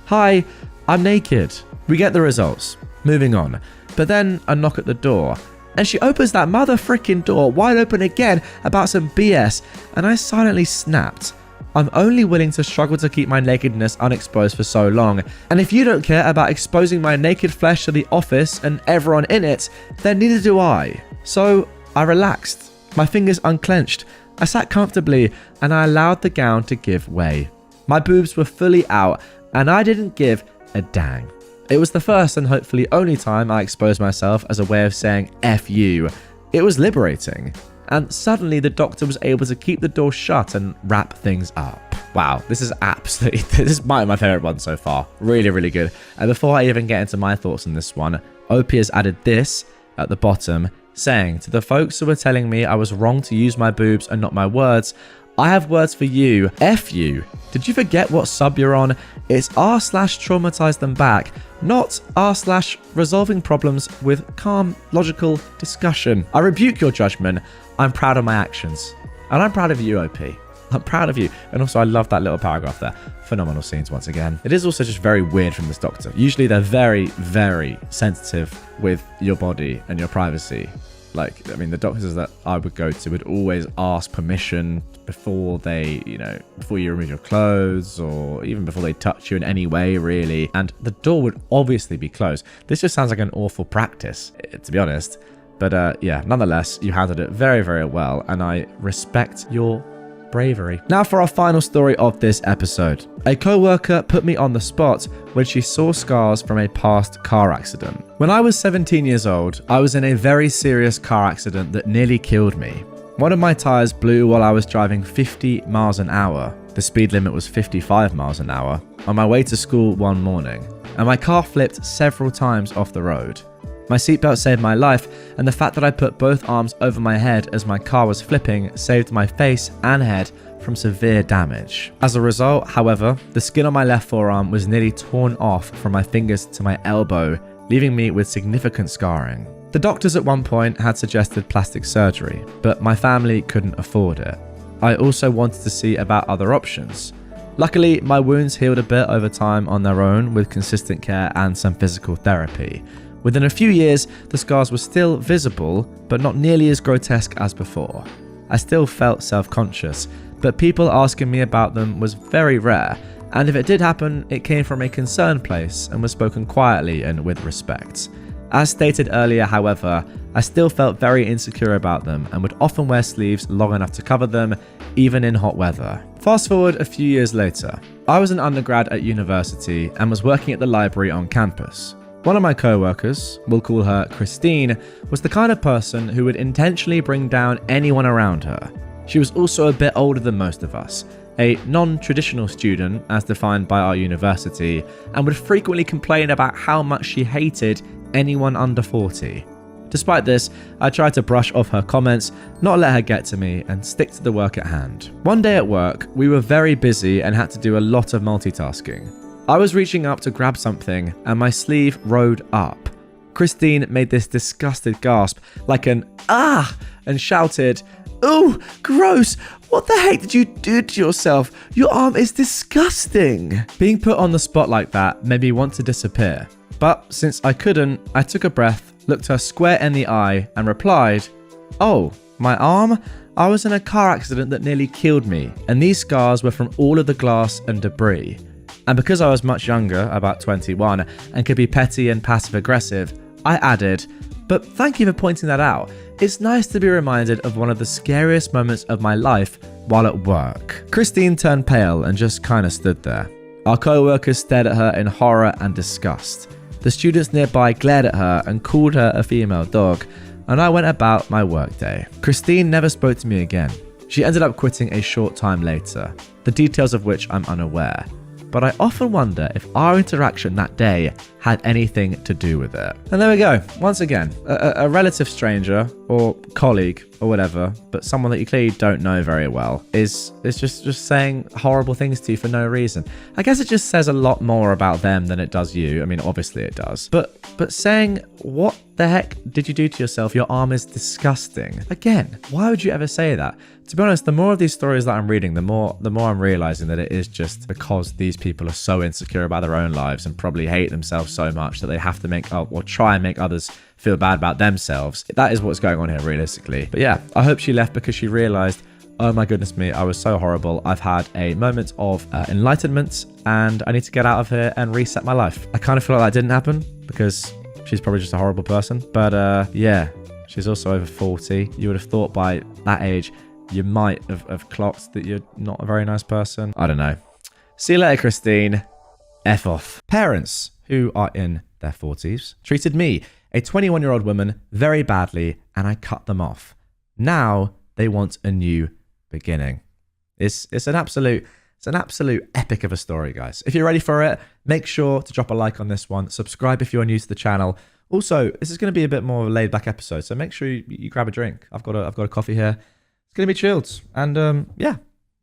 Hi, I'm naked. We get the results. Moving on. But then a knock at the door, and she opens that mother frickin' door wide open again about some BS, and I silently snapped. I'm only willing to struggle to keep my nakedness unexposed for so long. And if you don't care about exposing my naked flesh to the office and everyone in it, then neither do I. So I relaxed. My fingers unclenched. I sat comfortably and I allowed the gown to give way. My boobs were fully out and I didn't give a dang. It was the first and hopefully only time I exposed myself as a way of saying F you. It was liberating. And suddenly the doctor was able to keep the door shut and wrap things up. Wow, this is my favorite one so far. Really, really good. And before I even get into my thoughts on this one, OP has added this at the bottom, saying, to the folks who were telling me I was wrong to use my boobs and not my words, I have words for you. F you. Did you forget what sub you're on? It's r/traumatize them back, not r/resolving problems with calm, logical discussion. I rebuke your judgment. I'm proud of my actions. And I'm proud of you, OP. I'm proud of you. And also, I love that little paragraph there. Phenomenal scenes once again. It is also just very weird from this doctor. Usually they're very, very sensitive with your body and your privacy. Like, I mean, the doctors that I would go to would always ask permission before they, before you remove your clothes or even before they touch you in any way, really. And the door would obviously be closed. This just sounds like an awful practice, to be honest. But yeah, nonetheless, you handled it very, very well. And I respect your bravery. Now for our final story of this episode. A co-worker put me on the spot when she saw scars from a past car accident. When I was 17 years old, I was in a very serious car accident that nearly killed me. One of my tires blew while I was driving 50 miles an hour. The speed limit was 55 miles an hour on my way to school one morning, and my car flipped several times off the road. My seatbelt saved my life, and the fact that I put both arms over my head as my car was flipping saved my face and head from severe damage. As a result, however, the skin on my left forearm was nearly torn off from my fingers to my elbow, leaving me with significant scarring. The doctors at one point had suggested plastic surgery, but my family couldn't afford it. I also wanted to see about other options. Luckily, my wounds healed a bit over time on their own with consistent care and some physical therapy. Within a few years, the scars were still visible, but not nearly as grotesque as before. I still felt self-conscious, but people asking me about them was very rare, and if it did happen, it came from a concerned place and was spoken quietly and with respect. As stated earlier, however, I still felt very insecure about them and would often wear sleeves long enough to cover them, even in hot weather. Fast forward a few years later. I was an undergrad at university and was working at the library on campus. One of my co-workers, we'll call her Christine, was the kind of person who would intentionally bring down anyone around her. She was also a bit older than most of us, a non-traditional student as defined by our university, and would frequently complain about how much she hated anyone under 40. Despite this, I tried to brush off her comments, not let her get to me, and stick to the work at hand. One day at work, we were very busy and had to do a lot of multitasking. I was reaching up to grab something and my sleeve rode up. Christine made this disgusted gasp, like an ah, and shouted, "Ooh, gross! What the heck did you do to yourself? Your arm is disgusting!" Being put on the spot like that made me want to disappear. But since I couldn't, I took a breath, looked her square in the eye, and replied, "Oh, my arm? I was in a car accident that nearly killed me, and these scars were from all of the glass and debris." And because I was much younger, about 21, and could be petty and passive-aggressive, I added, "But thank you for pointing that out. It's nice to be reminded of one of the scariest moments of my life while at work." Christine turned pale and just kinda stood there. Our co-workers stared at her in horror and disgust. The students nearby glared at her and called her a female dog, and I went about my workday. Christine never spoke to me again. She ended up quitting a short time later, the details of which I'm unaware. But I often wonder if our interaction that day had anything to do with it. And there we go. Once again, a relative stranger or colleague or whatever, but someone that you clearly don't know very well is just saying horrible things to you for no reason. I guess it just says a lot more about them than it does you. I mean, obviously it does. But saying, "What the heck did you do to yourself? Your arm is disgusting." Again, why would you ever say that? To be honest, the more of these stories that I'm reading, the more I'm realizing that it is just because these people are so insecure about their own lives and probably hate themselves so much that they have to make up or try and make others feel bad about themselves. That is what's going on here realistically. But yeah, I hope she left because she realized, oh my goodness me, I was so horrible. I've had a moment of enlightenment and I need to get out of here and reset my life. I kind of feel like that didn't happen because she's probably just a horrible person. But yeah, she's also over 40. You would have thought by that age, you might have clocked that you're not a very nice person. I don't know. See you later, Christine. F off. Parents who are in their 40s treated me, a 21-year-old woman, very badly, and I cut them off. Now they want a new beginning. It's an absolute epic of a story, guys. If you're ready for it, make sure to drop a like on this one. Subscribe if you're new to the channel. Also, this is going to be a bit more of a laid-back episode, so make sure you grab a drink. I've got a coffee here. It's going to be chilled, and yeah,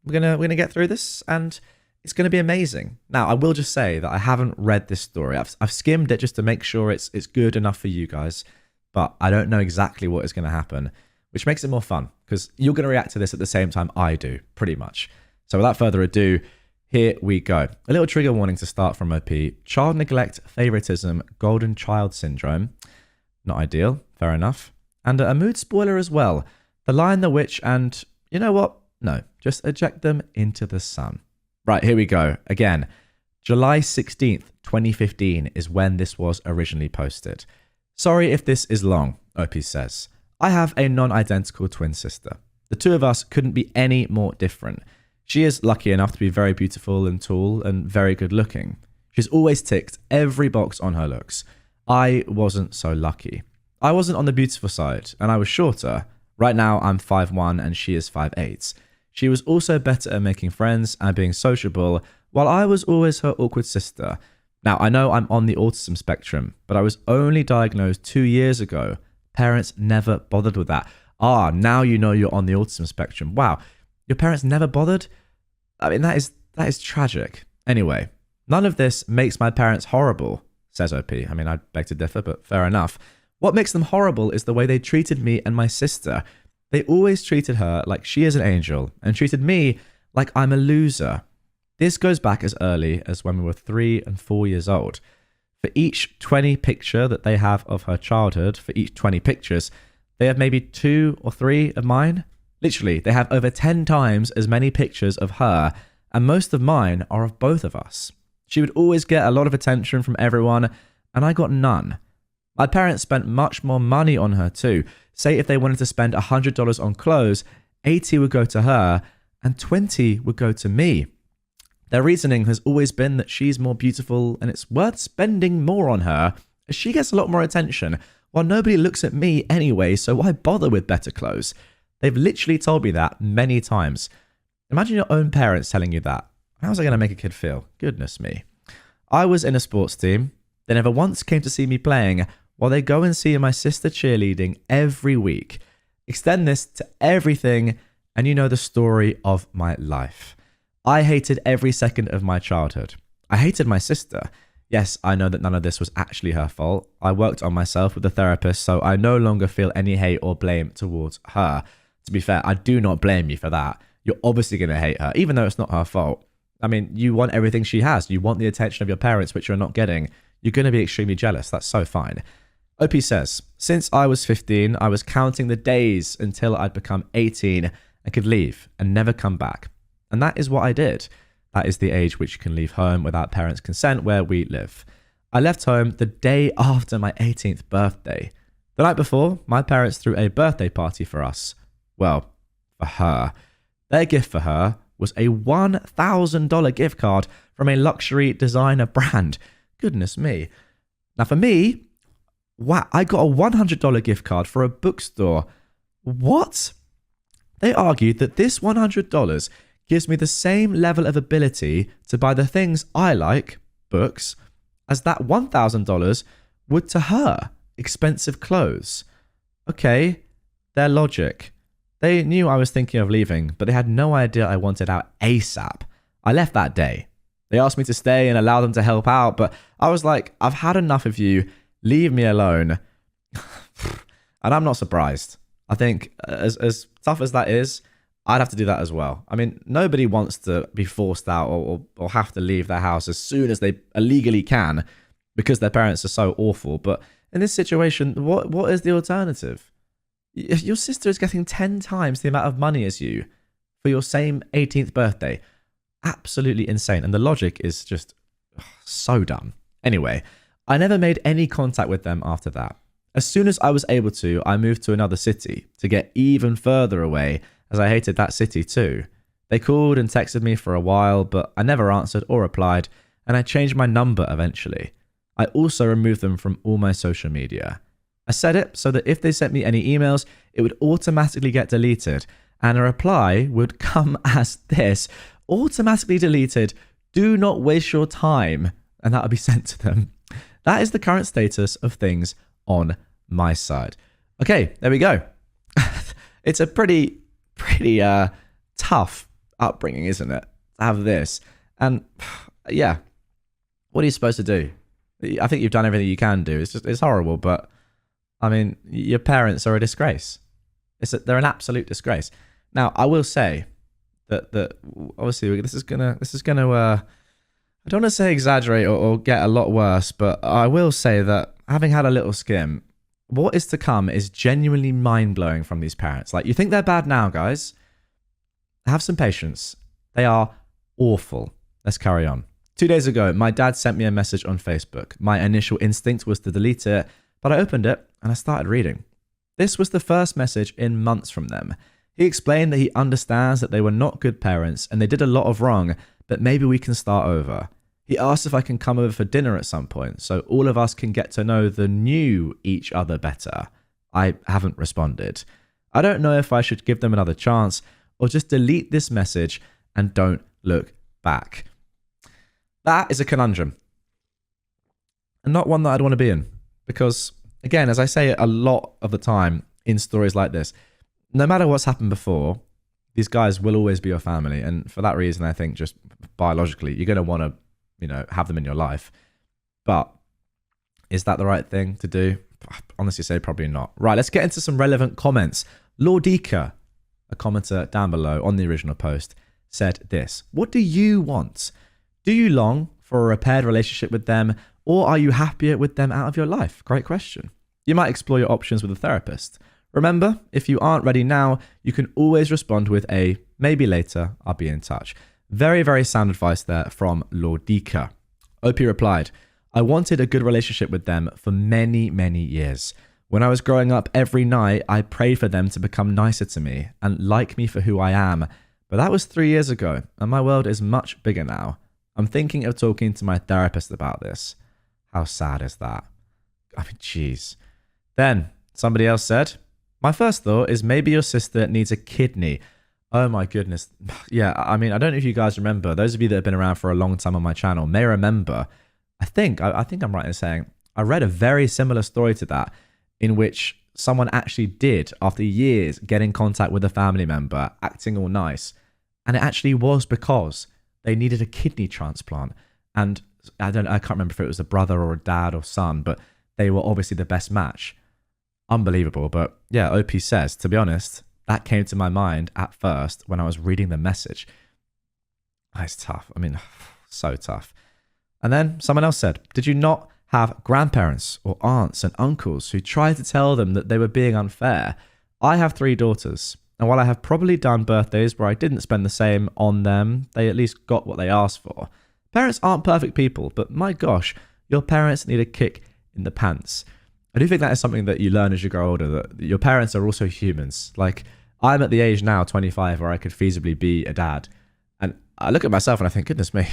we're gonna get through this, and it's going to be amazing. Now, I will just say that I haven't read this story. I've skimmed it just to make sure it's good enough for you guys, but I don't know exactly what is going to happen, which makes it more fun because you're going to react to this at the same time I do, pretty much. So without further ado, here we go. A little trigger warning to start from OP. Child neglect, favoritism, golden child syndrome. Not ideal, fair enough. And a mood spoiler as well. The Lion, the Witch, and you know what? No, just eject them into the sun. Right, here we go. Again, July 16th, 2015 is when this was originally posted. Sorry if this is long, OP says. I have a non-identical twin sister. The two of us couldn't be any more different. She is lucky enough to be very beautiful and tall and very good looking. She's always ticked every box on her looks. I wasn't so lucky. I wasn't on the beautiful side, and I was shorter. Right now, I'm 5'1" and she is 5'8". She was also better at making friends and being sociable, while I was always her awkward sister. Now, I know I'm on the autism spectrum, but I was only diagnosed 2 years ago. Parents never bothered with that. Ah, now you know you're on the autism spectrum. Wow, your parents never bothered? I mean, that is tragic. Anyway, none of this makes my parents horrible, says OP. I mean, I beg to differ, but fair enough. What makes them horrible is the way they treated me and my sister. They always treated her like she is an angel and treated me like I'm a loser. This goes back as early as when we were 3 and 4 years old. For each 20 picture that they have of her childhood, for each 20 pictures, they have maybe 2 or 3 of mine. Literally, they have over 10 times as many pictures of her, and most of mine are of both of us. She would always get a lot of attention from everyone, and I got none. My parents spent much more money on her too. Say if they wanted to spend $100 on clothes, 80 would go to her, and 20 would go to me. Their reasoning has always been that she's more beautiful, and it's worth spending more on her, as she gets a lot more attention, while nobody looks at me anyway, so why bother with better clothes? They've literally told me that many times. Imagine your own parents telling you that. How's that going to make a kid feel? Goodness me. I was in a sports team. They never once came to see me playing, while they go and see my sister cheerleading every week. Extend this to everything, and you know the story of my life. I hated every second of my childhood. I hated my sister. Yes, I know that none of this was actually her fault. I worked on myself with a therapist, so I no longer feel any hate or blame towards her. To be fair, I do not blame you for that. You're obviously going to hate her, even though it's not her fault. I mean, you want everything she has. You want the attention of your parents, which you're not getting. You're going to be extremely jealous. That's so fine. OP says, since I was 15, I was counting the days until I'd become 18 and could leave and never come back. And that is what I did. That is the age which you can leave home without parents' consent where we live. I left home the day after my 18th birthday. The night before, my parents threw a birthday party for us. Well, for her. Their gift for her was a $1,000 gift card from a luxury designer brand. Goodness me. Now for me, wow, I got a $100 gift card for a bookstore. What? They argued that this $100 gives me the same level of ability to buy the things I like, books, as that $1,000 would to her, expensive clothes. Okay, their logic. They knew I was thinking of leaving, but they had no idea I wanted out ASAP. I left that day. They asked me to stay and allow them to help out, but I was like, I've had enough of you. Leave me alone. And I'm not surprised. I think as tough as that is, I'd have to do that as well. I mean, nobody wants to be forced out or have to leave their house as soon as they illegally can because their parents are so awful. But in this situation, what is the alternative? If your sister is getting 10 times the amount of money as you, for your same 18th birthday. Absolutely insane. And the logic is just so dumb. Anyway, I never made any contact with them after that. As soon as I was able to, I moved to another city to get even further away, as I hated that city too. They called and texted me for a while, but I never answered or replied, and I changed my number eventually. I also removed them from all my social media. I set it so that if they sent me any emails, it would automatically get deleted, and a reply would come as this: automatically deleted, do not waste your time, and that would be sent to them. That is the current status of things on my side. Okay, there we go. It's a pretty tough upbringing, isn't it? To have this. And yeah, what are you supposed to do? I think you've done everything you can do. It's horrible, but I mean, your parents are a disgrace. They're an absolute disgrace. Now, I will say that obviously this is gonna I don't want to say exaggerate or get a lot worse, but I will say that having had a little skim, what is to come is genuinely mind-blowing from these parents. Like, you think they're bad now, guys? Have some patience. They are awful. Let's carry on. 2 days ago, my dad sent me a message on Facebook. My initial instinct was to delete it, but I opened it and I started reading. This was the first message in months from them. He explained that he understands that they were not good parents and they did a lot of wrong, but maybe we can start over. He asked if I can come over for dinner at some point so all of us can get to know the new each other better. I haven't responded. I don't know if I should give them another chance or just delete this message and don't look back. That is a conundrum. And not one that I'd want to be in. Because, again, as I say a lot of the time in stories like this, no matter what's happened before, these guys will always be your family. And for that reason, I think just biologically, you're going to want to, have them in your life. But is that the right thing to do? I honestly say probably not. Right, let's get into some relevant comments. Lordika, a commenter down below on the original post, said this: what do you want? Do you long for a repaired relationship with them, or are you happier with them out of your life? Great question. You might explore your options with a therapist. Remember, if you aren't ready now, you can always respond with a maybe later, I'll be in touch. Very, very sound advice there from Lordika. OP replied, I wanted a good relationship with them for many, many years. When I was growing up, every night I prayed for them to become nicer to me and like me for who I am. But that was 3 years ago, and my world is much bigger now. I'm thinking of talking to my therapist about this. How sad is that? I mean, jeez. Then somebody else said, my first thought is maybe your sister needs a kidney. Oh my goodness. Yeah, I mean, I don't know if you guys remember. Those of you that have been around for a long time on my channel may remember. I think I'm right in saying I read a very similar story to that, in which someone actually did, after years, get in contact with a family member, acting all nice. And it actually was because they needed a kidney transplant. And I can't remember if it was a brother or a dad or son, but they were obviously the best match. Unbelievable. But yeah, OP says, to be honest, that came to my mind at first when I was reading the message. It's tough. I mean, so tough. And then someone else said, did you not have grandparents or aunts and uncles who tried to tell them that they were being unfair? I have 3 daughters, and while I have probably done birthdays where I didn't spend the same on them, they at least got what they asked for. Parents aren't perfect people, but my gosh, your parents need a kick in the pants. I do think that is something that you learn as you grow older, that your parents are also humans. Like, I'm at the age now, 25, where I could feasibly be a dad. And I look at myself and I think, goodness me,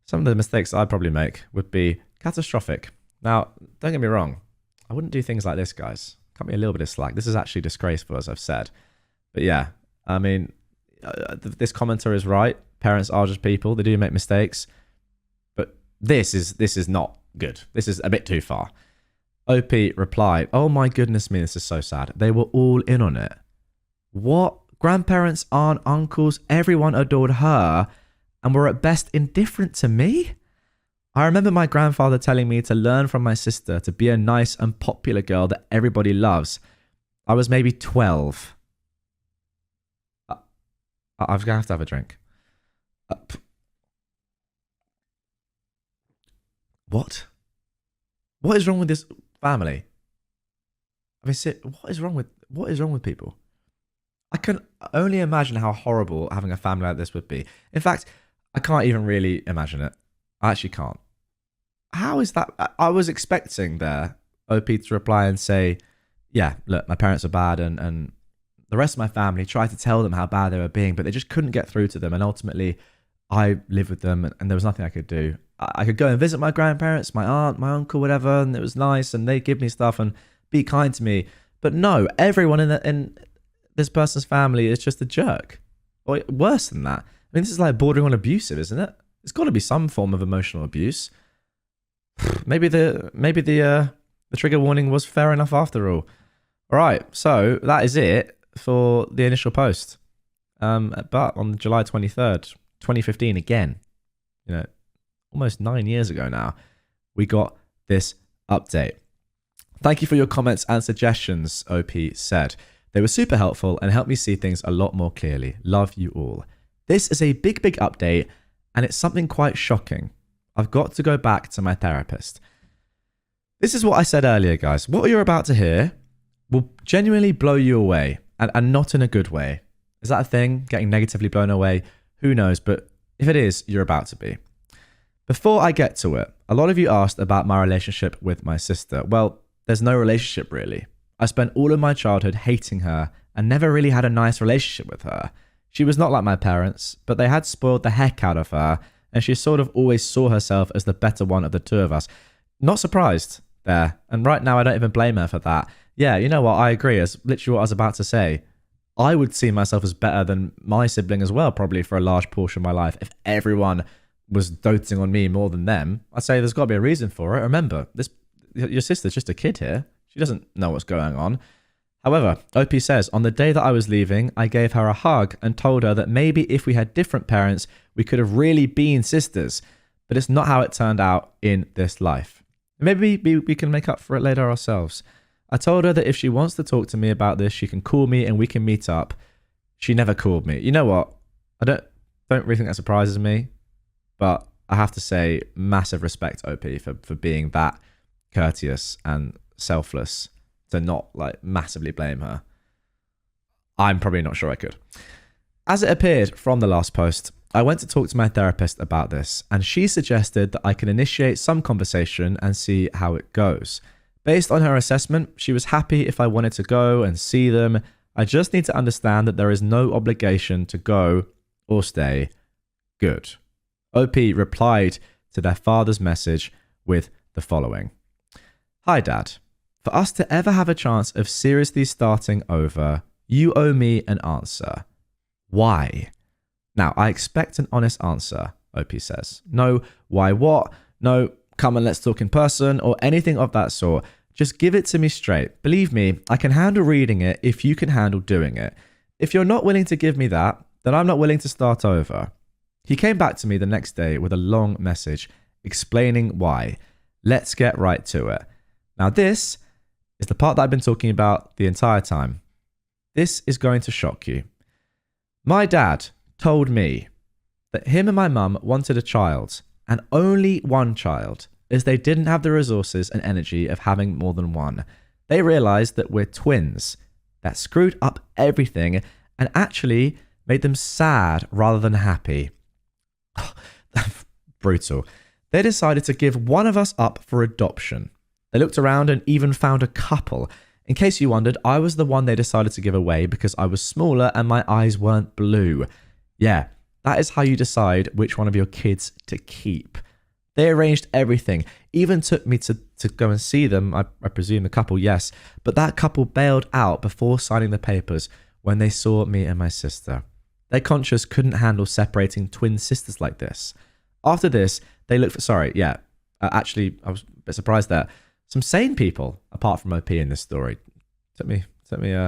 some of the mistakes I'd probably make would be catastrophic. Now, don't get me wrong. I wouldn't do things like this, guys. Cut me a little bit of slack. This is actually disgraceful, as I've said. But yeah, I mean, this commenter is right. Parents are just people. They do make mistakes. But this is not good. This is a bit too far. OP replied, oh my goodness me, this is so sad. They were all in on it. What? Grandparents, aunt, uncles, everyone adored her and were at best indifferent to me? I remember my grandfather telling me to learn from my sister to be a nice and popular girl that everybody loves. I was maybe 12. I'm going to have a drink. What? What is wrong with this family? I mean, what is wrong with people? I can only imagine how horrible having a family like this would be. In fact, I can't even really imagine it. I actually can't. How is that? I was expecting there OP to reply and say, yeah, look, my parents are bad, and the rest of my family tried to tell them how bad they were being, but they just couldn't get through to them. And ultimately, I lived with them, and there was nothing I could do. I could go and visit my grandparents, my aunt, my uncle, whatever, and it was nice, and they give me stuff and be kind to me. But no, everyone in this person's family is just a jerk. Or worse than that. I mean, this is like bordering on abusive, isn't it? There's got to be some form of emotional abuse. Maybe the trigger warning was fair enough after all. All right, so that is it for the initial post. But on July 23rd, 2015, again, almost 9 years ago now, we got this update. Thank you for your comments and suggestions, OP said. They were super helpful and helped me see things a lot more clearly. Love you all. This is a big update, and it's something quite shocking. I've got to go back to my therapist. This is what I said earlier, guys. What you're about to hear will genuinely blow you away, and not in a good way. Is that a thing? Getting negatively blown away? Who knows? But if it is, you're about to be. Before I get to it, a lot of you asked about my relationship with my sister. Well, there's no relationship really. I spent all of my childhood hating her and never really had a nice relationship with her. She was not like my parents, but they had spoiled the heck out of her, and she sort of always saw herself as the better one of the two of us. Not surprised there, and right now I don't even blame her for that. Yeah, you know what, I agree. It's literally what I was about to say. I would see myself as better than my sibling as well, probably for a large portion of my life. If everyone was doting on me more than them, I'd say there's got to be a reason for it. Remember, your sister's just a kid here. She doesn't know what's going on. However, OP says, on the day that I was leaving, I gave her a hug and told her that maybe if we had different parents, we could have really been sisters. But it's not how it turned out in this life. Maybe we can make up for it later ourselves. I told her that if she wants to talk to me about this, she can call me and we can meet up. She never called me. You know what? I don't really think that surprises me, but I have to say massive respect, OP, for being that courteous and selfless to not like massively blame her. I'm probably not sure I could. As it appeared from the last post, I went to talk to my therapist about this, and she suggested that I can initiate some conversation and see how it goes. Based on her assessment, she was happy if I wanted to go and see them. I just need to understand that there is no obligation to go or stay. Good. OP replied to their father's message with the following. Hi, Dad. For us to ever have a chance of seriously starting over, you owe me an answer. Why? Now, I expect an honest answer, OP says. No, why what? No, come and let's talk in person or anything of that sort. Just give it to me straight. Believe me, I can handle reading it if you can handle doing it. If you're not willing to give me that, then I'm not willing to start over. He came back to me the next day with a long message explaining why. Let's get right to it. Now this is the part that I've been talking about the entire time. This is going to shock you. My dad told me that him and my mum wanted a child, and only one child, as they didn't have the resources and energy of having more than one. They realized that we're twins. That screwed up everything and actually made them sad rather than happy. Brutal. They decided to give one of us up for adoption. They looked around and even found a couple. In case you wondered, I was the one they decided to give away because I was smaller and my eyes weren't blue. Yeah, that is how you decide which one of your kids to keep. They arranged everything, even took me to go and see them. I presume the couple, yes. But that couple bailed out before signing the papers when they saw me and my sister. Their conscience couldn't handle separating twin sisters like this. After this, they looked for... actually, I was a bit surprised there. Some sane people, apart from OP in this story. Took me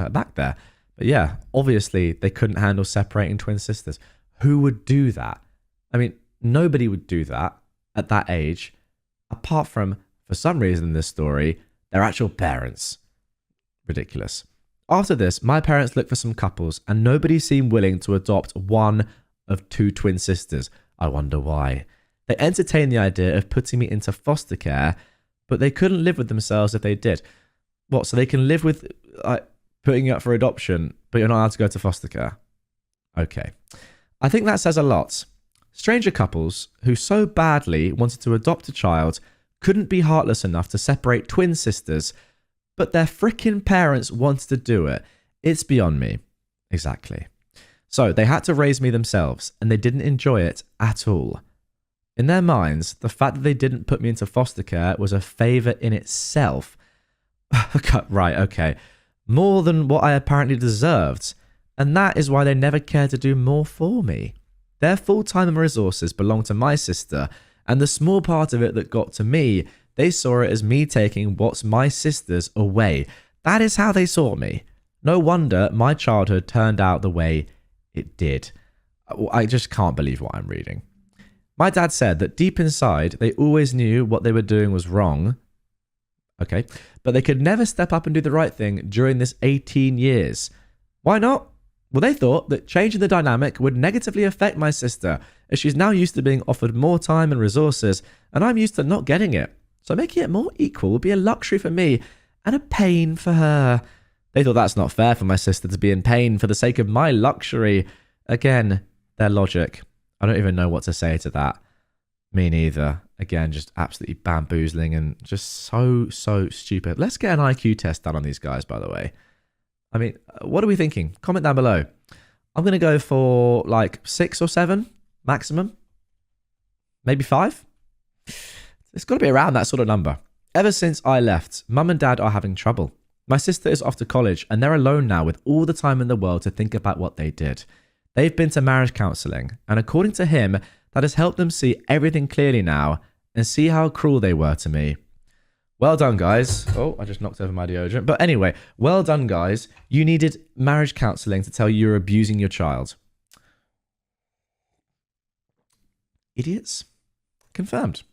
back there. But yeah, obviously, they couldn't handle separating twin sisters. Who would do that? I mean, nobody would do that at that age, apart from, for some reason in this story, their actual parents. Ridiculous. After this, my parents looked for some couples and nobody seemed willing to adopt one of two twin sisters. I wonder why. They entertained the idea of putting me into foster care, but they couldn't live with themselves if they did. What, so they can live with putting you up for adoption, but you're not allowed to go to foster care. Okay. I think that says a lot. Stranger couples who so badly wanted to adopt a child couldn't be heartless enough to separate twin sisters, but their frickin' parents wanted to do it. It's beyond me. Exactly. So they had to raise me themselves, and they didn't enjoy it at all. In their minds, the fact that they didn't put me into foster care was a favour in itself. Right, okay. More than what I apparently deserved. And that is why they never cared to do more for me. Their full-time resources belonged to my sister, and the small part of it that got to me, they saw it as me taking what's my sister's away. That is how they saw me. No wonder my childhood turned out the way it did. I just can't believe what I'm reading. My dad said that deep inside, they always knew what they were doing was wrong. Okay, but they could never step up and do the right thing during this 18 years. Why not? Well, they thought that changing the dynamic would negatively affect my sister, as she's now used to being offered more time and resources, and I'm used to not getting it. So making it more equal would be a luxury for me and a pain for her. They thought that's not fair for my sister to be in pain for the sake of my luxury. Again, their logic. I don't even know what to say to that. Me neither. Again, just absolutely bamboozling and just so stupid. Let's get an IQ test done on these guys, by the way. I mean, what are we thinking? Comment down below. I'm going to go for like 6 or 7 maximum. Maybe 5. It's got to be around that sort of number. Ever since I left, Mum and Dad are having trouble. My sister is off to college and they're alone now with all the time in the world to think about what they did. They've been to marriage counselling, and according to him, that has helped them see everything clearly now and see how cruel they were to me. Well done, guys. Oh, I just knocked over my deodorant. But anyway, well done, guys. You needed marriage counselling to tell you you're abusing your child. Idiots. Confirmed.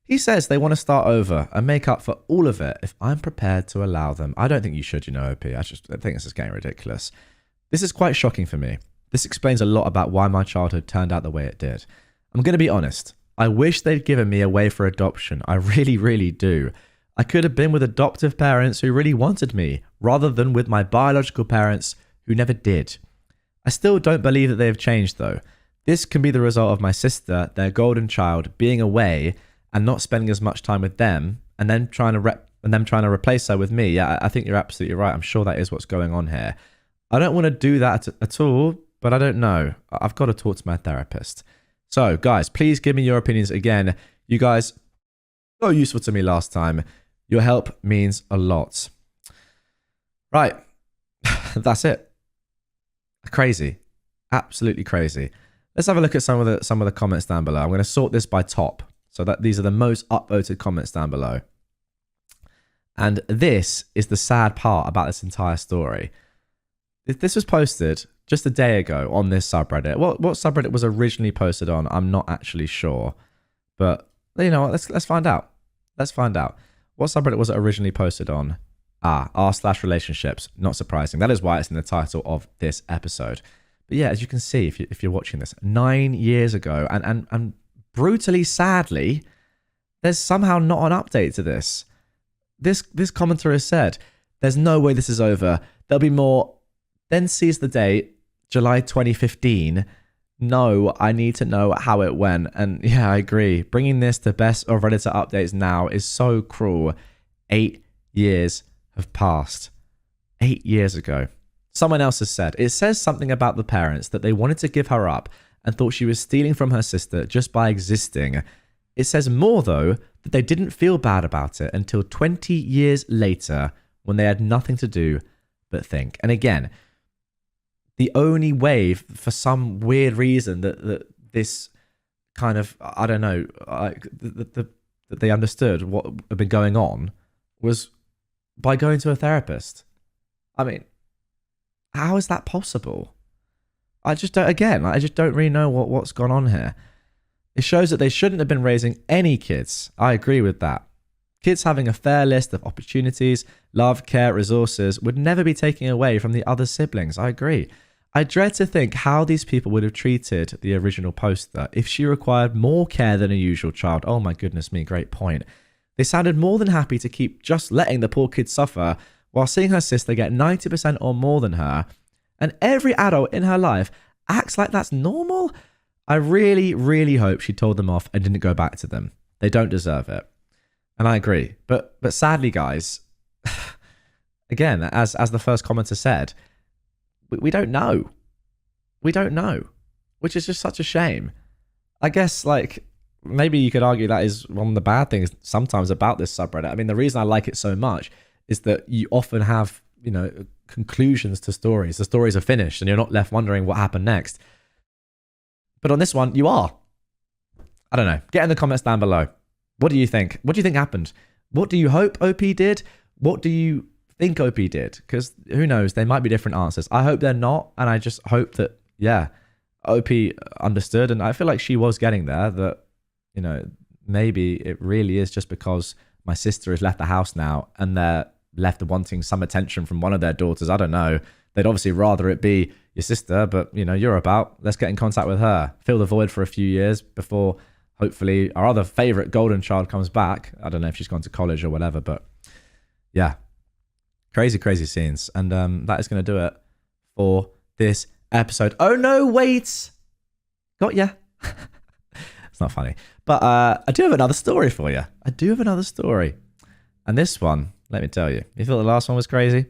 He says they want to start over and make up for all of it if I'm prepared to allow them. I don't think you should, OP. I think this is getting ridiculous. This is quite shocking for me. This explains a lot about why my childhood turned out the way it did. I'm going to be honest. I wish they'd given me away for adoption. I really, really do. I could have been with adoptive parents who really wanted me, rather than with my biological parents who never did. I still don't believe that they have changed, though. This can be the result of my sister, their golden child, being away and not spending as much time with them, and then trying to replace her with me. Yeah, I think you're absolutely right. I'm sure that is what's going on here. I don't want to do that at all, but I don't know. I've got to talk to my therapist. So, guys, please give me your opinions again. You guys were so useful to me last time. Your help means a lot. Right. That's it. Crazy. Absolutely crazy. Let's have a look at some of the comments down below. I'm going to sort this by top, so that these are the most upvoted comments down below. And this is the sad part about this entire story. This was posted just a day ago on this subreddit. What subreddit was originally posted on, I'm not actually sure. But you know what, let's find out. Let's find out. What subreddit was it originally posted on? r/relationships. Not surprising. That is why it's in the title of this episode. But yeah, as you can see, if you're watching this, 9 years ago, and brutally sadly, there's somehow not an update to this. This commenter has said, there's no way this is over. There'll be more. Then sees the date, July 2015. No, I need to know how it went. And yeah, I agree. Bringing this to best of Redditor updates now is so cruel. 8 years have passed. 8 years ago. Someone else has said, it says something about the parents that they wanted to give her up and thought she was stealing from her sister just by existing. It says more, though, that they didn't feel bad about it until 20 years later when they had nothing to do but think. And again, the only way, for some weird reason, that this kind of, I don't know, that they understood what had been going on was by going to a therapist. I mean, how is that possible? I just don't really know what's gone on here. It shows that they shouldn't have been raising any kids. I agree with that. Kids having a fair list of opportunities, love, care, resources would never be taken away from the other siblings. I agree. I dread to think how these people would have treated the original poster if she required more care than a usual child. Oh my goodness me, great point. They sounded more than happy to keep just letting the poor kid suffer while seeing her sister get 90% or more than her. And every adult in her life acts like that's normal. I really, really hope she told them off and didn't go back to them. They don't deserve it. And I agree. But sadly, guys, again, as the first commenter said, we don't know. We don't know, which is just such a shame. I guess, like, maybe you could argue that is one of the bad things sometimes about this subreddit. I mean, the reason I like it so much is that you often have, you know, conclusions to stories. The stories are finished and you're not left wondering what happened next. But on this one, you are. I don't know. Get in the comments down below. What do you think? What do you think happened? What do you hope OP did? What do you think OP did? Because who knows? They might be different answers. I hope they're not. And I just hope that, yeah, OP understood. And I feel like she was getting there, that, you know, maybe it really is just because my sister has left the house now and they're left wanting some attention from one of their daughters. I don't know. They'd obviously rather it be your sister, but, you know, you're about. Let's get in contact with her. Fill the void for a few years before hopefully our other favorite golden child comes back. I don't know if she's gone to college or whatever, but yeah. Crazy, crazy scenes. And that is going to do it for this episode. Oh, no, wait. Got ya. It's not funny. But I do have another story for you. I do have another story. And this one, let me tell you, you thought the last one was crazy?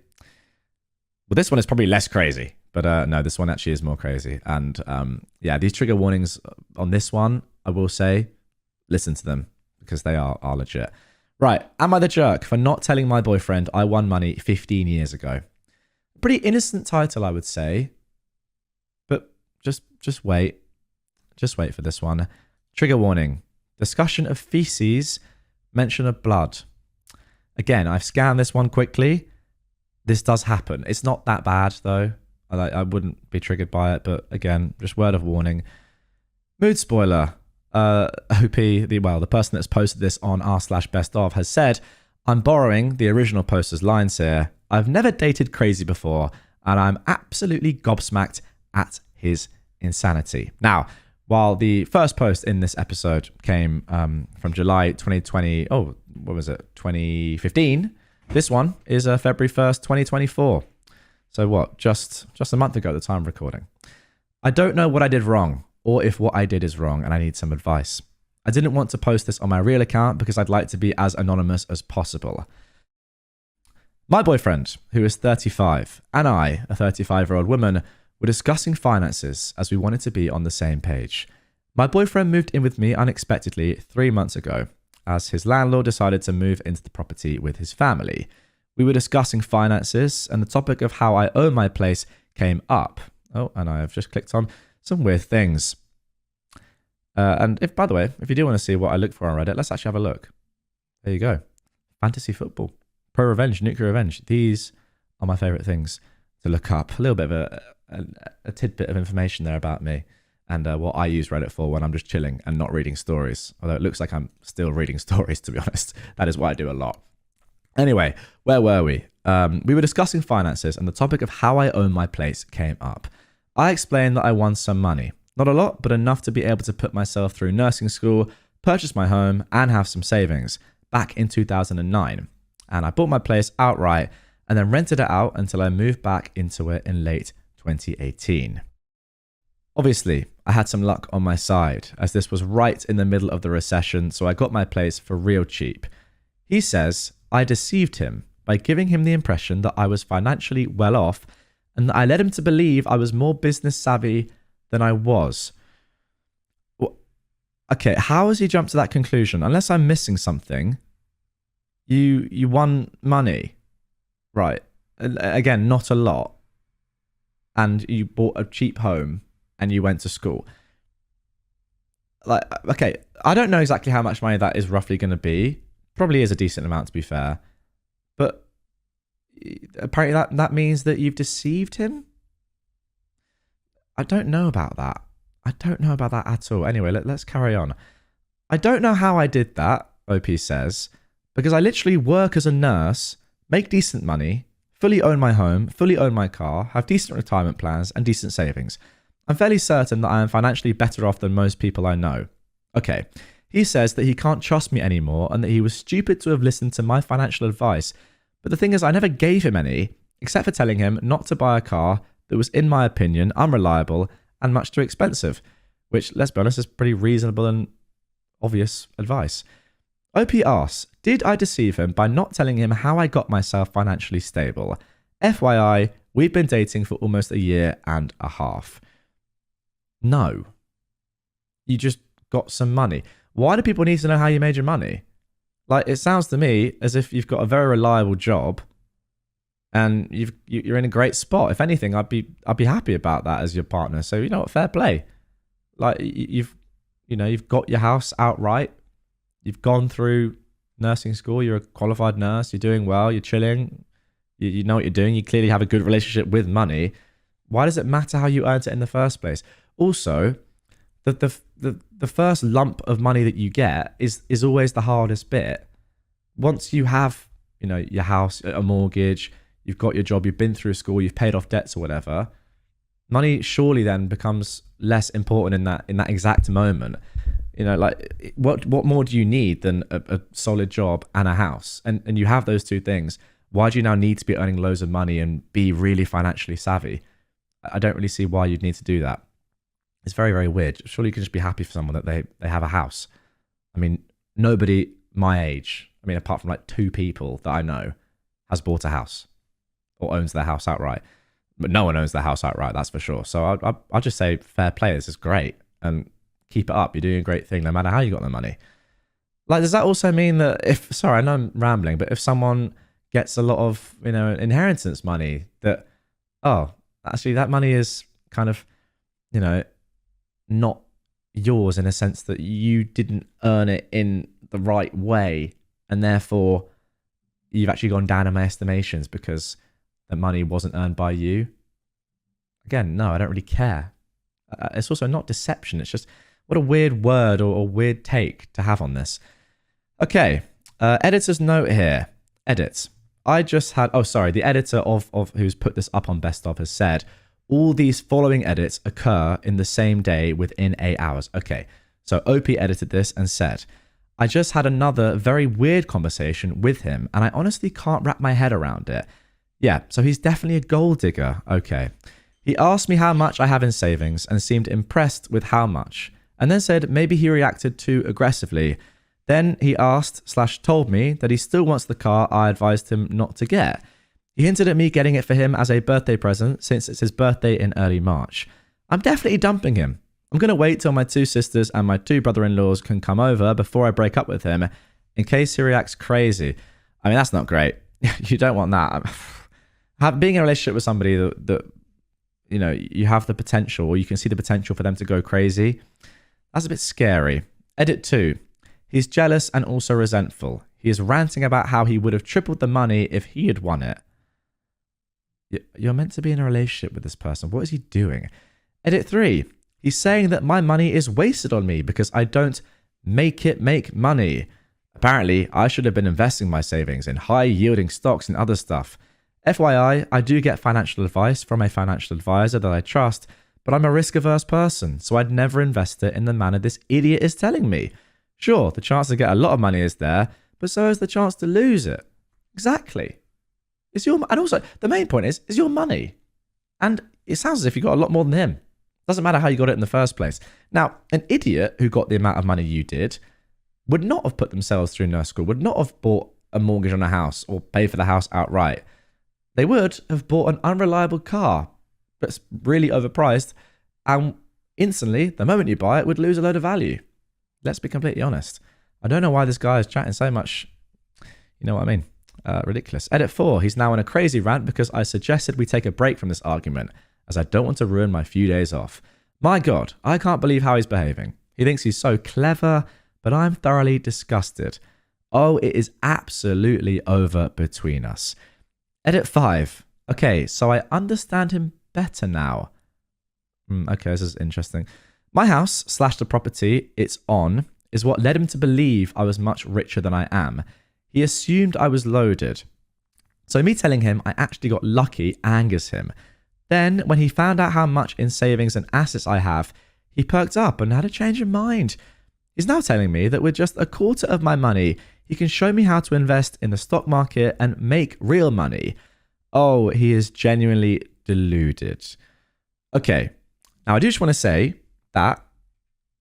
Well, this one is probably less crazy. But no, this one actually is more crazy. And yeah, these trigger warnings on this one, I will say, listen to them because they are legit. Right. Am I the jerk for not telling my boyfriend I won money 15 years ago? Pretty innocent title, I would say. But just wait. Just wait for this one. Trigger warning. Discussion of feces. Mention of blood. Again, I've scanned this one quickly. This does happen. It's not that bad, though. I wouldn't be triggered by it. But again, just word of warning. Mood spoiler. OP, the person that's posted this on r/best of has said, I'm borrowing the original poster's lines here. I've never dated crazy before, and I'm absolutely gobsmacked at his insanity. Now, while the first post in this episode came from July 2020, 2015, this one is February 1st, 2024. So what, just a month ago at the time of recording. I don't know what I did wrong, or if what I did is wrong and I need some advice. I didn't want to post this on my real account because I'd like to be as anonymous as possible. My boyfriend, who is 35, and I, a 35-year-old woman, were discussing finances as we wanted to be on the same page. My boyfriend moved in with me unexpectedly 3 months ago, as his landlord decided to move into the property with his family. We were discussing finances, and the topic of how I own my place came up. Oh, and I have just clicked on some weird things. And if, by the way, if you do want to see what I look for on Reddit, let's actually have a look. There you go. Fantasy football, prorevenge, nuclear revenge. These are my favorite things to look up. A little bit of a tidbit of information there about me and what I use Reddit for when I'm just chilling and not reading stories. Although it looks like I'm still reading stories, to be honest. That is what I do a lot. Anyway, where were we? We were discussing finances and the topic of how I own my place came up. I explained that I won some money. Not a lot, but enough to be able to put myself through nursing school, purchase my home, and have some savings back in 2009. And I bought my place outright and then rented it out until I moved back into it in late 2018. Obviously, I had some luck on my side as this was right in the middle of the recession, so I got my place for real cheap. He says I deceived him by giving him the impression that I was financially well off and that I led him to believe I was more business savvy than I was. Well, okay, how has he jumped to that conclusion? Unless I'm missing something, you won money, right? Again, not a lot. And you bought a cheap home and you went to school. Like, okay, I don't know exactly how much money that is roughly going to be. Probably is a decent amount, to be fair. But apparently that means that you've deceived him? I don't know about that. I don't know about that at all. Anyway, let's carry on. I don't know how I did that, OP says, because I literally work as a nurse, make decent money, fully own my home, fully own my car, have decent retirement plans and decent savings. I'm fairly certain that I am financially better off than most people I know. Okay, he says that he can't trust me anymore and that he was stupid to have listened to my financial advice. But the thing is, I never gave him any, except for telling him not to buy a car, that was, in my opinion, unreliable and much too expensive, which, let's be honest, is pretty reasonable and obvious advice. OP asks, did I deceive him by not telling him how I got myself financially stable? FYI, we've been dating for almost a year and a half. No. You just got some money. Why do people need to know how you made your money? Like, it sounds to me as if you've got a very reliable job and you're in a great spot. If anything, I'd be happy about that as your partner. So, you know what, fair play. Like, you've got your house outright. You've gone through nursing school. You're a qualified nurse. You're doing well. You're chilling. You know what you're doing. You clearly have a good relationship with money. Why does it matter how you earned it in the first place? Also, the first lump of money that you get is always the hardest bit. Once you have, your house, a mortgage, you've got your job, you've been through school, you've paid off debts or whatever, money surely then becomes less important in that exact moment. Like what more do you need than a solid job and a house? And you have those two things. Why do you now need to be earning loads of money and be really financially savvy? I don't really see why you'd need to do that. It's very, very weird. Surely you can just be happy for someone that they have a house. I mean, nobody my age, apart from like 2 people that I know, has bought a house or owns their house outright. But no one owns their house outright, that's for sure. So I'll just say fair play. This is great. And keep it up. You're doing a great thing no matter how you got the money. Like, does that also mean that sorry, I know I'm rambling, but if someone gets a lot of, inheritance money, that, actually that money is kind of, not yours in a sense that you didn't earn it in the right way, and therefore you've actually gone down in my estimations because the money wasn't earned by you. Again, no, I don't really care. It's also not deception. It's just, what a weird word or weird take to have on this. Okay, editor's note here. Edit. I just had, the editor of who's put this up on Best Of has said, all these following edits occur in the same day within 8 hours. Okay, so OP edited this and said, I just had another very weird conversation with him and I honestly can't wrap my head around it. Yeah, so he's definitely a gold digger. Okay. He asked me how much I have in savings and seemed impressed with how much, and then said maybe he reacted too aggressively. Then he asked/told me that he still wants the car I advised him not to get. He hinted at me getting it for him as a birthday present since it's his birthday in early March. I'm definitely dumping him. I'm going to wait till my 2 sisters and my 2 brother-in-laws can come over before I break up with him in case he reacts crazy. That's not great. You don't want that. Being in a relationship with somebody that you have the potential, or you can see the potential for them to go crazy, that's a bit scary. Edit 2. He's jealous and also resentful. He is ranting about how he would have tripled the money if he had won it. You're meant to be in a relationship with this person. What is he doing? Edit 3. He's saying that my money is wasted on me because I don't make it make money. Apparently, I should have been investing my savings in high-yielding stocks and other stuff. FYI, I do get financial advice from a financial advisor that I trust, but I'm a risk-averse person, so I'd never invest it in the manner this idiot is telling me. Sure, the chance to get a lot of money is there, but so is the chance to lose it. Exactly. And also, the main point is your money. And it sounds as if you got a lot more than him. Doesn't matter how you got it in the first place. Now, an idiot who got the amount of money you did would not have put themselves through nurse school, would not have bought a mortgage on a house or paid for the house outright. They would have bought an unreliable car that's really overpriced, and instantly, the moment you buy it, would lose a load of value. Let's be completely honest. I don't know why this guy is chatting so much. You know what I mean? Ridiculous. Edit 4. He's now in a crazy rant because I suggested we take a break from this argument, as I don't want to ruin my few days off. My God, I can't believe how he's behaving. He thinks he's so clever, but I'm thoroughly disgusted. Oh, it is absolutely over between us. Edit 5. Okay, so I understand him better now. Okay, this is interesting. My house / the property it's on is what led him to believe I was much richer than I am. He assumed I was loaded. So me telling him I actually got lucky angers him. Then, when he found out how much in savings and assets I have, he perked up and had a change of mind. He's now telling me that with just a quarter of my money, he can show me how to invest in the stock market and make real money. Oh, he is genuinely deluded. Okay, now I do just want to say that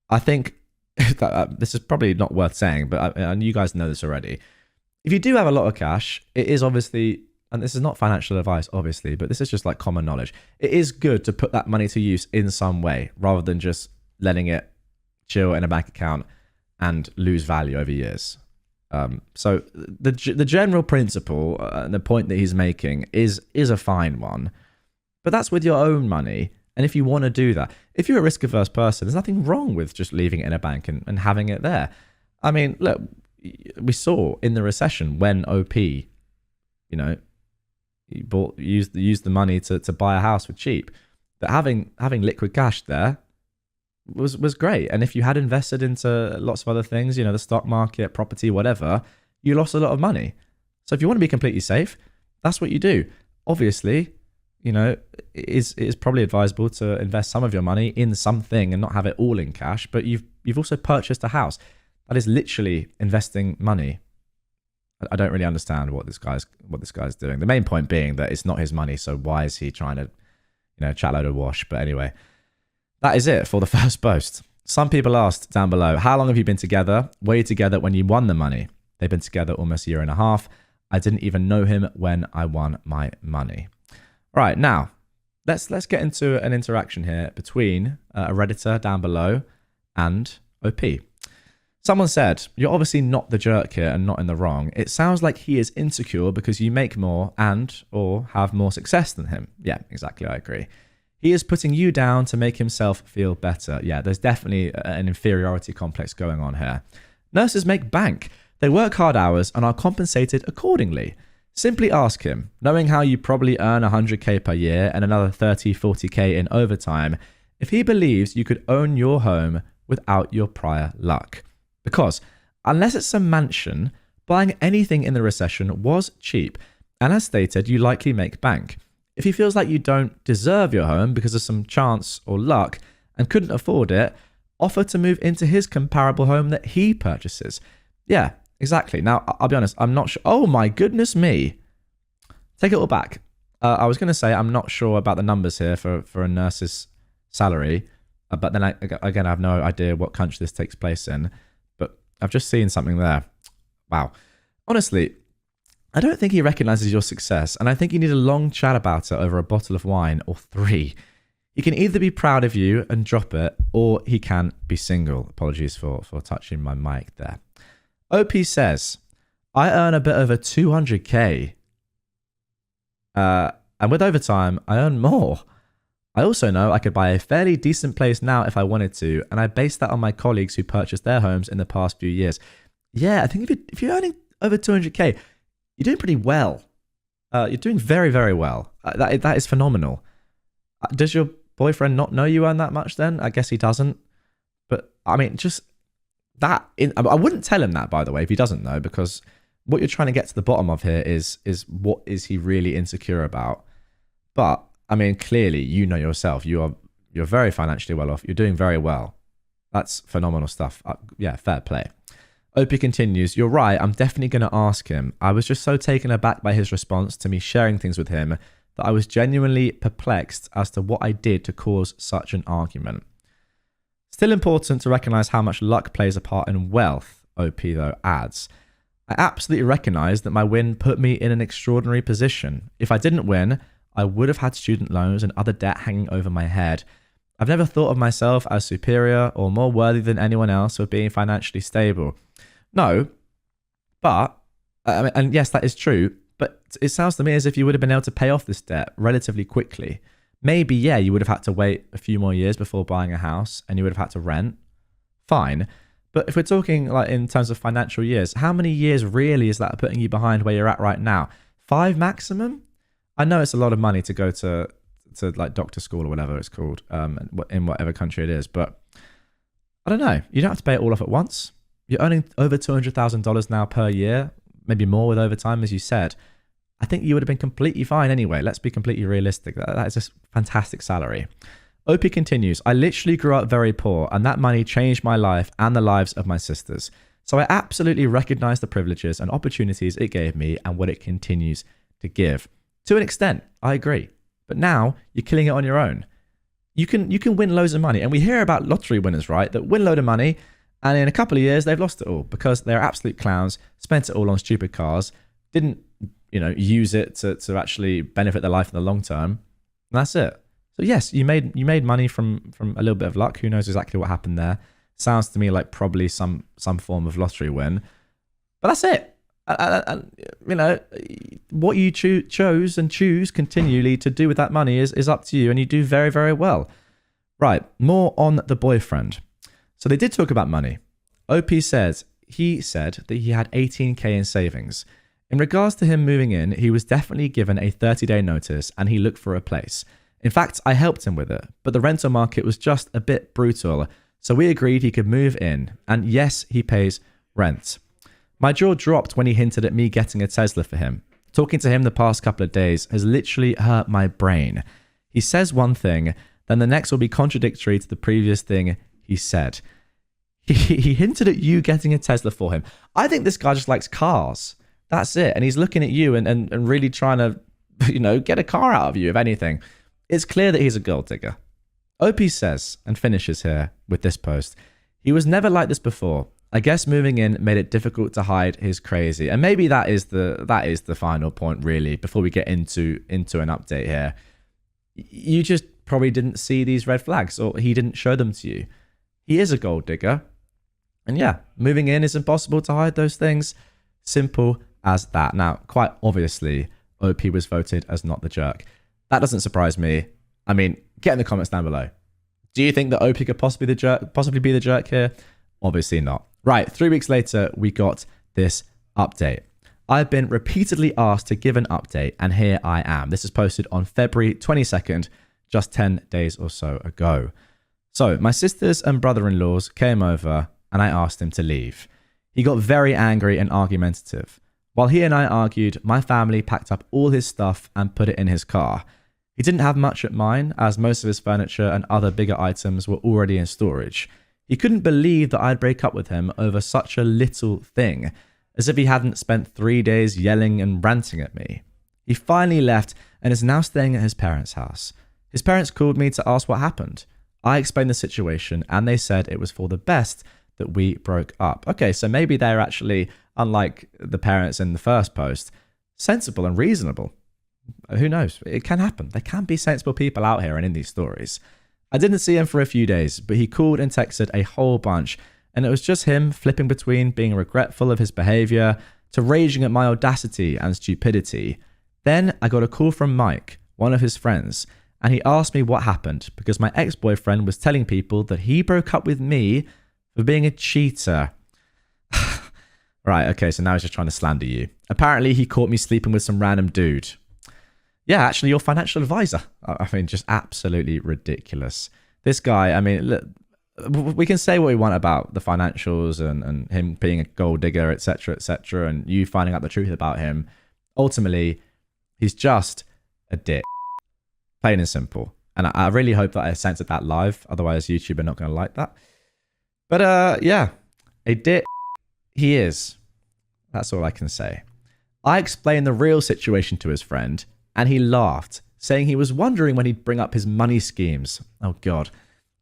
I think that this is probably not worth saying, but you guys know this already. If you do have a lot of cash, it is obviously, and this is not financial advice, obviously, but this is just like common knowledge. It is good to put that money to use in some way rather than just letting it chill in a bank account and lose value over years. So the general principle, the point that he's making is a fine one, but that's with your own money. And if you want to do that, if you're a risk-averse person, there's nothing wrong with just leaving it in a bank and having it there. I mean, look, we saw in the recession when OP, used the money to buy a house for cheap, that having liquid cash there was great. And if you had invested into lots of other things, the stock market, property, whatever, you lost a lot of money. So if you want to be completely safe, that's what you do. Obviously, it is probably advisable to invest some of your money in something and not have it all in cash, but you've also purchased a house. That is literally investing money. I don't really understand what this guy's doing. The main point being that it's not his money, so why is he trying to, chat load of wash? But anyway, that is it for the first post. Some people asked down below, how long have you been together? Were you together when you won the money? They've been together almost a year and a half. I didn't even know him when I won my money. Right, now, let's get into an interaction here between a Redditor down below and OP. Someone said, you're obviously not the jerk here and not in the wrong. It sounds like he is insecure because you make more or have more success than him. Yeah, exactly, I agree. He is putting you down to make himself feel better. Yeah, there's definitely an inferiority complex going on here. Nurses make bank. They work hard hours and are compensated accordingly. Simply ask him, knowing how you probably earn 100k per year and another 30, 40k in overtime, if he believes you could own your home without your prior luck. Because unless it's a mansion, buying anything in the recession was cheap, and as stated, you likely make bank. If he feels like you don't deserve your home because of some chance or luck and couldn't afford it, offer to move into his comparable home that he purchases. Yeah, exactly. Now, I'll be honest, I'm not sure. Oh my goodness me. Take it all back. I was going to say I'm not sure about the numbers here for a nurse's salary, but then I have no idea what country this takes place in. But I've just seen something there. Wow. Honestly, I don't think he recognizes your success, and I think you need a long chat about it over a bottle of wine or 3. He can either be proud of you and drop it, or he can be single. Apologies for touching my mic there. OP says, I earn a bit over 200k. And with overtime, I earn more. I also know I could buy a fairly decent place now if I wanted to, and I base that on my colleagues who purchased their homes in the past few years. Yeah, I think if you're earning over 200k, you're doing pretty well. You're doing very, very well. That is phenomenal. Does your boyfriend not know you earn that much then? I guess he doesn't. But, I mean, just that... I wouldn't tell him that, by the way, if he doesn't know, because what you're trying to get to the bottom of here is what is he really insecure about? But, I mean, clearly, you know yourself. You're very financially well off. You're doing very well. That's phenomenal stuff. Yeah, fair play. OP continues, you're right, I'm definitely going to ask him. I was just so taken aback by his response to me sharing things with him that I was genuinely perplexed as to what I did to cause such an argument. Still important to recognize how much luck plays a part in wealth, OP though adds. I absolutely recognize that my win put me in an extraordinary position. If I didn't win, I would have had student loans and other debt hanging over my head. I've never thought of myself as superior or more worthy than anyone else for being financially stable. No, but, and yes, that is true, but it sounds to me as if you would have been able to pay off this debt relatively quickly. Maybe, yeah, you would have had to wait a few more years before buying a house and you would have had to rent. Fine. But if we're talking like in terms of financial years, how many years really is that putting you behind where you're at right now? 5 maximum? I know it's a lot of money to go to like doctor school or whatever it's called, in whatever country it is, but I don't know. You don't have to pay it all off at once. You're earning over $200,000 now per year, maybe more with overtime, as you said. I think you would have been completely fine anyway. Let's be completely realistic. That is a fantastic salary. OP continues, I literally grew up very poor, and that money changed my life and the lives of my sisters. So I absolutely recognize the privileges and opportunities it gave me and what it continues to give. To an extent, I agree. but now you're killing it on your own. You can win loads of money. And we hear about lottery winners, right, that win a load of money and in a couple of years they've lost it all because they're absolute clowns, spent it all on stupid cars, didn't, use it to actually benefit their life in the long term. And that's it. So yes, you made money from a little bit of luck. Who knows exactly what happened there? Sounds to me like probably some form of lottery win. But that's it. What you chose and choose continually to do with that money is up to you, and you do very, very well. Right, more on the boyfriend. So they did talk about money. OP said that he had 18k in savings. In regards to him moving in, he was definitely given a 30-day notice and he looked for a place. In fact, I helped him with it, but the rental market was just a bit brutal, so we agreed he could move in, and yes, he pays rent. My jaw dropped when he hinted at me getting a Tesla for him. Talking to him the past couple of days has literally hurt my brain. He says one thing, then the next will be contradictory to the previous thing he said. He hinted at you getting a Tesla for him. I think this guy just likes cars. That's it. And he's looking at you and really trying to, get a car out of you, if anything. It's clear that he's a gold digger. OP says, and finishes here with this post, he was never like this before. I guess moving in made it difficult to hide his crazy. And maybe that is the final point, really, before we get into an update here. You just probably didn't see these red flags, or he didn't show them to you. He is a gold digger. And yeah, moving in is impossible to hide those things. Simple as that. Now, quite obviously, OP was voted as not the jerk. That doesn't surprise me. I mean, get in the comments down below. Do you think that OP could possibly be the jerk here? Obviously not. Right, 3 weeks later, we got this update. I've been repeatedly asked to give an update, and here I am. This is posted on February 22nd, just 10 days or so ago. So, my sisters and brother-in-laws came over, and I asked him to leave. He got very angry and argumentative. While he and I argued, my family packed up all his stuff and put it in his car. He didn't have much at mine, as most of his furniture and other bigger items were already in storage. He couldn't believe that I'd break up with him over such a little thing, as if he hadn't spent 3 days yelling and ranting at me. He finally left and is now staying at his parents' house. His parents called me to ask what happened. I explained the situation and they said it was for the best that we broke up. Okay, so maybe they're actually, unlike the parents in the first post, sensible and reasonable. Who knows? It can happen. There can be sensible people out here and in these stories. I didn't see him for a few days, but he called and texted a whole bunch, and it was just him flipping between being regretful of his behavior to raging at my audacity and stupidity. Then I got a call from Mike, one of his friends, and he asked me what happened because my ex-boyfriend was telling people that he broke up with me for being a cheater. Right, okay, so now he's just trying to slander you. Apparently, he caught me sleeping with some random dude. Yeah, actually, your financial advisor. I mean, just absolutely ridiculous. This guy, I mean, look, we can say what we want about the financials and him being a gold digger, etc., and you finding out the truth about him. Ultimately, he's just a dick. Plain and simple. And I really hope that I censored that live. Otherwise, YouTube are not going to like that. But yeah, a dick he is. That's all I can say. I explained the real situation to his friend, and he laughed, saying he was wondering when he'd bring up his money schemes. Oh, God.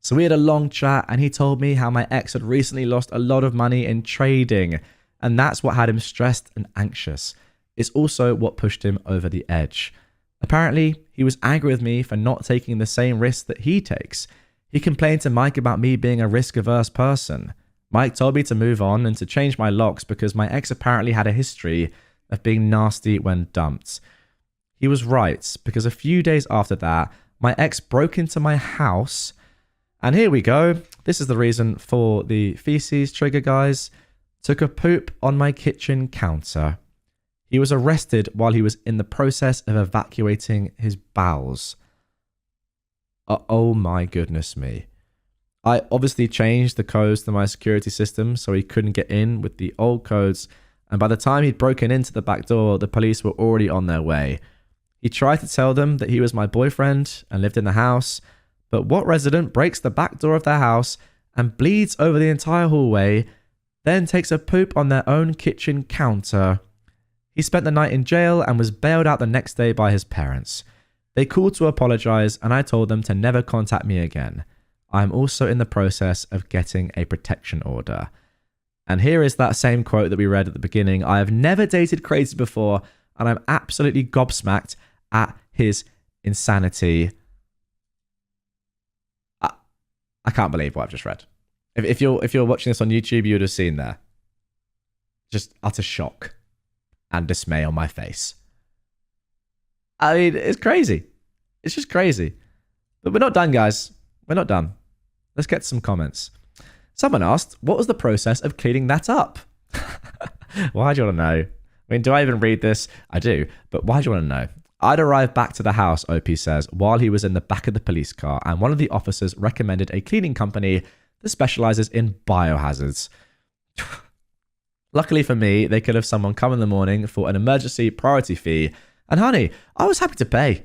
So we had a long chat, and he told me how my ex had recently lost a lot of money in trading, and that's what had him stressed and anxious. It's also what pushed him over the edge. Apparently, he was angry with me for not taking the same risks that he takes. He complained to Mike about me being a risk-averse person. Mike told me to move on and to change my locks because my ex apparently had a history of being nasty when dumped. He was right, because a few days after that, my ex broke into my house. And here we go. This is the reason for the feces trigger, guys. Took a poop on my kitchen counter. He was arrested while he was in the process of evacuating his bowels. Oh my goodness me. I obviously changed the codes to my security system so he couldn't get in with the old codes. And by the time he'd broken into the back door, the police were already on their way. He tried to tell them that he was my boyfriend and lived in the house, but what resident breaks the back door of their house and bleeds over the entire hallway, then takes a poop on their own kitchen counter? He spent the night in jail and was bailed out the next day by his parents. They called to apologize and I told them to never contact me again. I'm also in the process of getting a protection order. And here is that same quote that we read at the beginning. I have never dated crazy before and I'm absolutely gobsmacked at his insanity. I can't believe what I've just read. If you're watching this on YouTube, you would have seen there. Just utter shock and dismay on my face. I mean, it's crazy. It's just crazy. But we're not done, guys. We're not done. Let's get some comments. Someone asked, what was the process of cleaning that up? Why do you want to know? I mean, do I even read this? I do. But why do you want to know? I'd arrived back to the house, OP says, while he was in the back of the police car, and one of the officers recommended a cleaning company that specializes in biohazards. Luckily for me, they could have someone come in the morning for an emergency priority fee, and honey, I was happy to pay.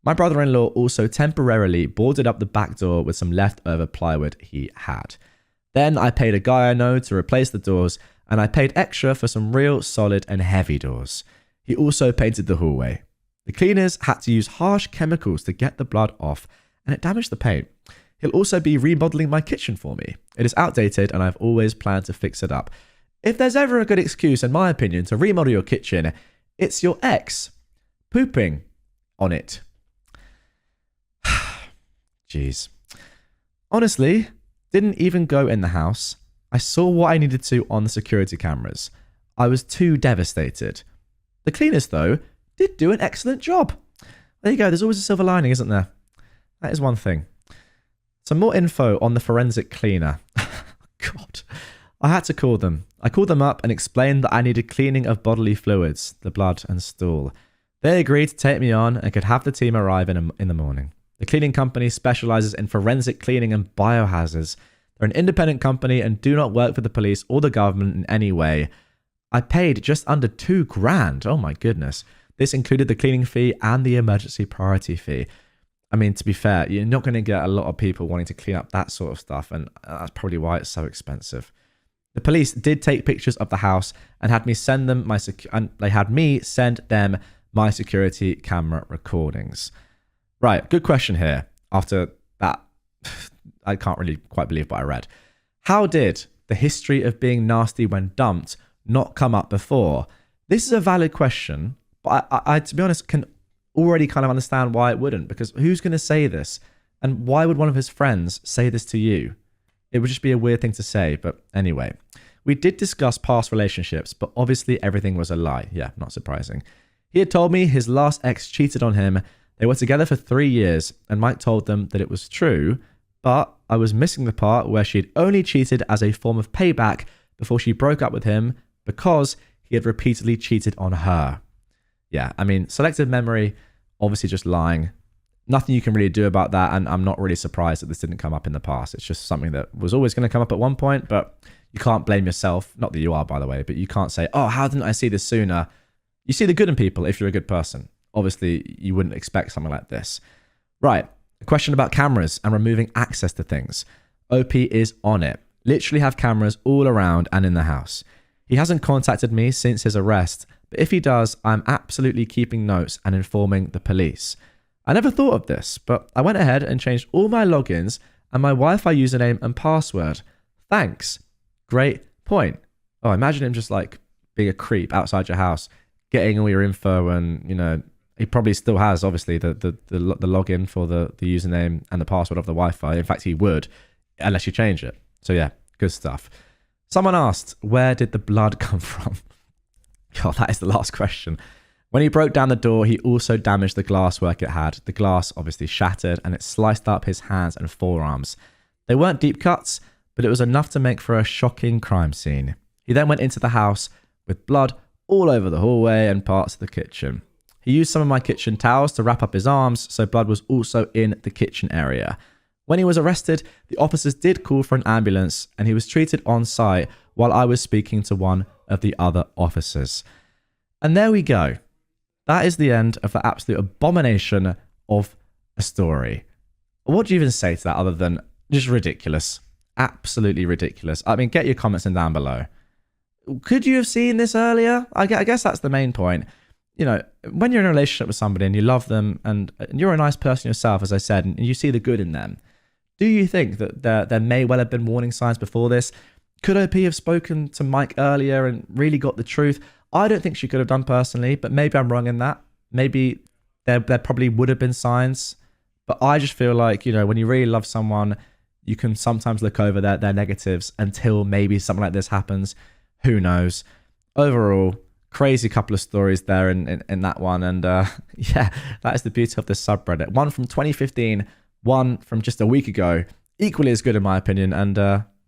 My brother-in-law also temporarily boarded up the back door with some leftover plywood he had. Then I paid a guy I know to replace the doors, and I paid extra for some real solid and heavy doors. He also painted the hallway. The cleaners had to use harsh chemicals to get the blood off, and it damaged the paint. He'll also be remodeling my kitchen for me. It is outdated, and I've always planned to fix it up. If there's ever a good excuse, in my opinion, to remodel your kitchen, it's your ex pooping on it. Jeez. Honestly, didn't even go in the house. I saw what I needed to on the security cameras. I was too devastated. The cleaners, though, did do an excellent job. There you go. There's always a silver lining, isn't there? That is one thing. Some more info on the forensic cleaner. God. I had to call them. I called them up and explained that I needed cleaning of bodily fluids, the blood and stool. They agreed to take me on and could have the team arrive in the morning. The cleaning company specializes in forensic cleaning and biohazards. They're an independent company and do not work for the police or the government in any way. I paid just under $2,000. Oh my goodness. This included the cleaning fee and the emergency priority fee. I mean, to be fair, you're not going to get a lot of people wanting to clean up that sort of stuff, and that's probably why it's so expensive. The police did take pictures of the house and had me send them my security camera recordings. Right, good question here. After that, I can't really quite believe what I read. How did the history of being nasty when dumped not come up before? This is a valid question, but I to be honest, can already kind of understand why it wouldn't, because who's going to say this? And why would one of his friends say this to you? It would just be a weird thing to say, but anyway. We did discuss past relationships, but obviously everything was a lie. Yeah, not surprising. He had told me his last ex cheated on him. They were together for 3 years, and Mike told them that it was true, but I was missing the part where she'd only cheated as a form of payback before she broke up with him because he had repeatedly cheated on her. Yeah, I mean, selective memory, obviously just lying. Nothing you can really do about that, and I'm not really surprised that this didn't come up in the past. It's just something that was always going to come up at one point, but you can't blame yourself. Not that you are, by the way, but you can't say, oh, how didn't I see this sooner? You see the good in people if you're a good person. Obviously, you wouldn't expect something like this. Right, a question about cameras and removing access to things. OP is on it. Literally have cameras all around and in the house. He hasn't contacted me since his arrest, but if he does, I'm absolutely keeping notes and informing the police. I never thought of this, but I went ahead and changed all my logins and my Wi-Fi username and password. Thanks. Great point. Oh, imagine him just like being a creep outside your house, getting all your info, and you know, he probably still has obviously the login for the username and the password of the Wi-Fi. In fact, he would, unless you change it. So yeah, good stuff. Someone asked, where did the blood come from? God, that is the last question. When he broke down the door, he also damaged the glasswork it had. The glass obviously shattered and it sliced up his hands and forearms. They weren't deep cuts, but it was enough to make for a shocking crime scene. He then went into the house with blood all over the hallway and parts of the kitchen. He used some of my kitchen towels to wrap up his arms, so blood was also in the kitchen area. When he was arrested, the officers did call for an ambulance and he was treated on site while I was speaking to one of the other officers. And there we go. That is the end of the absolute abomination of a story. What do you even say to that other than just ridiculous? Absolutely ridiculous. I mean, get your comments in down below. Could you have seen this earlier? I guess that's the main point. you know, when you're in a relationship with somebody and you love them and you're a nice person yourself, as I said, and you see the good in them, do you think that there may well have been warning signs before this? Could OP have spoken to Mike earlier and really got the truth? I don't think she could have done personally, but maybe I'm wrong in that. Maybe there probably would have been signs, but I just feel like, you know, when you really love someone, you can sometimes look over their negatives until maybe something like this happens. Who knows? Overall, crazy couple of stories there in that one. And yeah, that is the beauty of this subreddit. One from 2015, one from just a week ago. Equally as good in my opinion. And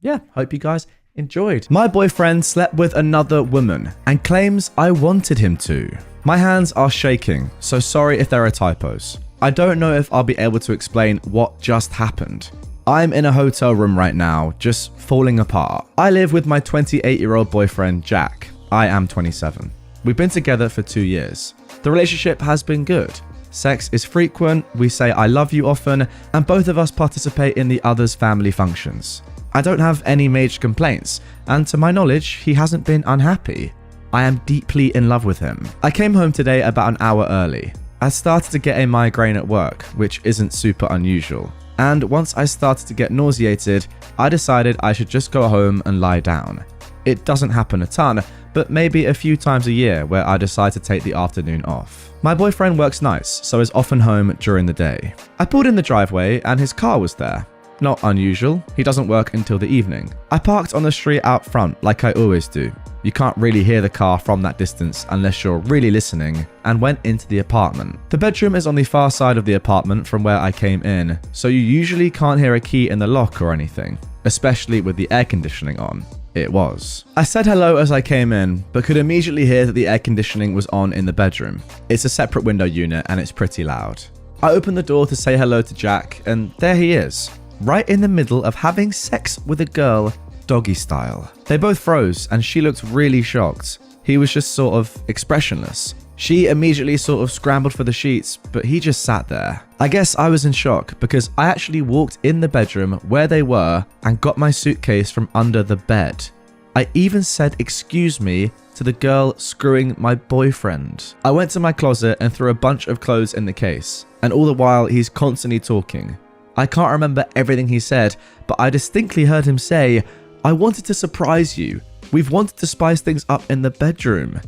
yeah, hope you guys enjoyed. My boyfriend slept with another woman and claims I wanted him to. My hands are shaking, so sorry if there are typos. I don't know if I'll be able to explain what just happened. I'm in a hotel room right now, just falling apart. I live with my 28-year-old boyfriend, Jack. I am 27. We've been together for 2 years. The relationship has been good. Sex is frequent, we say I love you often, and both of us participate in the other's family functions. I don't have any major complaints, and to my knowledge, he hasn't been unhappy. I am deeply in love with him. I came home today about an hour early. I started to get a migraine at work, which isn't super unusual. And once I started to get nauseated, I decided I should just go home and lie down. It doesn't happen a ton, but maybe a few times a year where I decide to take the afternoon off. My boyfriend works nights, so is often home during the day. I pulled in the driveway and his car was there. Not unusual, he doesn't work until the evening. I parked on the street out front like I always do. You can't really hear the car from that distance unless you're really listening, and went into the apartment. The bedroom is on the far side of the apartment from where I came in, so you usually can't hear a key in the lock or anything, especially with the air conditioning on. It was. I said hello as I came in, but could immediately hear that the air conditioning was on in the bedroom. It's a separate window unit and it's pretty loud. I opened the door to say hello to Jack, and there he is, right in the middle of having sex with a girl, doggy style. They both froze and she looked really shocked. He was just sort of expressionless. She immediately sort of scrambled for the sheets, but he just sat there. I guess I was in shock because I actually walked in the bedroom where they were and got my suitcase from under the bed. I even said excuse me to the girl screwing my boyfriend. I went to my closet and threw a bunch of clothes in the case, and all the while he's constantly talking. I can't remember everything he said, but I distinctly heard him say, "I wanted to surprise you. We've wanted to spice things up in the bedroom."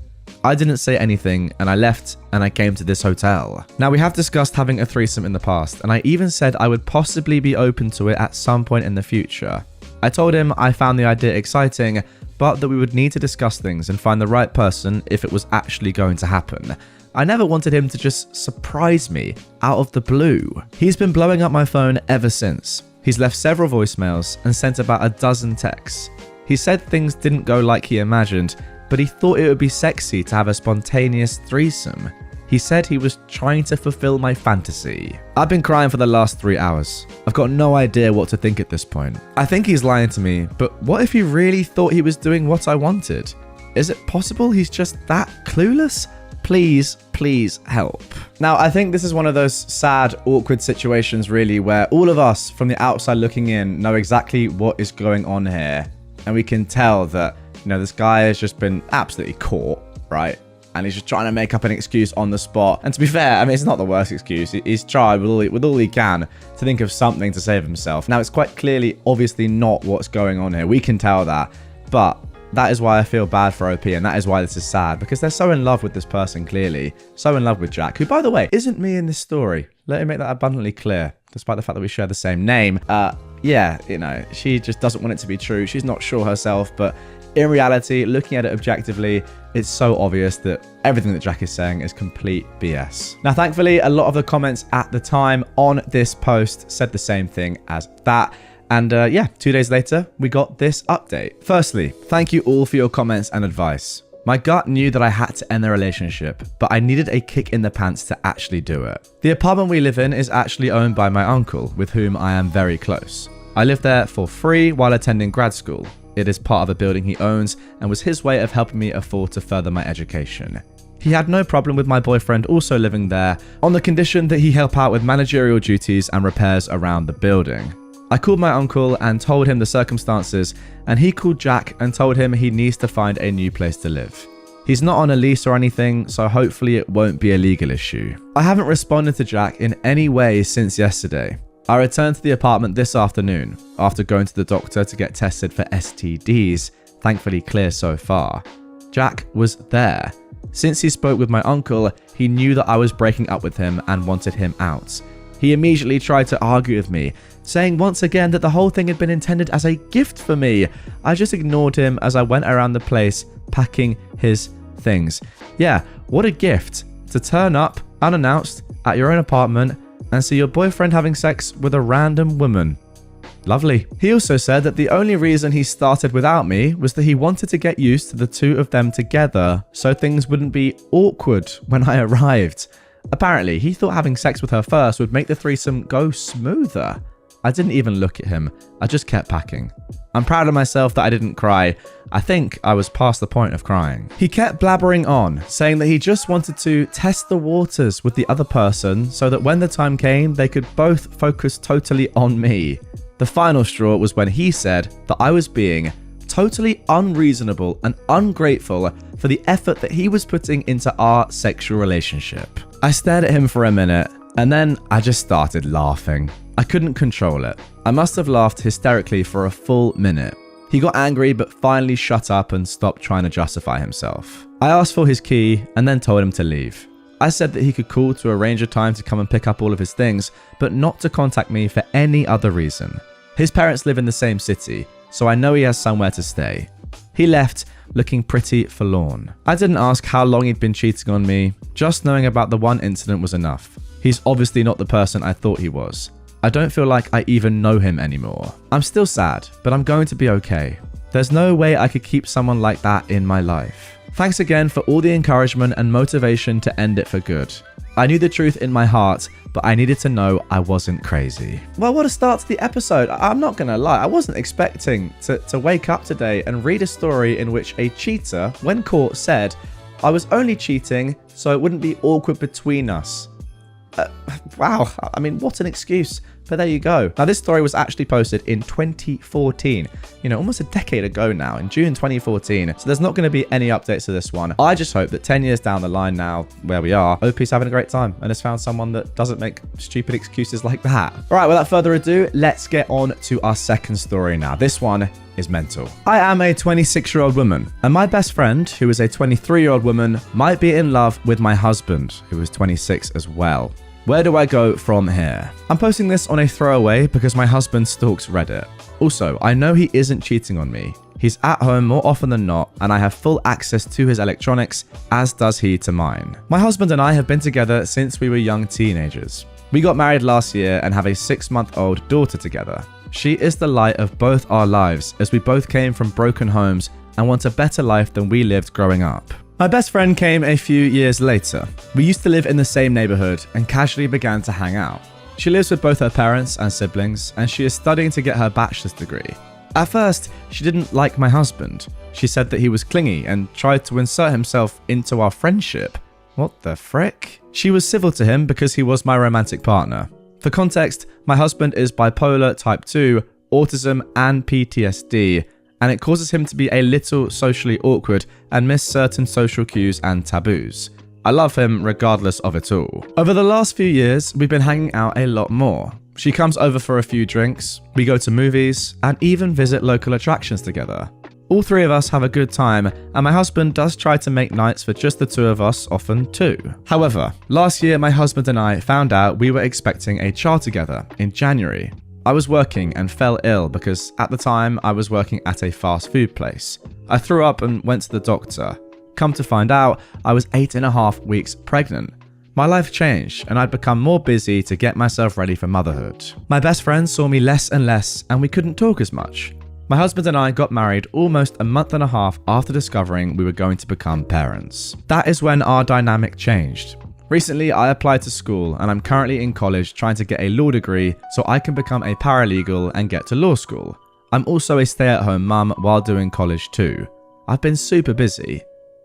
I didn't say anything and I left and I came to this hotel. Now, we have discussed having a threesome in the past, and I even said I would possibly be open to it at some point in the future. I told him I found the idea exciting, but that we would need to discuss things and find the right person if it was actually going to happen. I never wanted him to just surprise me out of the blue. He's been blowing up my phone ever since. He's left several voicemails and sent about a dozen texts. He said things didn't go like he imagined, but he thought it would be sexy to have a spontaneous threesome. He said he was trying to fulfill my fantasy. I've been crying for the last 3 hours. I've got no idea what to think at this point. I think he's lying to me, but what if he really thought he was doing what I wanted? Is it possible he's just that clueless? Please, please help. Now, I think this is one of those sad, awkward situations really where all of us from the outside looking in know exactly what is going on here. And we can tell that, you know, this guy has just been absolutely caught, right? And he's just trying to make up an excuse on the spot. And to be fair, I mean, it's not the worst excuse. He's tried with all he can to think of something to save himself. Now, it's quite clearly, obviously not what's going on here. We can tell that. But that is why I feel bad for OP, and that is why this is sad, because they're so in love with this person, clearly. So in love with Jack, who, by the way, isn't me in this story. Let me make that abundantly clear, despite the fact that we share the same name. Yeah, you know, she just doesn't want it to be true. She's not sure herself, but in reality, looking at it objectively, it's so obvious that everything that Jack is saying is complete BS. Now, thankfully, a lot of the comments at the time on this post said the same thing as that. And yeah, 2 days later, we got this update. Firstly, thank you all for your comments and advice. My gut knew that I had to end the relationship, but I needed a kick in the pants to actually do it. The apartment we live in is actually owned by my uncle, with whom I am very close. I lived there for free while attending grad school. It is part of a building he owns and was his way of helping me afford to further my education. He had no problem with my boyfriend also living there, on the condition that he help out with managerial duties and repairs around the building. I called my uncle and told him the circumstances, and he called Jack and told him he needs to find a new place to live. He's not on a lease or anything, so hopefully it won't be a legal issue. I haven't responded to Jack in any way since yesterday. I returned to the apartment this afternoon after going to the doctor to get tested for STDs, thankfully clear so far. Jack was there. Since he spoke with my uncle, he knew that I was breaking up with him and wanted him out. He immediately tried to argue with me, saying once again that the whole thing had been intended as a gift for me. I just ignored him as I went around the place packing his things. Yeah, what a gift to turn up unannounced at your own apartment and see your boyfriend having sex with a random woman. Lovely. He also said that the only reason he started without me was that he wanted to get used to the two of them together so things wouldn't be awkward when I arrived. Apparently, he thought having sex with her first would make the threesome go smoother. I didn't even look at him. I just kept packing. I'm proud of myself that I didn't cry. I think I was past the point of crying. He kept blabbering on, saying that he just wanted to test the waters with the other person so that when the time came, they could both focus totally on me. The final straw was when he said that I was being totally unreasonable and ungrateful for the effort that he was putting into our sexual relationship. I stared at him for a minute and then I just started laughing. I couldn't control it. I must have laughed hysterically for a full minute. He got angry but finally shut up and stopped trying to justify himself. I asked for his key and then told him to leave. I said that he could call to arrange a time to come and pick up all of his things, but not to contact me for any other reason. His parents live in the same city, so I know he has somewhere to stay. He left looking pretty forlorn. I didn't ask how long he'd been cheating on me. Just knowing about the one incident was enough. He's obviously not the person I thought he was. I don't feel like I even know him anymore. I'm still sad, but I'm going to be okay. There's no way I could keep someone like that in my life. Thanks again for all the encouragement and motivation to end it for good. I knew the truth in my heart, but I needed to know I wasn't crazy. Well, what a start to the episode. I'm not gonna lie, I wasn't expecting to wake up today and read a story in which a cheater, when caught, said, I was only cheating so it wouldn't be awkward between us. Wow, I mean, what an excuse. But there you go. Now, this story was actually posted in 2014, almost a decade ago now, in June 2014. So there's not going to be any updates to this one. I just hope that 10 years down the line now, where we are, OP's having a great time and has found someone that doesn't make stupid excuses like that. All right, without further ado, let's get on to our second story now. This one is mental. I am a 26-year-old woman, and my best friend, who is a 23-year-old woman, might be in love with my husband, who is 26 as well. Where do I go from here? I'm posting this on a throwaway because my husband stalks Reddit. Also, I know he isn't cheating on me. He's at home more often than not, and I have full access to his electronics, as does he to mine. My husband and I have been together since we were young teenagers. We got married last year and have a 6-month-old daughter together. She is the light of both our lives, as we both came from broken homes and want a better life than we lived growing up. My best friend came a few years later. We used to live in the same neighborhood and casually began to hang out. She lives with both her parents and siblings, and she is studying to get her bachelor's degree. At first, she didn't like my husband. She said that he was clingy and tried to insert himself into our friendship. What the frick? She was civil to him because he was my romantic partner. For context, my husband is bipolar type 2, autism and PTSD, and it causes him to be a little socially awkward and miss certain social cues and taboos. I love him regardless of it all. Over the last few years, we've been hanging out a lot more. She comes over for a few drinks, we go to movies, and even visit local attractions together. All three of us have a good time, and my husband does try to make nights for just the two of us, often too. However, last year my husband and I found out we were expecting a child together in January. I was working and fell ill because at the time I was working at a fast food place. I threw up and went to the doctor. Come to find out, I was 8.5 weeks pregnant. My life changed and I'd become more busy to get myself ready for motherhood. My best friend saw me less and less and we couldn't talk as much. My husband and I got married almost a month and a half after discovering we were going to become parents. That is when our dynamic changed. Recently, I applied to school and I'm currently in college trying to get a law degree so I can become a paralegal and get to law school. I'm also a stay-at-home mum while doing college too. I've been super busy.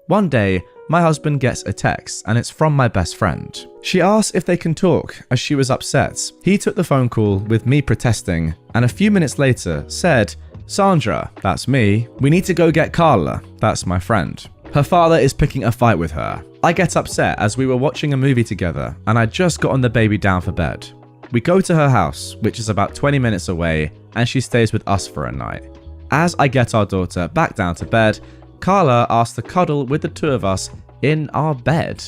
One day, my husband gets a text and it's from my best friend. She asks if they can talk as she was upset. He took the phone call with me protesting and a few minutes later said, "Sandra, that's me, we need to go get Carla, that's my friend." Her father is picking a fight with her. I get upset as we were watching a movie together and I just gotten the baby down for bed. We go to her house, which is about 20 minutes away, and she stays with us for a night. As I get our daughter back down to bed, Carla asked to cuddle with the two of us in our bed.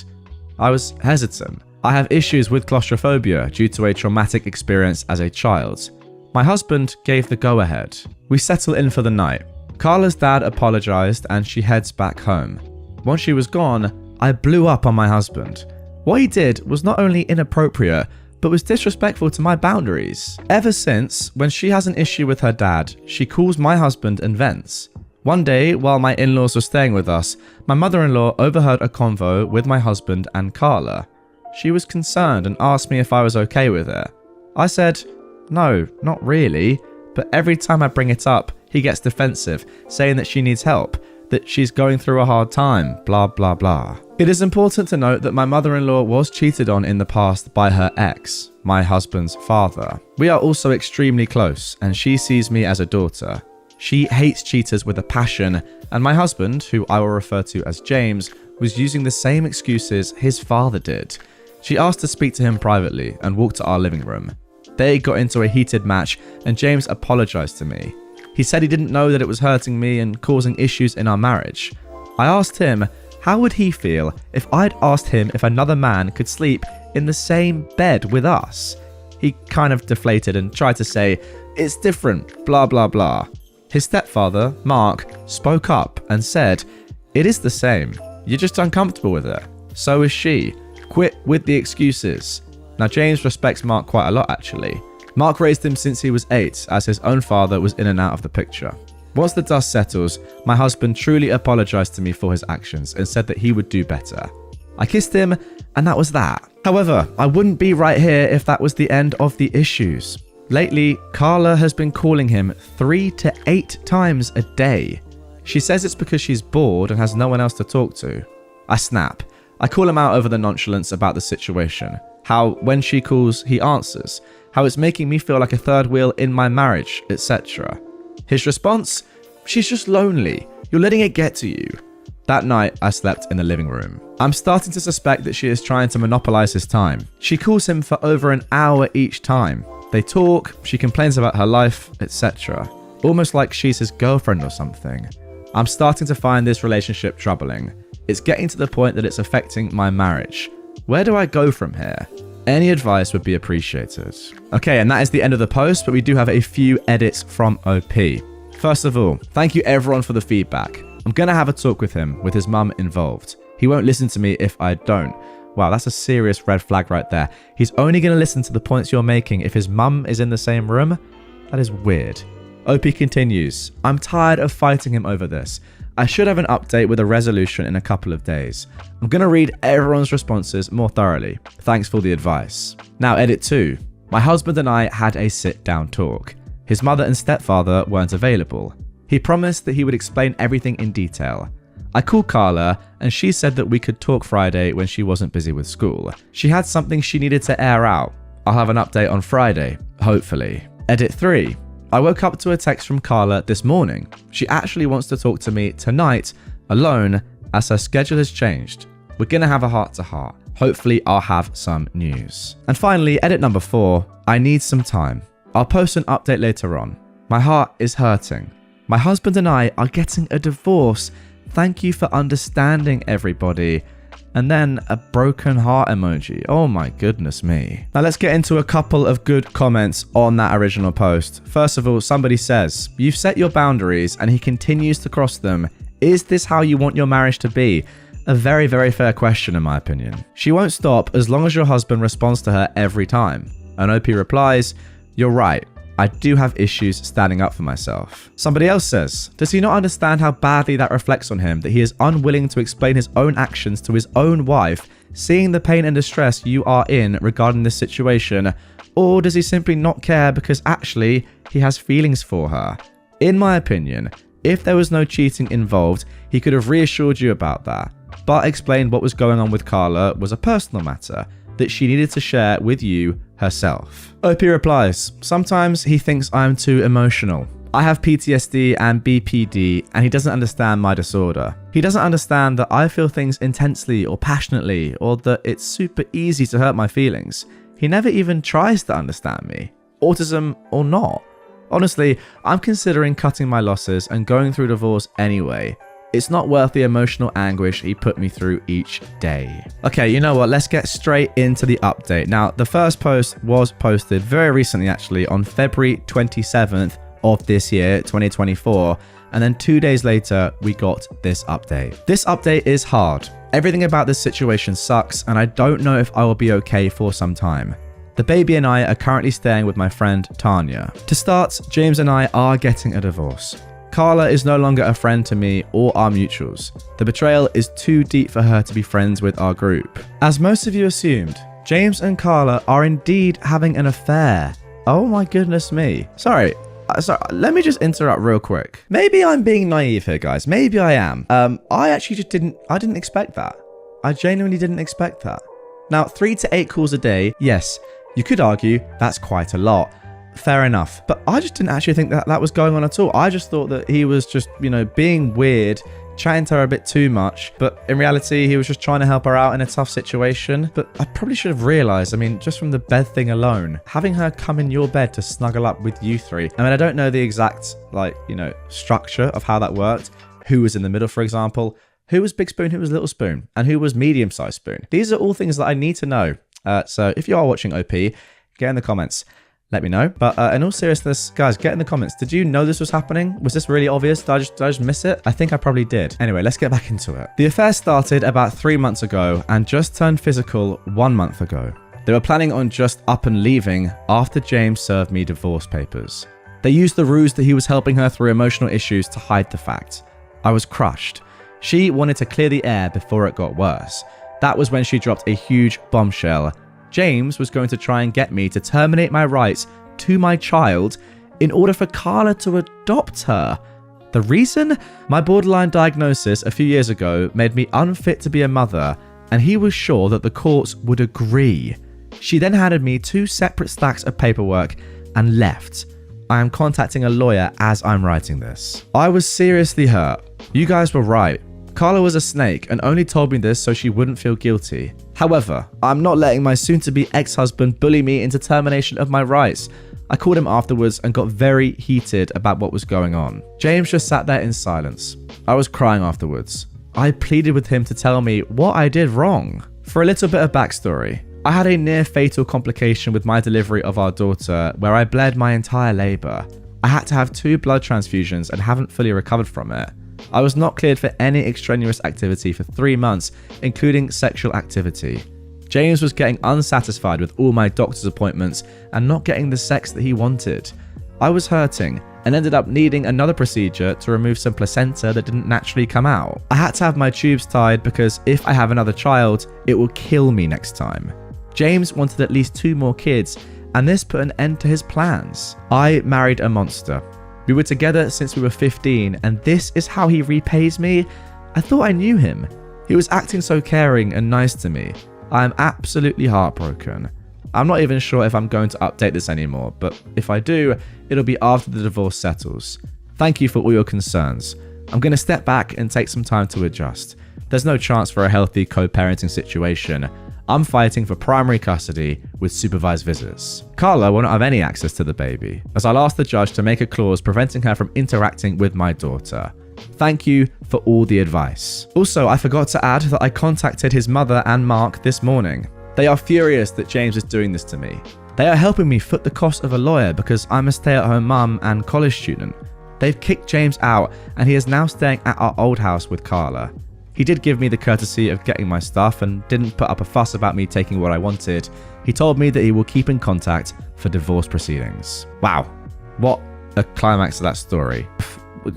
I was hesitant. I have issues with claustrophobia due to a traumatic experience as a child. My husband gave the go-ahead. We settle in for the night. Carla's dad apologized and she heads back home. Once she was gone, I blew up on my husband. What he did was not only inappropriate, but was disrespectful to my boundaries. Ever since, when she has an issue with her dad, she calls my husband and vents. One day, while my in-laws were staying with us, my mother-in-law overheard a convo with my husband and Carla. She was concerned and asked me if I was okay with it. I said, no, not really, but every time I bring it up, he gets defensive, saying that she needs help, that she's going through a hard time, blah blah blah. It is important to note that my mother-in-law was cheated on in the past by her ex, my husband's father. We are also extremely close, and she sees me as a daughter. She hates cheaters with a passion, and my husband, who I will refer to as James, was using the same excuses his father did. She asked to speak to him privately and walked to our living room. They got into a heated match, and James apologized to me. He said he didn't know that it was hurting me and causing issues in our marriage. I asked him, how would he feel if I'd asked him if another man could sleep in the same bed with us? He kind of deflated and tried to say, it's different, blah blah blah. His stepfather, Mark, spoke up and said, it is the same. You're just uncomfortable with it. So is she. Quit with the excuses. Now James respects Mark quite a lot actually. Mark raised him since he was 8, as his own father was in and out of the picture. Once the dust settles, my husband truly apologized to me for his actions and said that he would do better. I kissed him, and that was that. However, I wouldn't be right here if that was the end of the issues. Lately, Carla has been calling him 3 to 8 times a day. She says it's because she's bored and has no one else to talk to. I snap. I call him out over the nonchalance about the situation. How when she calls, he answers. How it's making me feel like a third wheel in my marriage, etc. His response? She's just lonely. You're letting it get to you. That night, I slept in the living room. I'm starting to suspect that she is trying to monopolize his time. She calls him for over an hour each time. They talk, she complains about her life, etc. Almost like she's his girlfriend or something. I'm starting to find this relationship troubling. It's getting to the point that it's affecting my marriage. Where do I go from here? Any advice would be appreciated. Okay, and that is the end of the post, but we do have a few edits from OP. First of all, thank you everyone for the feedback. I'm gonna have a talk with him, with his mum involved. He won't listen to me if I don't. Wow, that's a serious red flag right there. He's only gonna listen to the points you're making if his mum is in the same room? That is weird. OP continues, I'm tired of fighting him over this. I should have an update with a resolution in a couple of days. I'm going to read everyone's responses more thoroughly. Thanks for the advice. Now, edit 2. My husband and I had a sit-down talk. His mother and stepfather weren't available. He promised that he would explain everything in detail. I called Carla and she said that we could talk Friday when she wasn't busy with school. She had something she needed to air out. I'll have an update on Friday, hopefully. Edit 3. I woke up to a text from Carla this morning. She actually wants to talk to me tonight, alone, as her schedule has changed. We're gonna have a heart-to-heart. Hopefully I'll have some news. And finally, edit number 4, I need some time. I'll post an update later on. My heart is hurting. My husband and I are getting a divorce. Thank you for understanding, everybody. And then a broken heart emoji. Oh my goodness me. Now let's get into a couple of good comments on that original post. First of all, somebody says, you've set your boundaries and he continues to cross them. Is this how you want your marriage to be? A very, very fair question in my opinion. She won't stop as long as your husband responds to her every time. And OP replies, you're right. I do have issues standing up for myself. Somebody else says, does he not understand how badly that reflects on him, that he is unwilling to explain his own actions to his own wife, seeing the pain and distress you are in regarding this situation? Or does he simply not care because actually he has feelings for her? In my opinion, if there was no cheating involved, he could have reassured you about that, but explained what was going on with Carla was a personal matter that she needed to share with you herself. OP replies, sometimes he thinks I'm too emotional. I have PTSD and BPD, and he doesn't understand my disorder. He doesn't understand that I feel things intensely or passionately, or that it's super easy to hurt my feelings. He never even tries to understand me, autism or not. Honestly, I'm considering cutting my losses and going through divorce anyway. It's not worth the emotional anguish he put me through each day. Okay, you know what? Let's get straight into the update. Now, the first post was posted very recently, actually, on February 27th of this year, 2024. And then 2 days later, we got this update. This update is hard. Everything about this situation sucks, and I don't know if I will be okay for some time. The baby and I are currently staying with my friend Tanya. To start, James and I are getting a divorce. Carla is no longer a friend to me or our mutuals. The betrayal is too deep for her to be friends with our group. As most of you assumed, James and Carla are indeed having an affair. Oh my goodness me. Sorry, let me just interrupt real quick. Maybe I'm being naive here, guys. Maybe I am. I actually just didn't expect that. I genuinely didn't expect that. Now, 3 to 8 calls a day, yes, you could argue that's quite a lot. Fair enough. But I just didn't actually think that was going on at all. I just thought that he was just, being weird, chatting to her a bit too much. But in reality, he was just trying to help her out in a tough situation. But I probably should have realized, just from the bed thing alone, having her come in your bed to snuggle up with you three. I don't know the exact, structure of how that worked. Who was in the middle, for example. Who was big spoon, who was little spoon, and who was medium-sized spoon. These are all things that I need to know. So if you are watching OP, get in the comments. Let me know. But in all seriousness, guys, get in the comments. Did you know this was happening? Was this really obvious? Did I just miss it? I think I probably did. Anyway, let's get back into it. The affair started about 3 months ago and just turned physical 1 month ago. They were planning on just up and leaving after James served me divorce papers. They used the ruse that he was helping her through emotional issues to hide the fact. I was crushed. She wanted to clear the air before it got worse. That was when she dropped a huge bombshell. James was going to try and get me to terminate my rights to my child in order for Carla to adopt her. The reason? My borderline diagnosis a few years ago made me unfit to be a mother, and he was sure that the courts would agree. She then handed me 2 separate stacks of paperwork and left. I am contacting a lawyer as I'm writing this. I was seriously hurt. You guys were right. Carla was a snake and only told me this so she wouldn't feel guilty. However, I'm not letting my soon-to-be ex-husband bully me into termination of my rights. I called him afterwards and got very heated about what was going on. James just sat there in silence. I was crying afterwards. I pleaded with him to tell me what I did wrong. For a little bit of backstory, I had a near-fatal complication with my delivery of our daughter where I bled my entire labor. I had to have 2 blood transfusions and haven't fully recovered from it. I was not cleared for any extraneous activity for 3 months, including sexual activity. James was getting unsatisfied with all my doctor's appointments and not getting the sex that he wanted. I was hurting and ended up needing another procedure to remove some placenta that didn't naturally come out. I had to have my tubes tied because if I have another child, it will kill me next time. James wanted at least 2 more kids, and this put an end to his plans. I married a monster. We were together since we were 15, and this is how he repays me? I thought I knew him. He was acting so caring and nice to me. I am absolutely heartbroken. I'm not even sure if I'm going to update this anymore, but if I do, it'll be after the divorce settles. Thank you for all your concerns. I'm going to step back and take some time to adjust. There's no chance for a healthy co-parenting situation. I'm fighting for primary custody with supervised visits. Carla will not have any access to the baby, as I'll ask the judge to make a clause preventing her from interacting with my daughter. Thank you for all the advice. Also, I forgot to add that I contacted his mother and Mark this morning. They are furious that James is doing this to me. They are helping me foot the cost of a lawyer because I'm a stay-at-home mum and college student. They've kicked James out and he is now staying at our old house with Carla. He did give me the courtesy of getting my stuff and didn't put up a fuss about me taking what I wanted. He told me that he will keep in contact for divorce proceedings. Wow, what a climax to that story.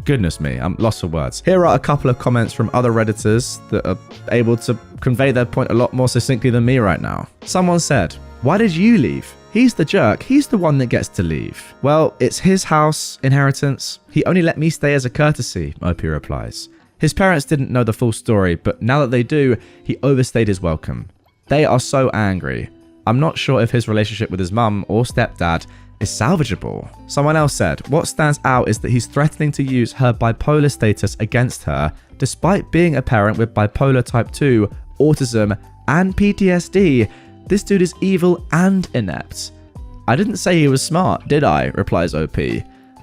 Goodness me, I'm lost for words. Here are a couple of comments from other Redditors that are able to convey their point a lot more succinctly than me right now. Someone said, "Why did you leave? He's the jerk. He's the one that gets to leave." Well, it's his house, inheritance. He only let me stay as a courtesy, OP replies. His parents didn't know the full story, but now that they do, he overstayed his welcome. They are so angry. I'm not sure if his relationship with his mum or stepdad is salvageable. Someone else said, what stands out is that he's threatening to use her bipolar status against her, despite being a parent with bipolar type 2, autism, and PTSD. This dude is evil and inept. I didn't say he was smart, did I? Replies OP.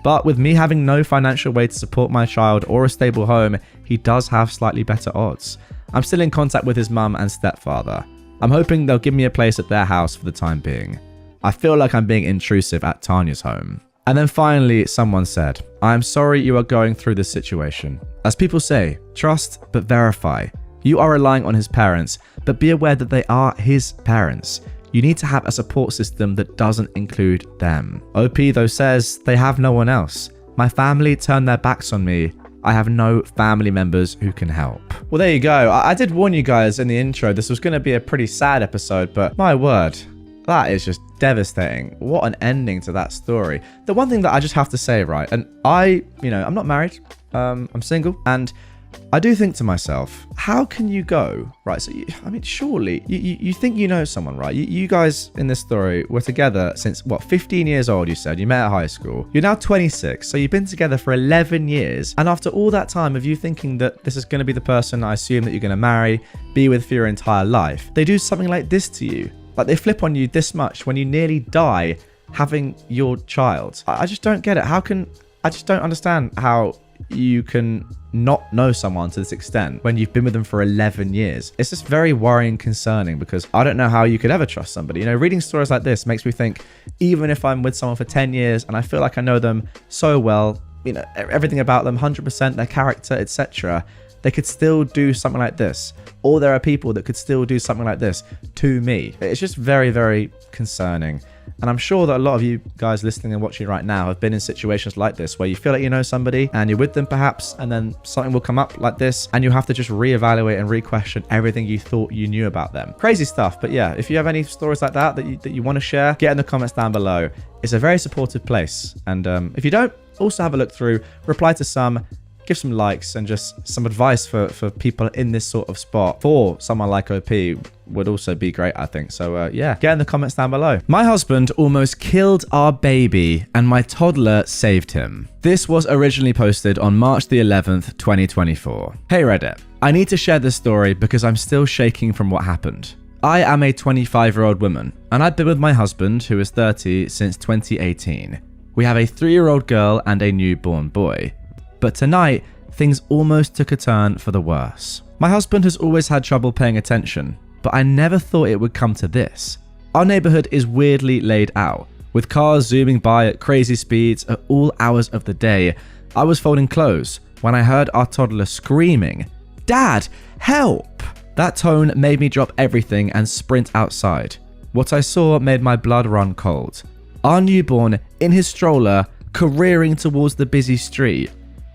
But with me having no financial way to support my child or a stable home, he does have slightly better odds. I'm still in contact with his mum and stepfather. I'm hoping they'll give me a place at their house for the time being. I feel like I'm being intrusive at Tanya's home. And then finally, someone said, I am sorry you are going through this situation. As people say, trust but verify. You are relying on his parents, but be aware that they are his parents. You need to have a support system that doesn't include them. OP though says they have no one else. My family turned their backs on me. I have no family members who can help. Well, there you go. I did warn you guys in the intro this was going to be a pretty sad episode, but my word, that is just devastating. What an ending to that story. The one thing that I just have to say, right, and I'm not married, I'm single, and I do think to myself, how can you go, right? So, surely you think you know someone, right? You guys in this story were together since, 15 years old, you said? You met at high school. You're now 26, so you've been together for 11 years. And after all that time of you thinking that this is going to be the person I assume that you're going to marry, be with for your entire life, they do something like this to you. Like they flip on you this much when you nearly die having your child. I just don't get it. I just don't understand how you can not know someone to this extent when you've been with them for 11 years. It's just very worrying, concerning, because I don't know how you could ever trust somebody. Reading stories like this makes me think, even if I'm with someone for 10 years and I feel like I know them so well, everything about them, 100%, their character, etc., they could still do something like this. Or there are people that could still do something like this to me. It's just very, very concerning. And I'm sure that a lot of you guys listening and watching right now have been in situations like this where you feel like you know somebody and you're with them perhaps, and then something will come up like this and you have to just reevaluate and re-question everything you thought you knew about them. Crazy stuff. But yeah, if you have any stories like that that you want to share, get in the comments down below. It's a very supportive place. And if you don't, also have a look through, reply to some, give some likes, and just some advice for people in this sort of spot for someone like OP would also be great, I think. So yeah, get in the comments down below. My husband almost killed our baby and my toddler saved him. This was originally posted on March the 11th, 2024. Hey Reddit, I need to share this story because I'm still shaking from what happened. I am a 25-year-old woman and I've been with my husband, who is 30, since 2018. We have a 3-year-old girl and a newborn boy. But tonight, things almost took a turn for the worse. My husband has always had trouble paying attention, but I never thought it would come to this. Our neighborhood is weirdly laid out, with cars zooming by at crazy speeds at all hours of the day. I was folding clothes when I heard our toddler screaming, "Dad, help!" That tone made me drop everything and sprint outside. What I saw made my blood run cold. Our newborn in his stroller, careering towards the busy street.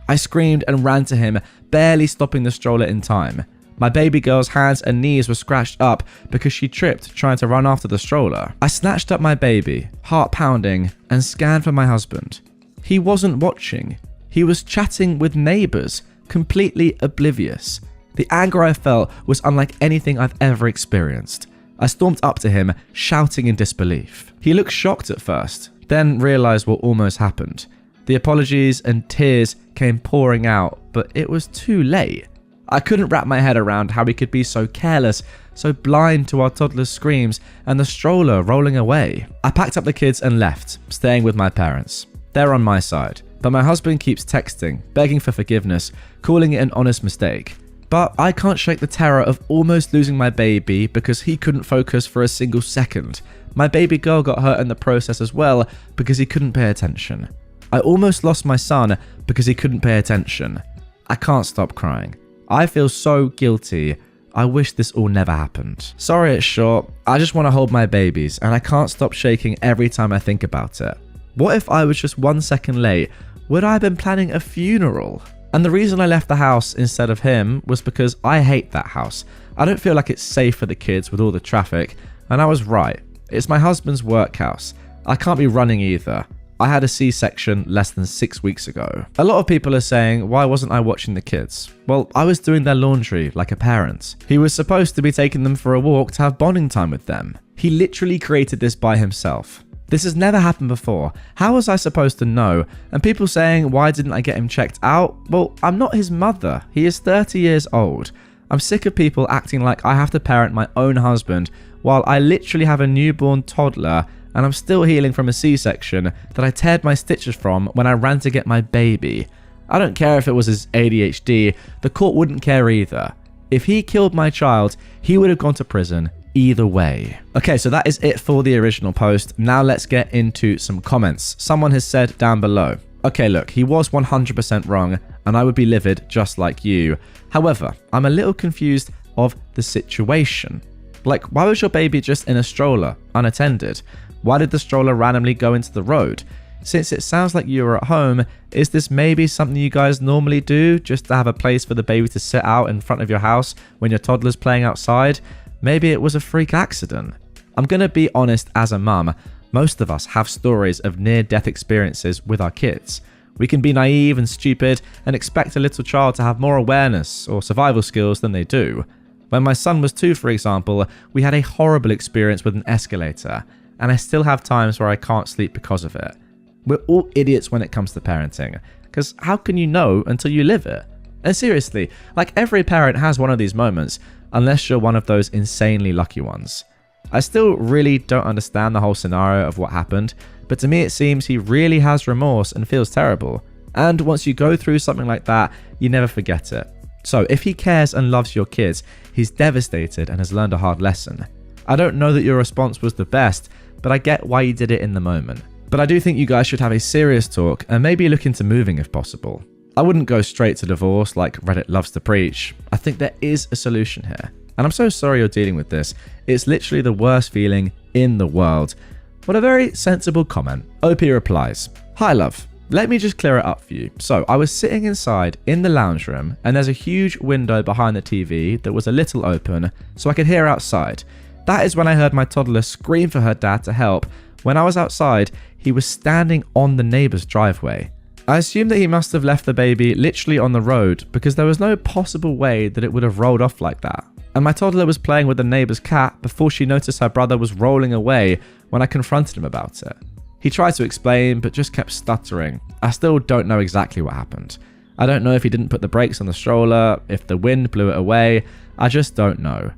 I screamed and ran to him, barely stopping the stroller in time. My baby girl's hands and knees were scratched up because she tripped trying to run after the stroller. I snatched up my baby, heart pounding, and scanned for my husband. He wasn't watching. He was chatting with neighbors, completely oblivious. The anger I felt was unlike anything I've ever experienced. I stormed up to him, shouting in disbelief. He looked shocked at first, then realized what almost happened. The apologies and tears came pouring out, but it was too late. I couldn't wrap my head around how he could be so careless, so blind to our toddler's screams and the stroller rolling away. I packed up the kids and left, staying with my parents. They're on my side, but my husband keeps texting, begging for forgiveness, calling it an honest mistake. But I can't shake the terror of almost losing my baby because he couldn't focus for a single second. My baby girl got hurt in the process as well because he couldn't pay attention. I almost lost my son because he couldn't pay attention. I can't stop crying. I feel so guilty. I wish this all never happened. Sorry it's short. I just want to hold my babies and I can't stop shaking every time I think about it. What if I was just 1 second late? Would I have been planning a funeral? And the reason I left the house instead of him was because I hate that house. I don't feel like it's safe for the kids with all the traffic. And I was right. It's my husband's work house. I can't be running either. I had a C-section less than 6 weeks ago. A lot of people are saying, why wasn't I watching the kids? Well, I was doing their laundry like a parent. He was supposed to be taking them for a walk to have bonding time with them. He literally created this by himself. This has never happened before. How was I supposed to know? And people saying, why didn't I get him checked out? Well, I'm not his mother. He is 30 years old. I'm sick of people acting like I have to parent my own husband while I literally have a newborn toddler and I'm still healing from a C-section that I teared my stitches from when I ran to get my baby. I don't care if it was his ADHD, the court wouldn't care either. If he killed my child, he would have gone to prison either way. Okay, so that is it for the original post. Now let's get into some comments. Someone has said down below, okay, look, he was 100% wrong and I would be livid just like you. However, I'm a little confused of the situation. Like, why was your baby just in a stroller, unattended? Why did the stroller randomly go into the road? Since it sounds like you were at home, is this maybe something you guys normally do, just to have a place for the baby to sit out in front of your house when your toddler's playing outside? Maybe it was a freak accident. I'm gonna be honest, as a mum, most of us have stories of near-death experiences with our kids. We can be naive and stupid and expect a little child to have more awareness or survival skills than they do. When my son was 2, for example, we had a horrible experience with an escalator, and I still have times where I can't sleep because of it. We're all idiots when it comes to parenting, because how can you know until you live it? And seriously, like every parent has one of these moments, unless you're one of those insanely lucky ones. I still really don't understand the whole scenario of what happened, but to me it seems he really has remorse and feels terrible. And once you go through something like that, you never forget it. So if he cares and loves your kids, he's devastated and has learned a hard lesson. I don't know that your response was the best, but I get why you did it in the moment. But I do think you guys should have a serious talk and maybe look into moving if possible. I wouldn't go straight to divorce like Reddit loves to preach. I think there is a solution here. And I'm so sorry you're dealing with this. It's literally the worst feeling in the world. What a very sensible comment. OP replies, "Hi love, let me just clear it up for you. So I was sitting inside in the lounge room and there's a huge window behind the TV that was a little open so I could hear outside. That is when I heard my toddler scream for her dad to help. When I was outside, he was standing on the neighbor's driveway. I assume that he must have left the baby literally on the road because there was no possible way that it would have rolled off like that. And my toddler was playing with the neighbor's cat before she noticed her brother was rolling away when I confronted him about it. He tried to explain but just kept stuttering. I still don't know exactly what happened. I don't know if he didn't put the brakes on the stroller, if the wind blew it away, I just don't know.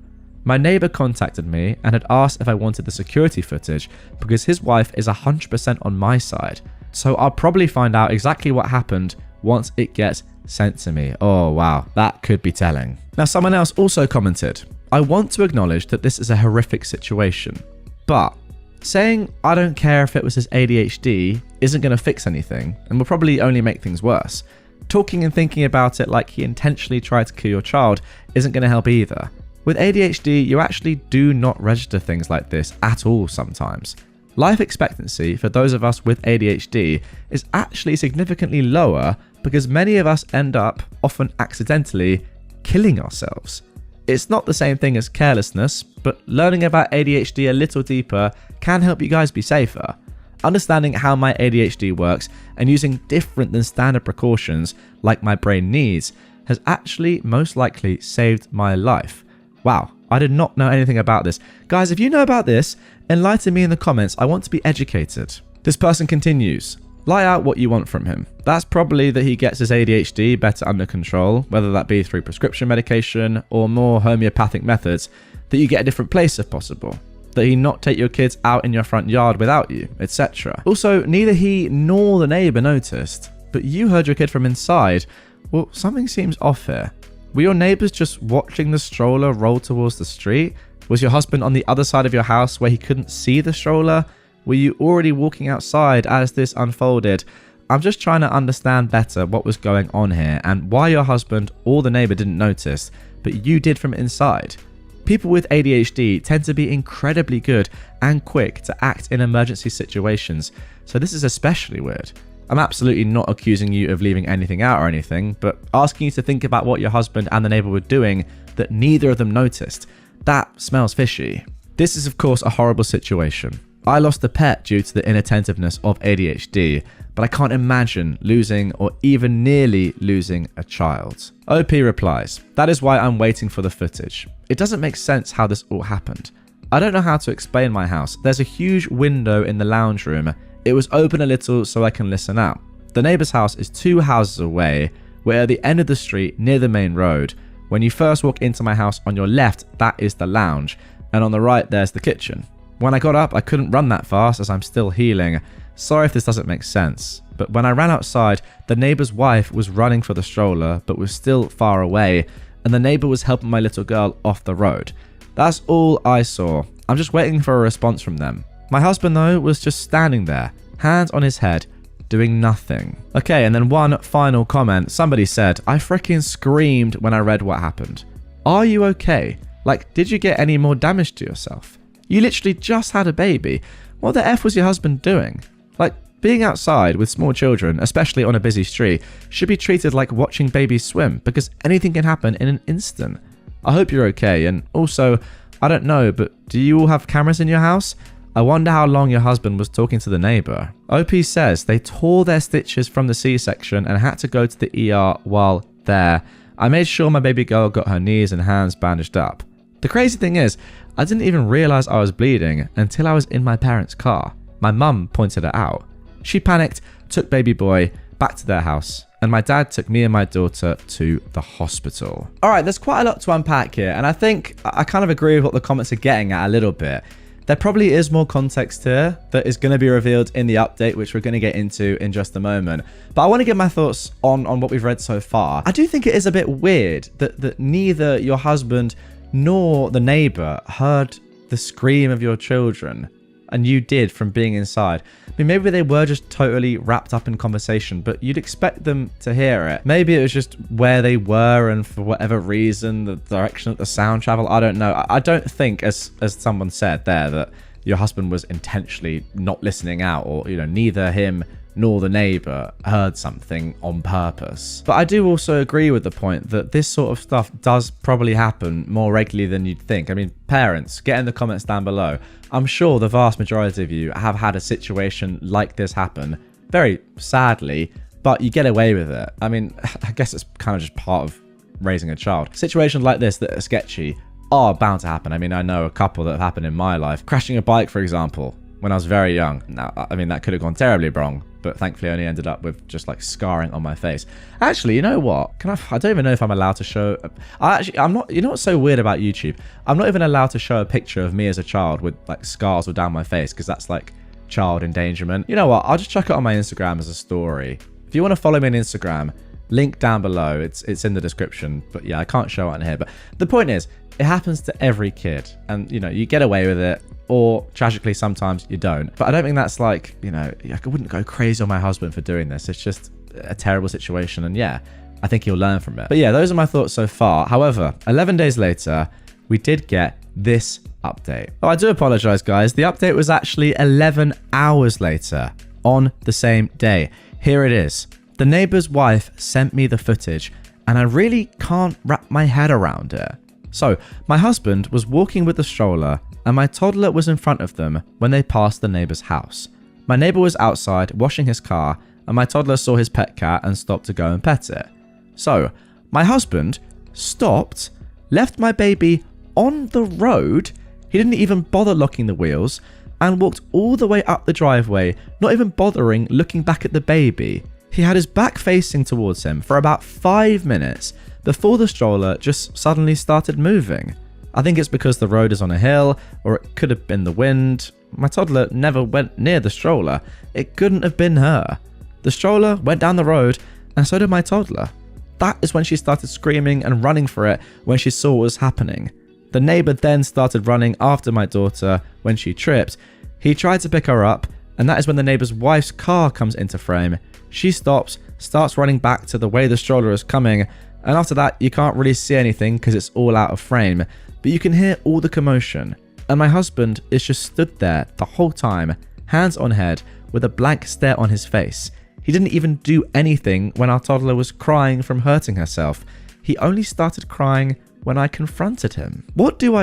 My neighbor contacted me and had asked if I wanted the security footage because his wife is 100% on my side. So I'll probably find out exactly what happened once it gets sent to me. Oh wow, that could be telling." Now someone else also commented, "I want to acknowledge that this is a horrific situation, but saying I don't care if it was his ADHD isn't going to fix anything and will probably only make things worse. Talking and thinking about it like he intentionally tried to kill your child isn't going to help either. With ADHD, you actually do not register things like this at all sometimes. Life expectancy for those of us with ADHD is actually significantly lower because many of us end up, often accidentally, killing ourselves. It's not the same thing as carelessness, but learning about ADHD a little deeper can help you guys be safer. Understanding how my ADHD works and using different than standard precautions like my brain needs has actually most likely saved my life." Wow, I did not know anything about this. Guys, if you know about this, enlighten me in the comments. I want to be educated. This person continues, "Lie out what you want from him. That's probably that he gets his ADHD better under control, whether that be through prescription medication or more homeopathic methods, that you get a different place if possible, that he not take your kids out in your front yard without you, etc. Also, neither he nor the neighbor noticed, but you heard your kid from inside. Well, something seems off here. Were your neighbors just watching the stroller roll towards the street? Was your husband on the other side of your house where he couldn't see the stroller? Were you already walking outside as this unfolded? I'm just trying to understand better what was going on here and why your husband or the neighbor didn't notice, but you did from inside. People with ADHD tend to be incredibly good and quick to act in emergency situations, so this is especially weird. I'm absolutely not accusing you of leaving anything out or anything, but asking you to think about what your husband and the neighbor were doing that neither of them noticed. That smells fishy. This is of course a horrible situation. I lost a pet due to the inattentiveness of ADHD, but I can't imagine losing or even nearly losing a child." OP replies, "That is why I'm waiting for the footage. It doesn't make sense how this all happened. I don't know how to explain my house. There's a huge window in the lounge room. It was open a little so I can listen out. The neighbor's house is 2 houses away. We're at the end of the street near the main road. When you first walk into my house, on your left, that is the lounge, and on the right, there's the kitchen. When I got up, I couldn't run that fast as I'm still healing. Sorry if this doesn't make sense, but when I ran outside, the neighbor's wife was running for the stroller, but was still far away, and the neighbor was helping my little girl off the road. That's all I saw. I'm just waiting for a response from them. My husband, though, was just standing there, hands on his head, doing nothing. Okay, and then one final comment. Somebody said, I freaking screamed when I read what happened. Are you okay? Like, did you get any more damage to yourself? You literally just had a baby. What the F was your husband doing? Like, being outside with small children, especially on a busy street, should be treated like watching babies swim, because anything can happen in an instant. I hope you're okay, and also, I don't know, but do you all have cameras in your house? I wonder how long your husband was talking to the neighbor. OP says they tore their stitches from the C-section and had to go to the ER while there. I made sure my baby girl got her knees and hands bandaged up. The crazy thing is, I didn't even realize I was bleeding until I was in my parents' car. My mum pointed it out. She panicked, took baby boy back to their house, and my dad took me and my daughter to the hospital. All right, there's quite a lot to unpack here, and I think I kind of agree with what the comments are getting at a little bit. There probably is more context here that is going to be revealed in the update, which we're going to get into in just a moment. But I want to get my thoughts on what we've read so far. I do think it is a bit weird that neither your husband nor the neighbor heard the scream of your children, and you did from being inside. I mean, maybe they were just totally wrapped up in conversation, but you'd expect them to hear it. Maybe it was just where they were, and for whatever reason, the direction that the sound traveled. I don't know. I don't think, as someone said there, that your husband was intentionally not listening out, or, you know, neither him nor the neighbor heard something on purpose. But I do also agree with the point that this sort of stuff does probably happen more regularly than you'd think. I mean, parents, get in the comments down below. I'm sure the vast majority of you have had a situation like this happen, very sadly, but you get away with it. I mean, I guess it's kind of just part of raising a child. Situations like this that are sketchy are bound to happen. I mean, I know a couple that have happened in my life. Crashing a bike, for example, when I was very young. Now, I mean, that could have gone terribly wrong, but thankfully I only ended up with just like scarring on my face. Actually, you know what? I don't even know if I'm allowed to show... I'm not... You know what's so weird about YouTube? I'm not even allowed to show a picture of me as a child with like scars all down my face, because that's like child endangerment. You know what? I'll just chuck it on my Instagram as a story. If you want to follow me on Instagram, link down below. It's in the description. But yeah, I can't show it on here. But the point is, it happens to every kid. And, you know, you get away with it. Or tragically, sometimes you don't. But I don't think that's like, you know, I wouldn't go crazy on my husband for doing this. It's just a terrible situation. And yeah, I think he'll learn from it. But yeah, those are my thoughts so far. However, 11 days later, we did get this update. Oh, I do apologize, guys. The update was actually 11 hours later on the same day. Here it is. The neighbor's wife sent me the footage, and I really can't wrap my head around it. So, my husband was walking with the stroller, and my toddler was in front of them when they passed the neighbor's house. My neighbor was outside washing his car, and my toddler saw his pet cat and stopped to go and pet it. So, my husband stopped, left my baby on the road, he didn't even bother locking the wheels, and walked all the way up the driveway, not even bothering looking back at the baby. He had his back facing towards him for about 5 minutes before the stroller just suddenly started moving. I think it's because the road is on a hill, or it could have been the wind. My toddler never went near the stroller. It couldn't have been her. The stroller went down the road, and so did my toddler. That is when she started screaming and running for it when she saw what was happening. The neighbor then started running after my daughter when she tripped. He tried to pick her up, and that is when the neighbor's wife's car comes into frame. She stops, starts running back to the way the stroller is coming, and after that you can't really see anything because it's all out of frame, but you can hear all the commotion. And my husband is just stood there the whole time, hands on head, with a blank stare on his face. He didn't even do anything when our toddler was crying from hurting herself. He only started crying when I confronted him. What do?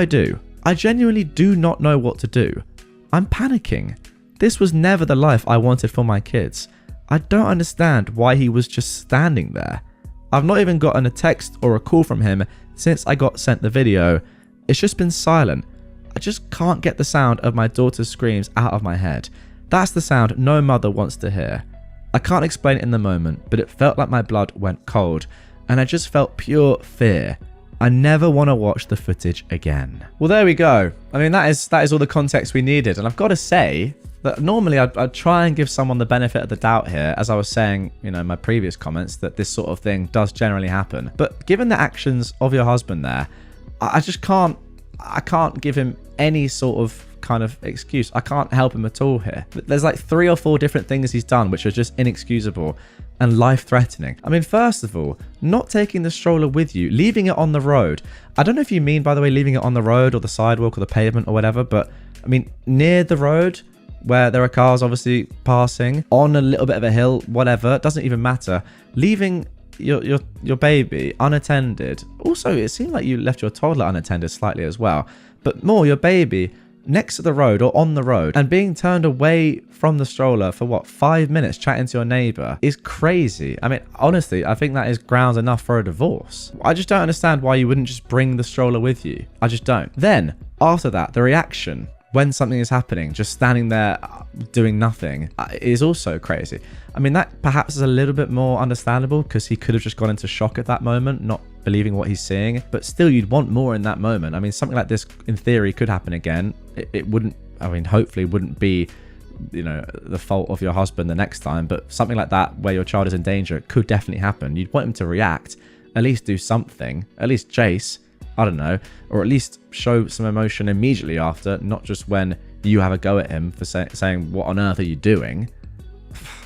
I genuinely do not know what to do. I'm panicking. This was never the life I wanted for my kids. I don't understand why he was just standing there. I've not even gotten a text or a call from him since I got sent the video. It's just been silent. I just can't get the sound of my daughter's screams out of my head. That's the sound no mother wants to hear. I can't explain it in the moment, but it felt like my blood went cold, and I just felt pure fear. I never want to watch the footage again. Well, there we go. I mean, that is all the context we needed, and I've got to say that normally I'd try and give someone the benefit of the doubt here, as I was saying, you know, in my previous comments, that this sort of thing does generally happen. But given the actions of your husband there, I just can't give him any sort of kind of excuse. I can't help him at all here. There's like 3 or 4 different things he's done which are just inexcusable and life-threatening. I mean, first of all, not taking the stroller with you, leaving it on the road. I don't know if you mean, by the way, leaving it on the road or the sidewalk or the pavement or whatever, but I mean, near the road where there are cars obviously passing, on a little bit of a hill, whatever, it doesn't even matter. Leaving your baby unattended. Also, it seemed like you left your toddler unattended slightly as well, but more your baby next to the road or on the road and being turned away from the stroller for what, 5 minutes chatting to your neighbor is crazy. I mean, honestly, I think that is grounds enough for a divorce. I just don't understand why you wouldn't just bring the stroller with you. I just don't. Then after that, the reaction when something is happening, just standing there doing nothing, is also crazy. I mean, that perhaps is a little bit more understandable because he could have just gone into shock at that moment, not believing what he's seeing, but still you'd want more in that moment. I mean, something like this in theory could happen again. It wouldn't, I mean, hopefully wouldn't be, you know, the fault of your husband the next time, but something like that where your child is in danger could definitely happen. You'd want him to react, at least do something, at least chase, I don't know, or at least show some emotion immediately after, not just when you have a go at him for saying, what on earth are you doing?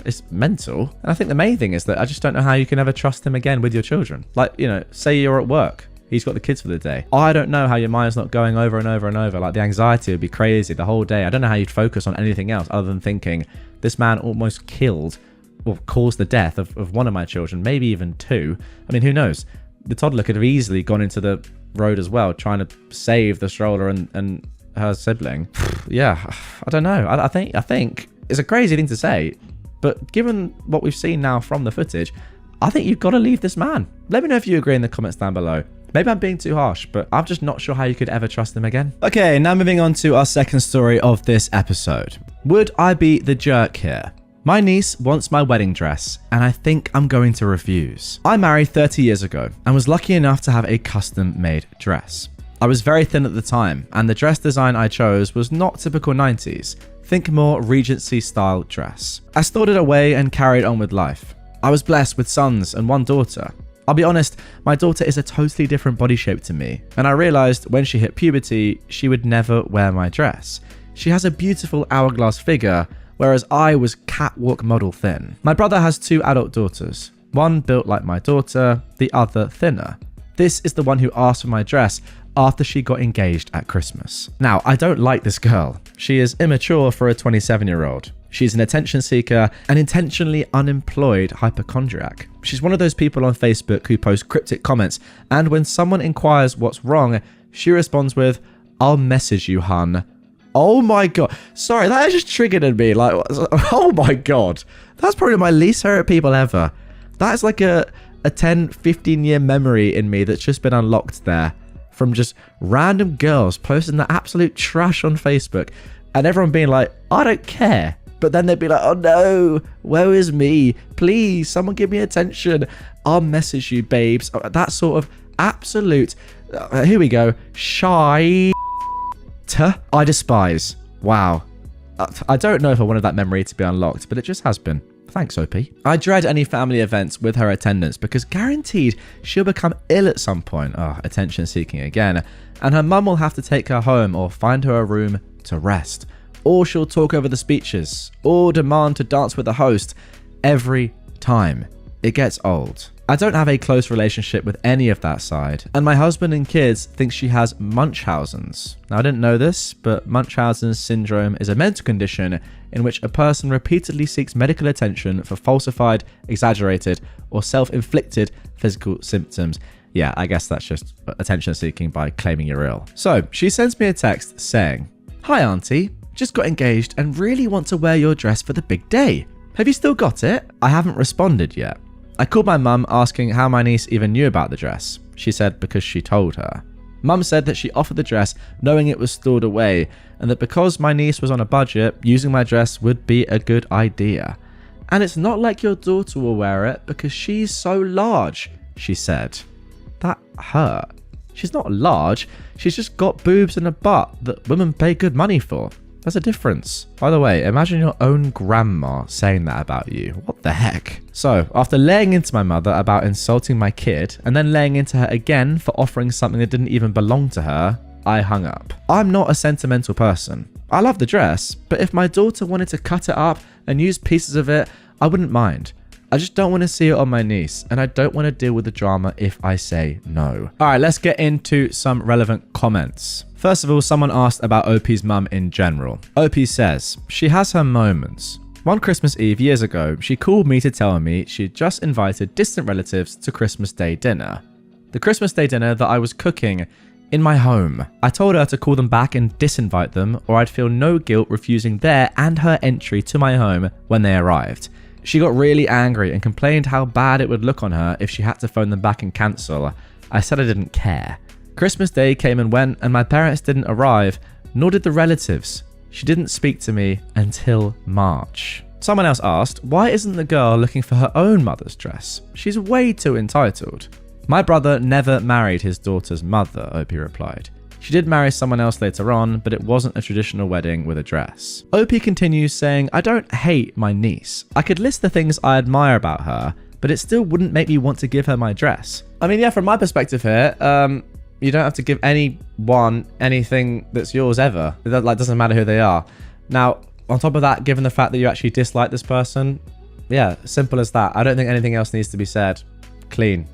It's mental. And I think the main thing is that I just don't know how you can ever trust him again with your children. Like, you know, say you're at work, he's got the kids for the day. I don't know how your mind's not going over and over and over. Like, the anxiety would be crazy the whole day. I don't know how you'd focus on anything else other than thinking, this man almost killed or caused the death of one of my children, maybe even 2. I mean, who knows? The toddler could have easily gone into the road as well, trying to save the stroller and her sibling. Yeah, I don't know. I think it's a crazy thing to say, but given what we've seen now from the footage, I think you've got to leave this man. Let me know if you agree in the comments down below. Maybe I'm being too harsh, but I'm just not sure how you could ever trust him again. Okay, now moving on to our second story of this episode. Would I be the jerk here? My niece wants my wedding dress, and I think I'm going to refuse. I married 30 years ago and was lucky enough to have a custom-made dress. I was very thin at the time, and the dress design I chose was not typical 90s. Think more Regency-style dress. I stored it away and carried on with life. I was blessed with sons and 1 daughter. I'll be honest, my daughter is a totally different body shape to me, and I realized when she hit puberty, she would never wear my dress. She has a beautiful hourglass figure, whereas I was catwalk model thin. My brother has 2 adult daughters, one built like my daughter, the other thinner. This is the one who asked for my dress after she got engaged at Christmas. Now, I don't like this girl. She is immature for a 27-year-old. She's an attention seeker, an intentionally unemployed hypochondriac. She's one of those people on Facebook who post cryptic comments, and when someone inquires what's wrong, she responds with, "I'll message you, hun." Oh my god. Sorry, that just triggered in me. Like, oh my god. That's probably my least favorite people ever. That's like a 10, 15 year memory in me that's just been unlocked there from just random girls posting the absolute trash on Facebook and everyone being like, I don't care. But then they'd be like, oh no, woe is me. Please, someone give me attention. I'll message you, babes. That sort of absolute, here we go, shy. I despise. Wow. I don't know if I wanted that memory to be unlocked, but it just has been. Thanks, OP. I dread any family events with her attendance because guaranteed she'll become ill at some point. Oh, attention seeking again. And her mum will have to take her home or find her a room to rest. Or she'll talk over the speeches or demand to dance with the host every time. It gets old. I don't have a close relationship with any of that side, and my husband and kids think she has Munchausen's. Now, I didn't know this, but Munchausen's syndrome is a mental condition in which a person repeatedly seeks medical attention for falsified, exaggerated, or self-inflicted physical symptoms. Yeah, I guess that's just attention seeking by claiming you're ill. So, she sends me a text saying, "Hi auntie, just got engaged and really want to wear your dress for the big day. Have you still got it?" I haven't responded yet. I called my mum asking how my niece even knew about the dress. She said because she told her. Mum said that she offered the dress knowing it was stored away, and that because my niece was on a budget, using my dress would be a good idea. And it's not like your daughter will wear it because she's so large, she said. That hurt. She's not large, she's just got boobs and a butt that women pay good money for. There's a difference. By the way, imagine your own grandma saying that about you. What the heck? So, after laying into my mother about insulting my kid, and then laying into her again for offering something that didn't even belong to her, I hung up. I'm not a sentimental person. I love the dress, but if my daughter wanted to cut it up and use pieces of it, I wouldn't mind. I just don't want to see it on my niece, and I don't want to deal with the drama if I say no. Alright, let's get into some relevant comments. First of all, someone asked about OP's mum in general. OP says, she has her moments. One Christmas Eve years ago, she called me to tell me she'd just invited distant relatives to Christmas Day dinner. The Christmas Day dinner that I was cooking in my home. I told her to call them back and disinvite them, or I'd feel no guilt refusing their and her entry to my home when they arrived. She got really angry and complained how bad it would look on her if she had to phone them back and cancel. I said I didn't care. Christmas Day came and went, and my parents didn't arrive, nor did the relatives. She didn't speak to me until March. Someone else asked, why isn't the girl looking for her own mother's dress? She's way too entitled. My brother never married his daughter's mother, OP replied. She did marry someone else later on, but it wasn't a traditional wedding with a dress. OP continues saying, I don't hate my niece. I could list the things I admire about her, but it still wouldn't make me want to give her my dress. I mean, yeah, from my perspective here, you don't have to give anyone anything that's yours ever. It doesn't matter who they are. Now, on top of that, given the fact that you actually dislike this person, yeah, simple as that. I don't think anything else needs to be said. Clean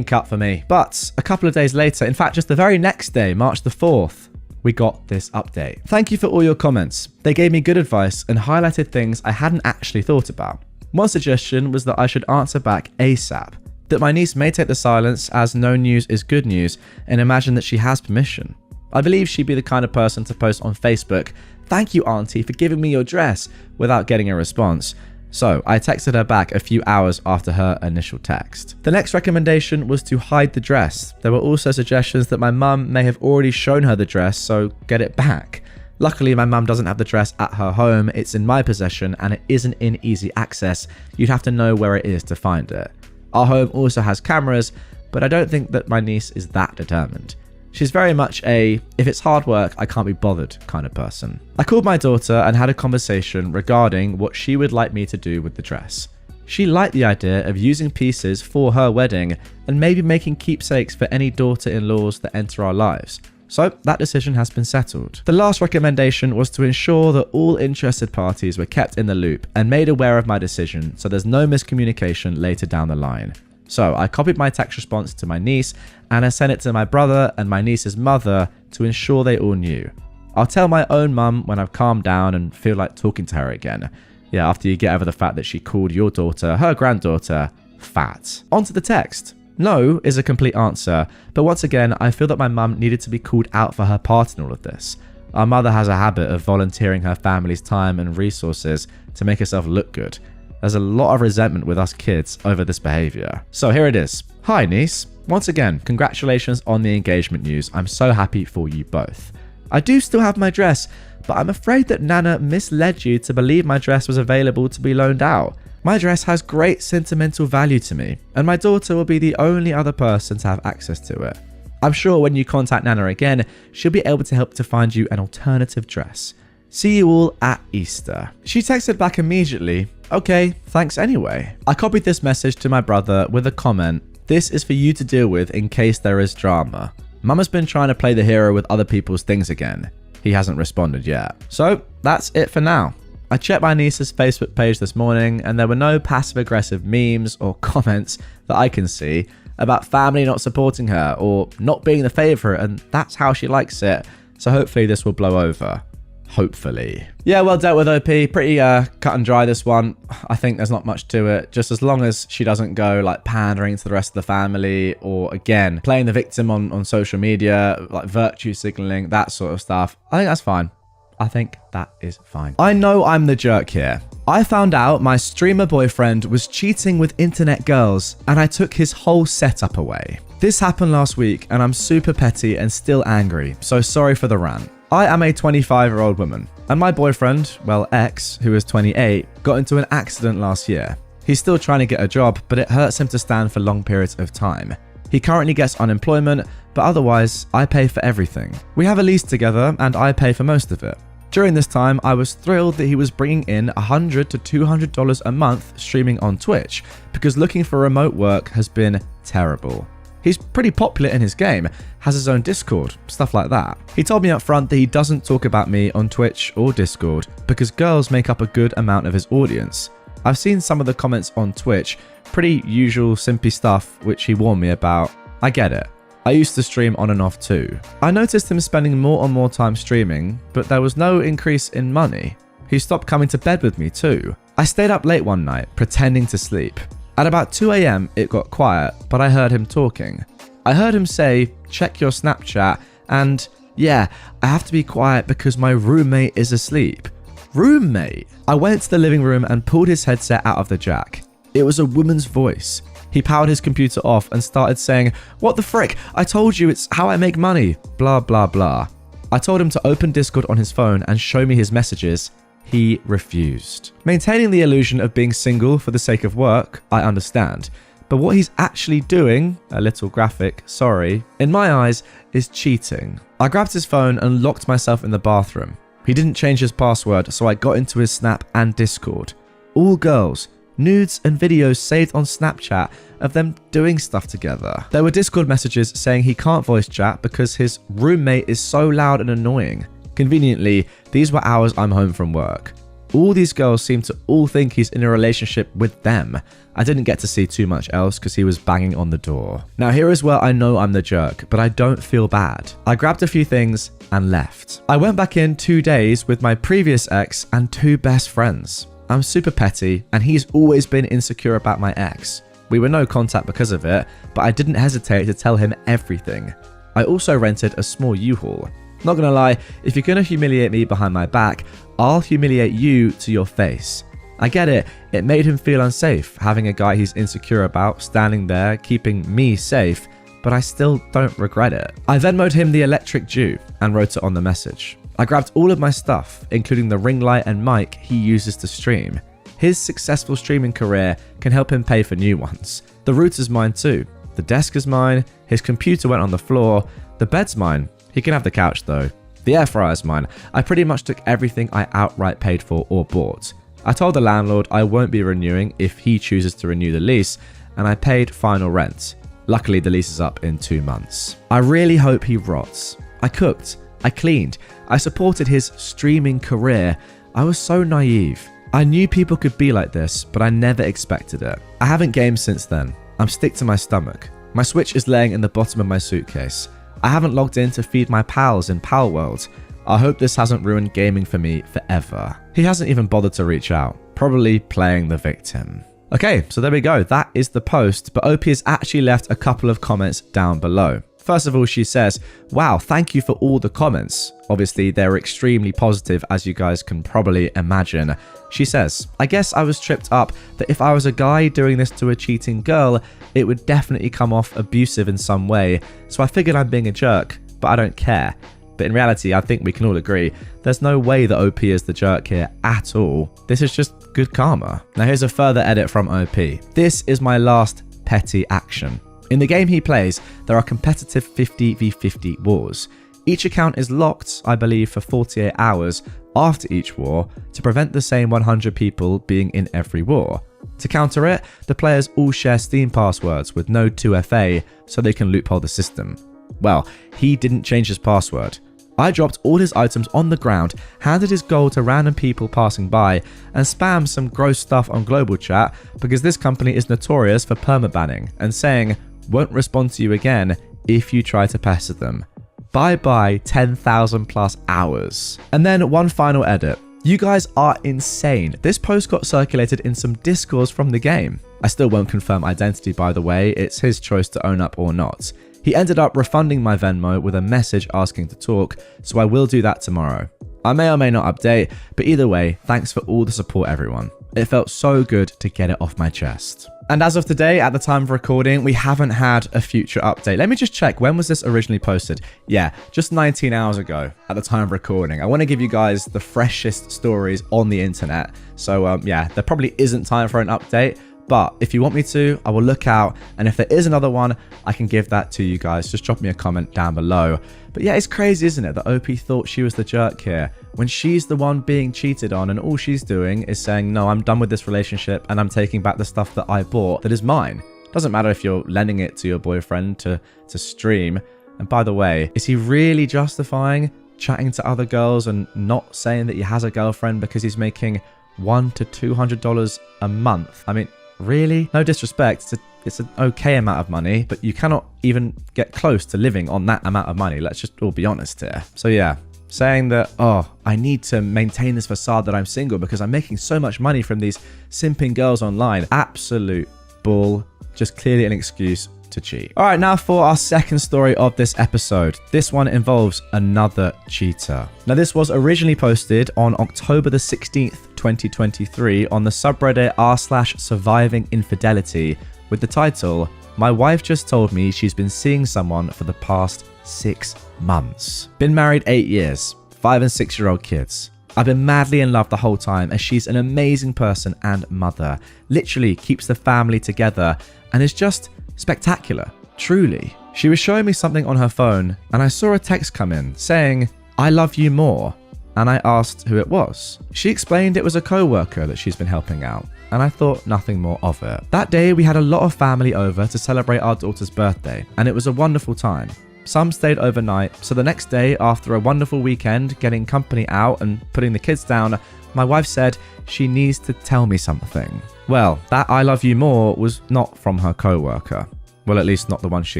cut for me. But a couple of days later, in fact, just the very next day, March the 4th, we got this update. Thank you for all your comments. They gave me good advice and highlighted things I hadn't actually thought about. One suggestion was that I should answer back ASAP, that my niece may take the silence as no news is good news and imagine that she has permission. I believe she'd be the kind of person to post on Facebook, "Thank you, Auntie, for giving me your dress," without getting a response. So I texted her back a few hours after her initial text. The next recommendation was to hide the dress. There were also suggestions that my mum may have already shown her the dress, so get it back. Luckily, my mum doesn't have the dress at her home. It's in my possession and it isn't in easy access. You'd have to know where it is to find it. Our home also has cameras, but I don't think that my niece is that determined. She's very much a, if it's hard work, I can't be bothered kind of person. I called my daughter and had a conversation regarding what she would like me to do with the dress. She liked the idea of using pieces for her wedding and maybe making keepsakes for any daughter-in-laws that enter our lives. So that decision has been settled. The last recommendation was to ensure that all interested parties were kept in the loop and made aware of my decision so there's no miscommunication later down the line. So I copied my text response to my niece and I sent it to my brother and my niece's mother to ensure they all knew. I'll tell my own mum when I've calmed down and feel like talking to her again. Yeah, after you get over the fact that she called your daughter, her granddaughter, fat. Onto the text. No is a complete answer, but once again, I feel that my mum needed to be called out for her part in all of this. Our mother has a habit of volunteering her family's time and resources to make herself look good. There's a lot of resentment with us kids over this behavior. So here it is. Hi niece. Once again, congratulations on the engagement news. I'm so happy for you both. I do still have my dress, but I'm afraid that Nana misled you to believe my dress was available to be loaned out. My dress has great sentimental value to me, and my daughter will be the only other person to have access to it. I'm sure when you contact Nana again, she'll be able to help to find you an alternative dress. See you all at Easter. She texted back immediately, okay, thanks anyway. I copied this message to my brother with a comment, this is for you to deal with in case there is drama. Mum has been trying to play the hero with other people's things again. He hasn't responded yet. So that's it for now. I checked my niece's Facebook page this morning and there were no passive aggressive memes or comments that I can see about family not supporting her or not being the favourite, and that's how she likes it. So hopefully this will blow over. Hopefully. Yeah, well dealt with, OP. Pretty cut and dry, this one. I think there's not much to it. Just as long as she doesn't go like pandering to the rest of the family or, again, playing the victim on social media, like virtue signaling, that sort of stuff. I think that's fine. I think that is fine. I know I'm the jerk here. I found out my streamer boyfriend was cheating with internet girls and I took his whole setup away. This happened last week and I'm super petty and still angry, so sorry for the rant. I am a 25-year-old woman and my boyfriend, well ex, who is 28, got into an accident last year. He's still trying to get a job, but it hurts him to stand for long periods of time. He currently gets unemployment, but otherwise, I pay for everything. We have a lease together and I pay for most of it. During this time, I was thrilled that he was bringing in $100 to $200 a month streaming on Twitch, because looking for remote work has been terrible. He's pretty popular in his game, has his own Discord, stuff like that. He told me up front that he doesn't talk about me on Twitch or Discord because girls make up a good amount of his audience. I've seen some of the comments on Twitch, pretty usual simpy stuff which he warned me about. I get it. I used to stream on and off too. I noticed him spending more and more time streaming, but there was no increase in money. He stopped coming to bed with me too. I stayed up late one night, pretending to sleep. At about 2 AM, it got quiet, but I heard him talking. I heard him say, check your Snapchat, and yeah, I have to be quiet because my roommate is asleep. Roommate? I went to the living room and pulled his headset out of the jack. It was a woman's voice. He powered his computer off and started saying, what the frick? I told you it's how I make money. Blah, blah, blah. I told him to open Discord on his phone and show me his messages. He refused. Maintaining the illusion of being single for the sake of work, I understand. But what he's actually doing, a little graphic, sorry, in my eyes, is cheating. I grabbed his phone and locked myself in the bathroom. He didn't change his password, so I got into his Snap and Discord. All girls. Nudes and videos saved on Snapchat of them doing stuff together. There were Discord messages saying he can't voice chat because his roommate is so loud and annoying. Conveniently, these were hours I'm home from work. All these girls seem to all think he's in a relationship with them. I didn't get to see too much else because he was banging on the door. Now here is where I know I'm the jerk, but I don't feel bad. I grabbed a few things and left. I went back in 2 days with my previous ex and 2 best friends. I'm super petty, and he's always been insecure about my ex. We were no contact because of it, but I didn't hesitate to tell him everything. I also rented a small U-Haul. Not gonna lie, if you're gonna humiliate me behind my back, I'll humiliate you to your face. I get it, it made him feel unsafe, having a guy he's insecure about standing there keeping me safe, but I still don't regret it. I Venmo'd him the electric Jew and wrote it on the message. I grabbed all of my stuff, including the ring light and mic he uses to stream. His successful streaming career can help him pay for new ones. The router's mine too. The desk is mine, his computer went on the floor, the bed's mine. He can have the couch though. The air fryer's mine. I pretty much took everything I outright paid for or bought. I told the landlord I won't be renewing if he chooses to renew the lease, and I paid final rent. Luckily, the lease is up in 2 months. I really hope he rots. I cooked. I cleaned. I supported his streaming career. I was so naive. I knew people could be like this, but I never expected it. I haven't gamed since then. I'm sick to my stomach. My Switch is laying in the bottom of my suitcase. I haven't logged in to feed my pals in Pal World. I hope this hasn't ruined gaming for me forever. He hasn't even bothered to reach out. Probably playing the victim. Okay, so there we go. That is the post, but OP has actually left a couple of comments down below. First of all, she says, wow, thank you for all the comments. Obviously, they're extremely positive, as you guys can probably imagine. She says, I guess I was tripped up that if I was a guy doing this to a cheating girl, it would definitely come off abusive in some way. So I figured I'm being a jerk, but I don't care. But in reality, I think we can all agree, there's no way that OP is the jerk here at all. This is just good karma. Now here's a further edit from OP. This is my last petty action. In the game he plays, there are competitive 50v50 wars. Each account is locked, I believe, for 48 hours after each war to prevent the same 100 people being in every war. To counter it, the players all share Steam passwords with no 2FA so they can loophole the system. Well, he didn't change his password. I dropped all his items on the ground, handed his gold to random people passing by, and spammed some gross stuff on global chat because this company is notorious for permabanning and saying, won't respond to you again if you try to pester them. Bye bye 10,000 plus hours. And then one final edit. You guys are insane. This post got circulated in some discourse from the game. I still won't confirm identity, by the way. It's his choice to own up or not. He ended up refunding my Venmo with a message asking to talk, so I will do that tomorrow. I may or may not update, but either way, thanks for all the support, everyone. It felt so good to get it off my chest. And as of today, at the time of recording, we haven't had a future update. Let me just check. When was this originally posted? Yeah, just 19 hours ago at the time of recording. I want to give you guys the freshest stories on the internet. So yeah, there probably isn't time for an update. But if you want me to, I will look out. And if there is another one, I can give that to you guys. Just drop me a comment down below. But yeah, it's crazy, isn't it? That OP thought she was the jerk here when she's the one being cheated on, and all she's doing is saying, no, I'm done with this relationship and I'm taking back the stuff that I bought that is mine. Doesn't matter if you're lending it to your boyfriend to stream. And by the way, is he really justifying chatting to other girls and not saying that he has a girlfriend because he's making $100 to $200 a month? I mean, really? No disrespect, it's an okay amount of money, but you cannot even get close to living on that amount of money. Let's just all be honest here. So yeah, saying that, oh, I need to maintain this facade that I'm single because I'm making so much money from these simping girls online. Absolute bull. Just clearly an excuse to cheat. All right, now for our second story of this episode. This one involves another cheater. Now, this was originally posted on October the 16th, 2023 on the subreddit r/surviving infidelity with the title, "My wife just told me she's been seeing someone for the past 6 months. Been married 8 years, 5 and 6-year-old kids. I've been madly in love the whole time as she's an amazing person and mother. Literally keeps the family together and is just spectacular, truly. She was showing me something on her phone and I saw a text come in saying, 'I love you more,' and I asked who it was. She explained it was a coworker that she's been helping out, and I thought nothing more of it. That day we had a lot of family over to celebrate our daughter's birthday, and it was a wonderful time. Some stayed overnight, so the next day, after a wonderful weekend, getting company out and putting the kids down, my wife said she needs to tell me something. Well, that 'I love you more' was not from her coworker. Well, at least not the one she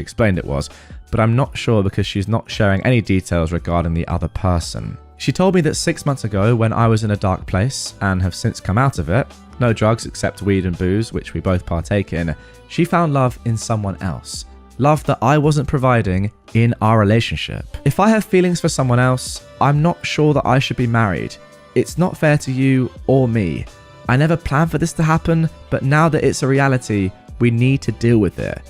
explained it was, but I'm not sure because she's not sharing any details regarding the other person. She told me that 6 months ago, when I was in a dark place and have since come out of it, no drugs except weed and booze, which we both partake in, she found love in someone else. Love that I wasn't providing in our relationship. If I have feelings for someone else, I'm not sure that I should be married. It's not fair to you or me. I never planned for this to happen, but now that it's a reality, we need to deal with it."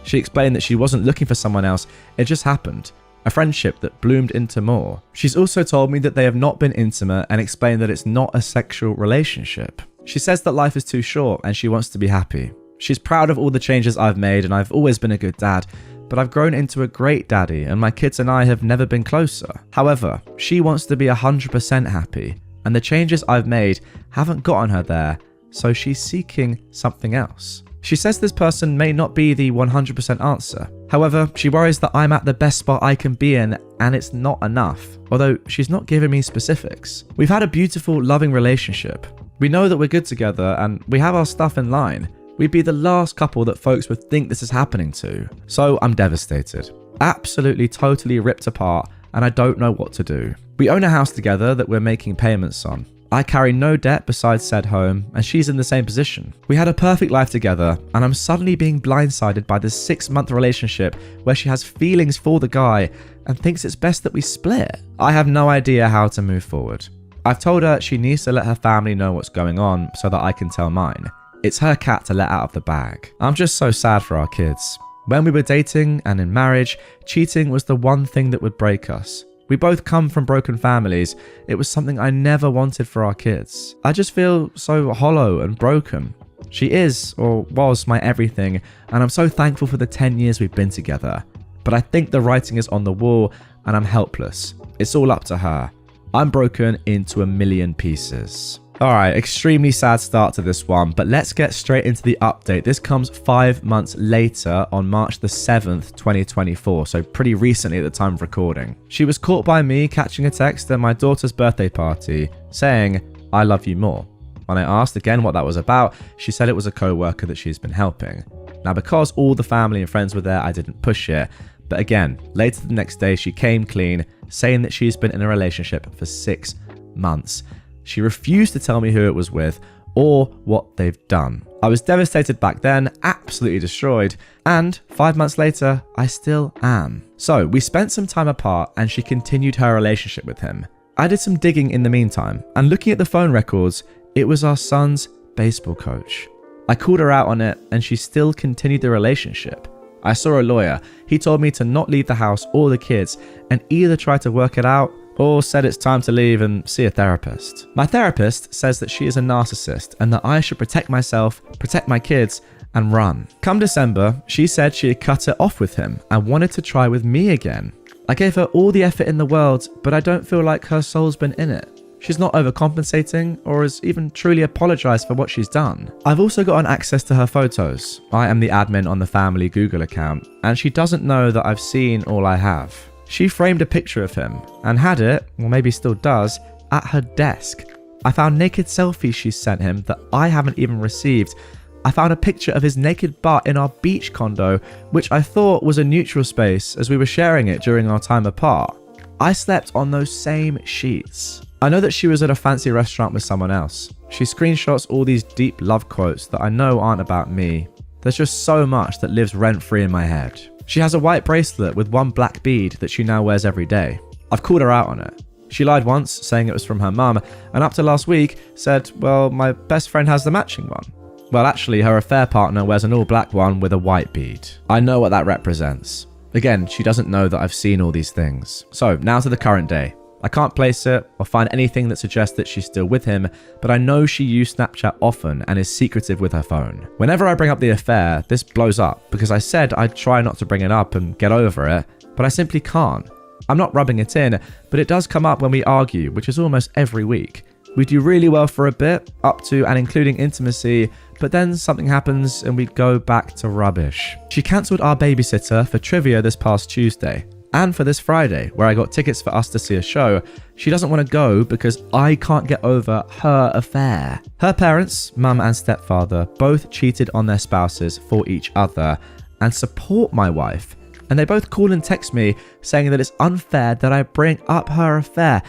She explained that she wasn't looking for someone else, it just happened. A friendship that bloomed into more. She's also told me that they have not been intimate and explained that it's not a sexual relationship. She says that life is too short and she wants to be happy. She's proud of all the changes I've made and I've always been a good dad, but I've grown into a great daddy and my kids and I have never been closer. However, she wants to be 100% happy and the changes I've made haven't gotten her there, so she's seeking something else. She says this person may not be the 100% answer. However, she worries that I'm at the best spot I can be in and it's not enough, although she's not giving me specifics. We've had a beautiful, loving relationship. We know that we're good together and we have our stuff in line. We'd be the last couple that folks would think this is happening to. So I'm devastated. Absolutely, totally ripped apart, and I don't know what to do. We own a house together that we're making payments on. I carry no debt besides said home, and she's in the same position. We had a perfect life together, and I'm suddenly being blindsided by this 6-month relationship where she has feelings for the guy and thinks it's best that we split. I have no idea how to move forward. I've told her she needs to let her family know what's going on so that I can tell mine. It's her cat to let out of the bag. I'm just so sad for our kids. When we were dating and in marriage, cheating was the one thing that would break us. We both come from broken families. It was something I never wanted for our kids. I just feel so hollow and broken. She is, or was, my everything, and I'm so thankful for the 10 years we've been together. But I think the writing is on the wall and I'm helpless. It's all up to her. I'm broken into a million pieces. Alright, extremely sad start to this one, but let's get straight into the update. This comes 5 months later on March the 7th, 2024, so pretty recently at the time of recording. She was caught by me catching a text at my daughter's birthday party saying, "I love you more." When I asked again what that was about, she said it was a co-worker that she's been helping. Now, because all the family and friends were there, I didn't push it. But again, later the next day, she came clean, saying that she's been in a relationship for 6 months. She refused to tell me who it was with or what they've done. I was devastated back then, absolutely destroyed, and 5 months later, I still am. So we spent some time apart and she continued her relationship with him. I did some digging in the meantime, and looking at the phone records, it was our son's baseball coach. I called her out on it, and she still continued the relationship. I saw a lawyer. He told me to not leave the house or the kids, and either try to work it out or said it's time to leave and see a therapist. My therapist says that she is a narcissist and that I should protect myself, protect my kids, and run. Come December, she said she had cut it off with him and wanted to try with me again. I gave her all the effort in the world, but I don't feel like her soul's been in it. She's not overcompensating or has even truly apologized for what she's done. I've also gotten access to her photos. I am the admin on the family Google account, and she doesn't know that I've seen all I have. She framed a picture of him and had it, or maybe still does, at her desk. I found naked selfies she sent him that I haven't even received. I found a picture of his naked butt in our beach condo, which I thought was a neutral space as we were sharing it during our time apart. I slept on those same sheets. I know that she was at a fancy restaurant with someone else. She screenshots all these deep love quotes that I know aren't about me. There's just so much that lives rent-free in my head. She has a white bracelet with one black bead that she now wears every day. I've called her out on it. She lied once, saying it was from her mum, and up to last week said, well, my best friend has the matching one. Well, actually, her affair partner wears an all-black one with a white bead. I know what that represents. Again, she doesn't know that I've seen all these things. So, now to the current day. I can't place it or find anything that suggests that she's still with him, but I know she used Snapchat often and is secretive with her phone. Whenever I bring up the affair, this blows up because I said I'd try not to bring it up and get over it, but I simply can't. I'm not rubbing it in, but it does come up when we argue, which is almost every week. We do really well for a bit, up to and including intimacy, but then something happens and we go back to rubbish. She cancelled our babysitter for trivia this past Tuesday. And for this Friday, where I got tickets for us to see a show. She doesn't want to go because I can't get over her affair. Her parents, mum and stepfather, both cheated on their spouses for each other and support my wife. And they both call and text me saying that it's unfair that I bring up her affair.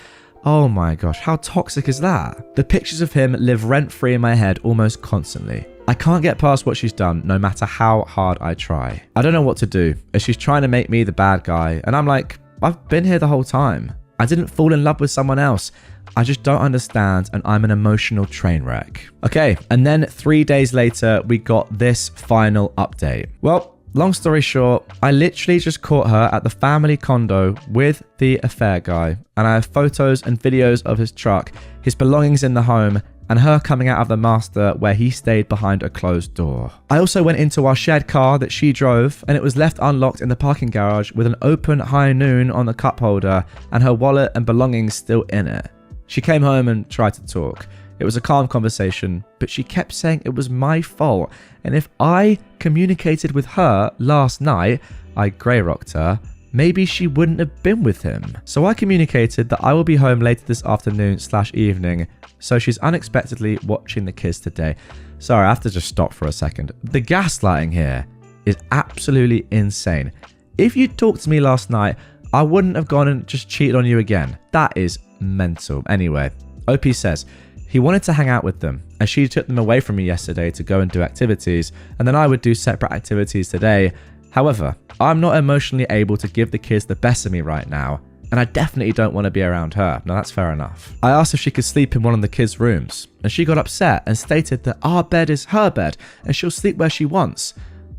Oh my gosh, how toxic is that? The pictures of him live rent-free in my head almost constantly. I can't get past what she's done, no matter how hard I try. I don't know what to do, as she's trying to make me the bad guy, and I'm like, I've been here the whole time. I didn't fall in love with someone else. I just don't understand, and I'm an emotional train wreck. Okay, and then 3 days later, we got this final update. Well, long story short, I literally just caught her at the family condo with the affair guy, and I have photos and videos of his truck, his belongings in the home, and her coming out of the master where he stayed behind a closed door. I also went into our shared car that she drove, and it was left unlocked in the parking garage with an open high noon on the cup holder and her wallet and belongings still in it. She came home and tried to talk. It was a calm conversation, but she kept saying it was my fault, and if I communicated with her last night, I grey rocked her, maybe she wouldn't have been with him. So I communicated that I will be home later this afternoon/evening, so she's unexpectedly watching the kids today. Sorry, I have to just stop for a second. The gaslighting here is absolutely insane. If you talked to me last night, I wouldn't have gone and just cheated on you again. That is mental. Anyway, OP says, he wanted to hang out with them, and she took them away from me yesterday to go and do activities, and then I would do separate activities today. However, I'm not emotionally able to give the kids the best of me right now, and I definitely don't want to be around her. Now that's fair enough. I asked if she could sleep in one of the kids' rooms, and she got upset and stated that our bed is her bed, and she'll sleep where she wants.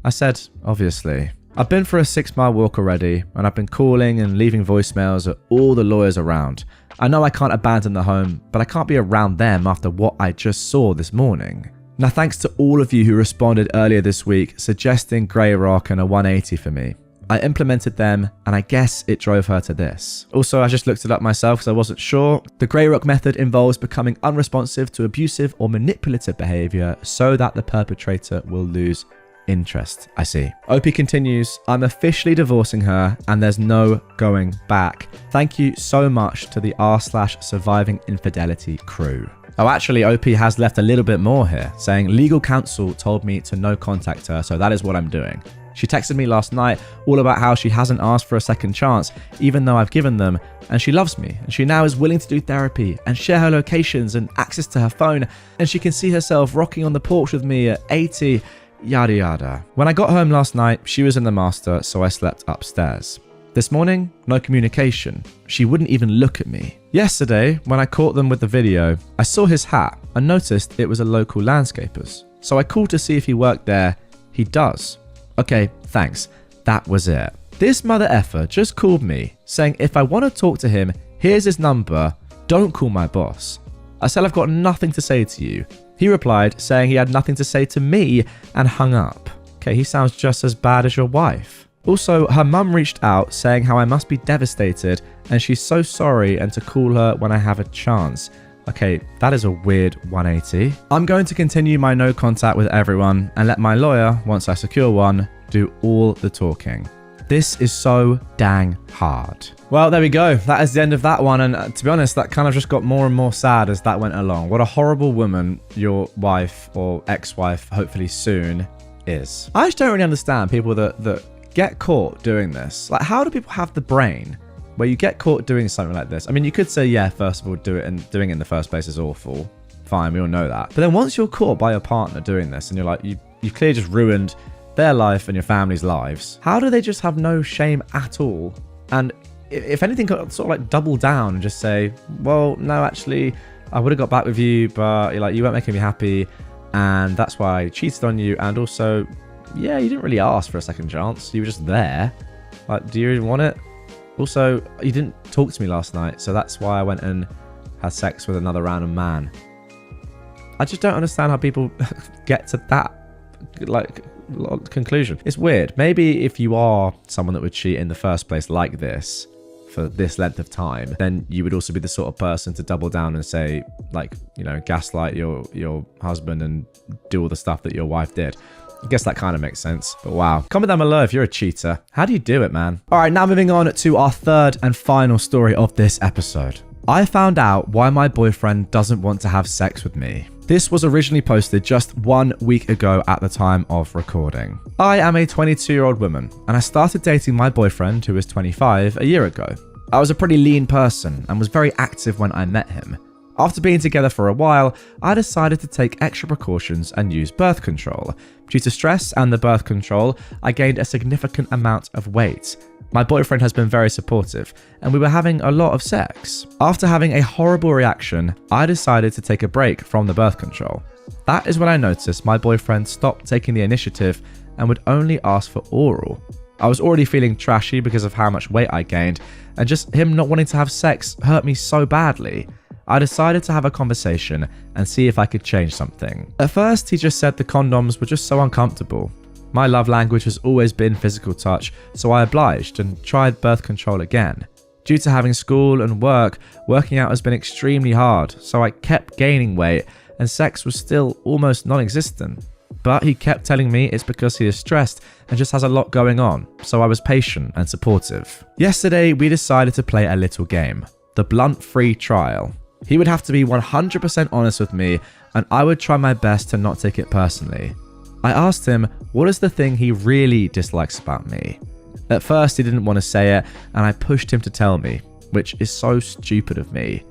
I said, obviously. I've been for a 6-mile walk already, and I've been calling and leaving voicemails at all the lawyers around. I know I can't abandon the home, but I can't be around them after what I just saw this morning. Now thanks to all of you who responded earlier this week suggesting Grey Rock and a 180 for me. I implemented them, and I guess it drove her to this. Also, I just looked it up myself because I wasn't sure. The Grey Rock method involves becoming unresponsive to abusive or manipulative behavior so that the perpetrator will lose interest. I see. OP continues, I'm officially divorcing her and there's no going back. Thank you so much to the r/surviving infidelity crew. Oh, actually, OP has left a little bit more here, saying legal counsel told me to no contact her, so that is what I'm doing. She texted me last night all about how she hasn't asked for a second chance, even though I've given them, and she loves me, and she now is willing to do therapy and share her locations and access to her phone, and she can see herself rocking on the porch with me at 80, yada yada. When I got home last night, she was in the master, so I slept upstairs. This morning, no communication. She wouldn't even look at me. Yesterday, when I caught them with the video, I saw his hat and noticed it was a local landscaper's. So I called to see if he worked there. He does. Okay, thanks. That was it. This mother effer just called me saying if I want to talk to him, here's his number, don't call my boss. I said I've got nothing to say to you. He replied saying he had nothing to say to me and hung up. Okay, he sounds just as bad as your wife. Also, her mum reached out saying how I must be devastated and she's so sorry and to call her when I have a chance. Okay, that is a weird 180. I'm going to continue my no contact with everyone and let my lawyer, once I secure one, do all the talking. This is so dang hard. Well, there we go. That is the end of that one. And to be honest, that kind of just got more and more sad as that went along. What a horrible woman your wife or ex-wife, hopefully soon, is. I just don't really understand people that get caught doing this. Like, how do people have the brain where you get caught doing something like this? I mean, you could say, yeah, first of all, do it, and doing it in the first place is awful. Fine, we all know that. But then once you're caught by your partner doing this and you're like, you've clearly just ruined their life and your family's lives, how do they just have no shame at all? And if anything, sort of like double down and just say, well, no, actually, I would have got back with you, but like you weren't making me happy, and that's why I cheated on you. And also, yeah, you didn't really ask for a second chance. You were just there. Like, do you even want it? Also, you didn't talk to me last night, so that's why I went and had sex with another random man. I just don't understand how people get to that, like, conclusion. It's weird. Maybe if you are someone that would cheat in the first place like this for this length of time, then you would also be the sort of person to double down and say, like, you know, gaslight your husband and do all the stuff that your wife did. I guess that kind of makes sense. But wow. Comment down below if you're a cheater. How do you do it, man? All right, now moving on to our third and final story of this episode. I found out why my boyfriend doesn't want to have sex with me. This was originally posted just 1 week ago at the time of recording. I am a 22-year-old woman, and I started dating my boyfriend, who is 25, a year ago. I was a pretty lean person and was very active when I met him. After being together for a while, I decided to take extra precautions and use birth control. Due to stress and the birth control, I gained a significant amount of weight. My boyfriend has been very supportive, and we were having a lot of sex. After having a horrible reaction, I decided to take a break from the birth control. That is when I noticed my boyfriend stopped taking the initiative and would only ask for oral. I was already feeling trashy because of how much weight I gained, and just him not wanting to have sex hurt me so badly. I decided to have a conversation and see if I could change something. At first, he just said the condoms were just so uncomfortable. My love language has always been physical touch, so I obliged and tried birth control again. Due to having school and work, working out has been extremely hard, so I kept gaining weight and sex was still almost non-existent. But he kept telling me it's because he is stressed and just has a lot going on, so I was patient and supportive. Yesterday, we decided to play a little game, the blunt-free trial. He would have to be 100% honest with me, and I would try my best to not take it personally. I asked him what is the thing he really dislikes about me. At first he didn't want to say it, and I pushed him to tell me, which is so stupid of me.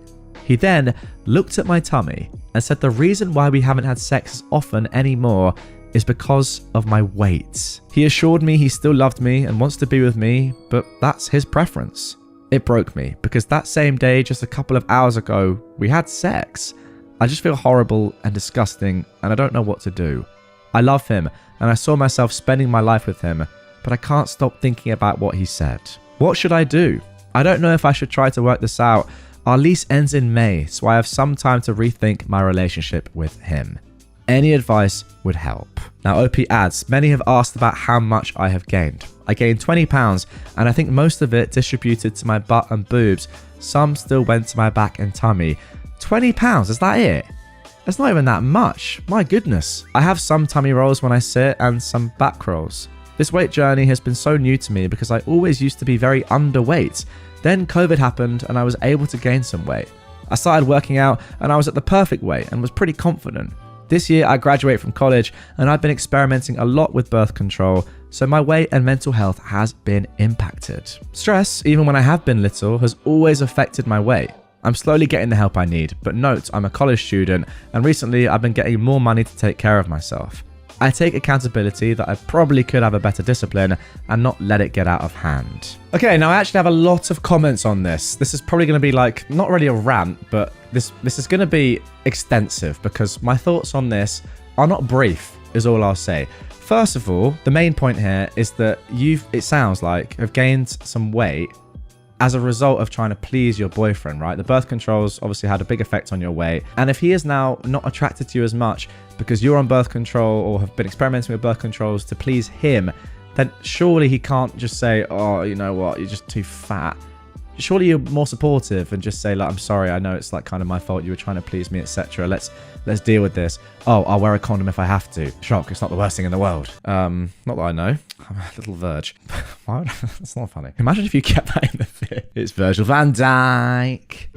He then looked at my tummy and said the reason why we haven't had sex as often anymore is because of my weight. He assured me he still loved me and wants to be with me, but that's his preference. It broke me because that same day, just a couple of hours ago, we had sex. I just feel horrible and disgusting, and I don't know what to do. I love him, and I saw myself spending my life with him, but I can't stop thinking about what he said. What should I do? I don't know if I should try to work this out. Our lease ends in May, so I have some time to rethink my relationship with him. Any advice would help. Now, OP adds, many have asked about how much I have gained. I gained 20 pounds, and I think most of it distributed to my butt and boobs. Some still went to my back and tummy. 20 pounds, is that it? It's not even that much. My goodness. I have some tummy rolls when I sit and some back rolls. This weight journey has been so new to me because I always used to be very underweight. Then COVID happened and I was able to gain some weight. I started working out and I was at the perfect weight and was pretty confident. This year I graduate from college and I've been experimenting a lot with birth control, so my weight and mental health has been impacted. Stress, even when I have been little, has always affected my weight. I'm slowly getting the help I need, but note I'm a college student and recently I've been getting more money to take care of myself. I take accountability that I probably could have a better discipline and not let it get out of hand. Okay, now I actually have a lot of comments on this. This is probably going to be like, not really a rant, but this is going to be extensive because my thoughts on this are not brief, is all I'll say. First of all, the main point here is that it sounds like, have gained some weight as a result of trying to please your boyfriend, right? The birth controls obviously had a big effect on your weight. And if he is now not attracted to you as much because you're on birth control or have been experimenting with birth controls to please him, then surely he can't just say, oh, you know what, you're just too fat. Surely you're more supportive and just say, like, I'm sorry, I know it's like kind of my fault, you were trying to please me, etc. Let's deal with this. Oh, I'll wear a condom if I have to. Shock, it's not the worst thing in the world. Not that I know. I'm a little verge. Why would that's not funny. Imagine if you kept that in the fit. It's Virgil van Dijk.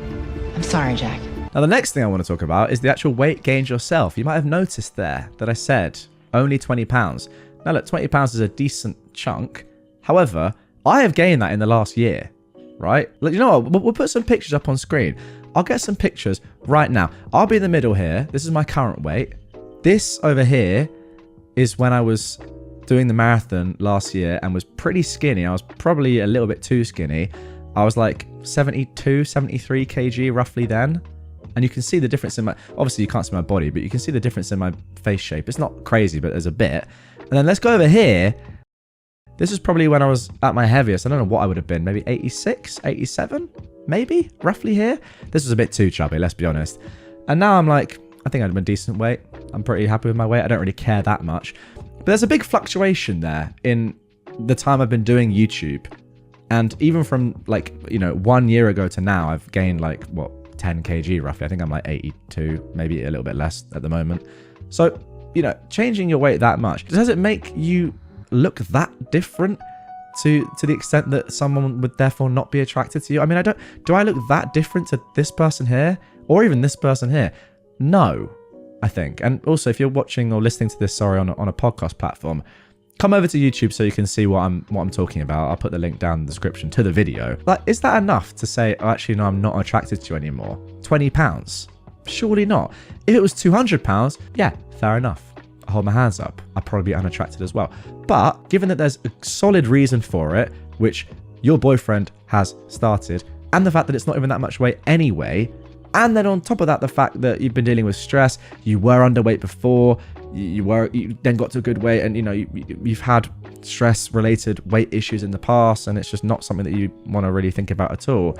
I'm sorry, Jack. Now, the next thing I want to talk about is the actual weight gained yourself. You might have noticed there that I said only 20 pounds. Now, look, 20 pounds is a decent chunk. However, I have gained that in the last year. Right? You know what? We'll put some pictures up on screen. I'll get some pictures right now. I'll be in the middle here. This is my current weight. This over here is when I was doing the marathon last year and was pretty skinny. I was probably a little bit too skinny. I was like 72, 73 kg roughly then. And you can see the difference in my... Obviously, you can't see my body, but you can see the difference in my face shape. It's not crazy, but there's a bit. And then let's go over here. This is probably when I was at my heaviest. I don't know what I would have been. Maybe 86, 87, maybe, roughly here. This was a bit too chubby, let's be honest. And now I'm like, I think I'm a decent weight. I'm pretty happy with my weight. I don't really care that much. But there's a big fluctuation there in the time I've been doing YouTube. And even from like, 1 year ago to now, I've gained like, 10 kg roughly. I think I'm like 82, maybe a little bit less at the moment. So, changing your weight that much, does it make you look that different to the extent that someone would therefore not be attracted to you? I mean, do I look that different to this person here or even this person here? No, I think. And also, if you're watching or listening to this, on a podcast platform, come over to YouTube so you can see what I'm talking about. I'll put the link down in the description to the video. Like, is that enough to say, oh, actually, no, I'm not attracted to you anymore? 20 pounds? Surely not. If it was 200 pounds, yeah, fair enough. I hold my hands up. I'd probably be unattracted as well. But given that there's a solid reason for it, which your boyfriend has started, and the fact that it's not even that much weight anyway, and then on top of that, the fact that you've been dealing with stress, you were underweight before, you then got to a good weight, and you've had stress-related weight issues in the past, and it's just not something that you want to really think about at all.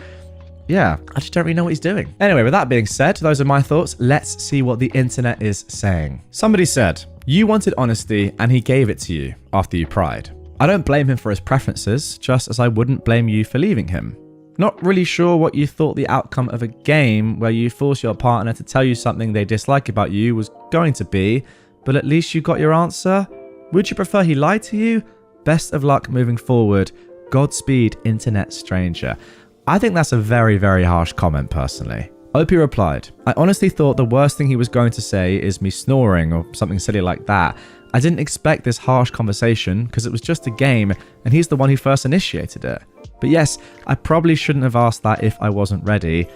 Yeah, I just don't really know what he's doing. Anyway, with that being said, those are my thoughts. Let's see what the internet is saying. Somebody said, you wanted honesty and he gave it to you after you pried. I don't blame him for his preferences, just as I wouldn't blame you for leaving him. Not really sure what you thought the outcome of a game where you force your partner to tell you something they dislike about you was going to be, but at least you got your answer. Would you prefer he lied to you? Best of luck moving forward. Godspeed, internet stranger. I think that's a very, very harsh comment personally. Opie replied, I honestly thought the worst thing he was going to say is me snoring or something silly like that. I didn't expect this harsh conversation because it was just a game and he's the one who first initiated it. But yes, I probably shouldn't have asked that if I wasn't ready.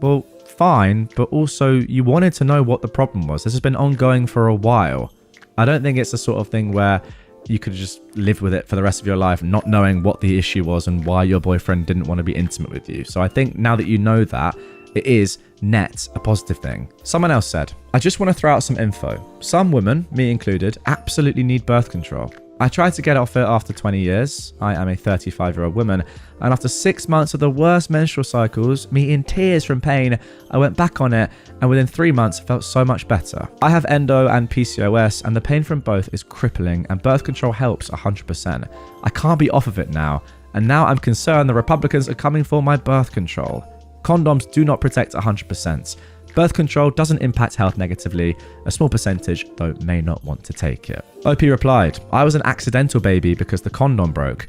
Well, fine, but also you wanted to know what the problem was. This has been ongoing for a while. I don't think it's the sort of thing where you could just live with it for the rest of your life, not knowing what the issue was and why your boyfriend didn't want to be intimate with you. So I think now that you know that, it is net a positive thing. Someone else said, I just want to throw out some info. Some women, me included, absolutely need birth control. I tried to get off it after 20 years. I am a 35-year-old woman. And after 6 months of the worst menstrual cycles, me in tears from pain, I went back on it. And within 3 months, felt so much better. I have endo and PCOS and the pain from both is crippling and birth control helps 100%. I can't be off of it now. And now I'm concerned the Republicans are coming for my birth control. Condoms do not protect 100%. Birth control doesn't impact health negatively. A small percentage, though, may not want to take it. OP replied, I was an accidental baby because the condom broke.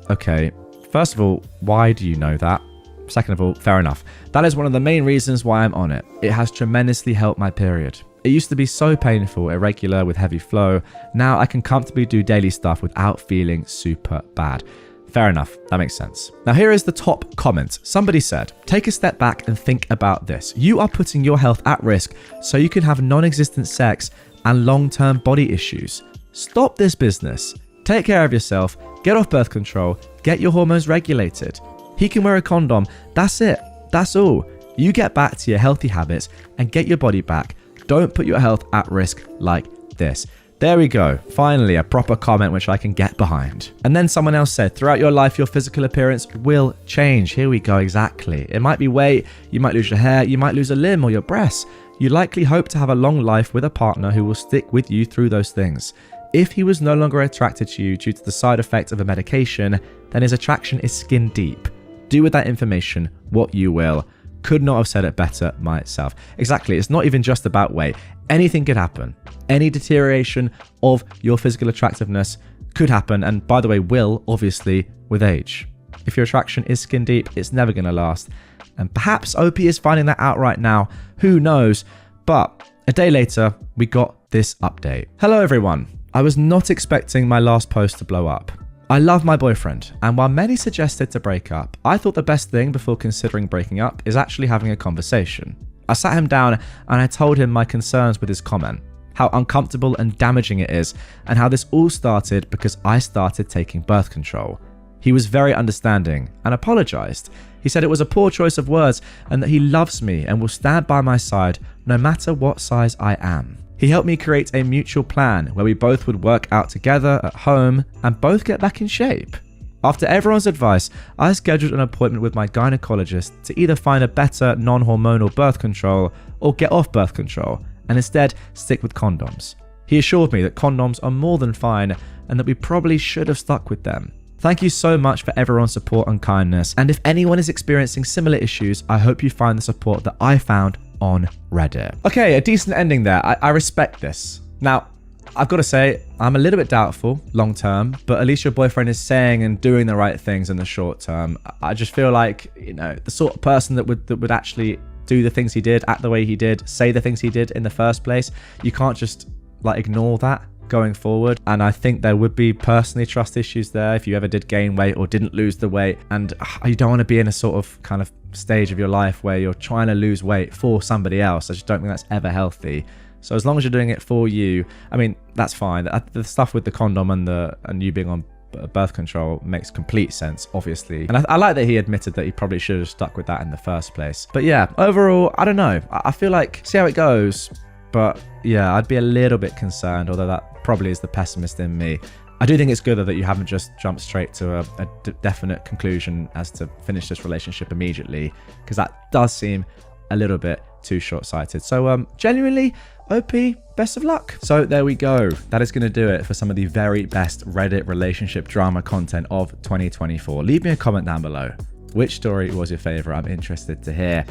Okay, first of all, why do you know that? Second of all, fair enough. That is one of the main reasons why I'm on it. It has tremendously helped my period. It used to be so painful, irregular, with heavy flow. Now I can comfortably do daily stuff without feeling super bad. Fair enough, that makes sense. Now here is the top comment. Somebody said, take a step back and think about this. You are putting your health at risk so you can have non-existent sex and long-term body issues. Stop this business. Take care of yourself, get off birth control, get your hormones regulated. He can wear a condom. That's it. That's all. You get back to your healthy habits and get your body back. Don't put your health at risk like this. There we go. Finally, a proper comment which I can get behind. And then someone else said, throughout your life, your physical appearance will change. Here we go, exactly. It might be weight, you might lose your hair, you might lose a limb or your breasts. You likely hope to have a long life with a partner who will stick with you through those things. If he was no longer attracted to you due to the side effects of a medication, then his attraction is skin deep. Do with that information what you will. Could not have said it better myself. Exactly. It's not even just about weight. Anything could happen. Any deterioration of your physical attractiveness could happen. And by the way, will, obviously, with age. If your attraction is skin deep, it's never going to last. And perhaps OP is finding that out right now. Who knows? But a day later, we got this update. Hello, everyone. I was not expecting my last post to blow up. I love my boyfriend, and while many suggested to break up, I thought the best thing before considering breaking up is actually having a conversation. I sat him down and I told him my concerns with his comment, how uncomfortable and damaging it is, and how this all started because I started taking birth control. He was very understanding and apologized. He said it was a poor choice of words and that he loves me and will stand by my side no matter what size I am. He helped me create a mutual plan where we both would work out together at home and both get back in shape. After everyone's advice, I scheduled an appointment with my gynecologist to either find a better non-hormonal birth control or get off birth control and instead stick with condoms. He assured me that condoms are more than fine and that we probably should have stuck with them. Thank you so much for everyone's support and kindness, and if anyone is experiencing similar issues, I hope you find the support that I found on Reddit. Okay, a decent ending there. I respect this. Now, I've got to say, I'm a little bit doubtful long term, but at least your boyfriend is saying and doing the right things in the short term. I just feel like, you know, the sort of person that would actually do the things he did, act the way he did, say the things he did in the first place. You can't just like ignore that going forward. And I think there would be personally trust issues there if you ever did gain weight or didn't lose the weight. And you don't want to be in a sort of kind of stage of your life where you're trying to lose weight for somebody else. I just don't think that's ever healthy. So as long as you're doing it for you, I mean, that's fine. The stuff with the condom and you being on birth control makes complete sense, obviously. And I like that he admitted that he probably should have stuck with that in the first place. But yeah, overall, I don't know. I feel like, see how it goes. But yeah, I'd be a little bit concerned, although that probably is the pessimist in me. I do think it's good though that you haven't just jumped straight to a definite conclusion as to finish this relationship immediately, because that does seem a little bit too short-sighted. So genuinely, OP, best of luck. So there we go. That is going to do it for some of the very best Reddit relationship drama content of 2024. Leave me a comment down below. Which story was your favorite? I'm interested to hear.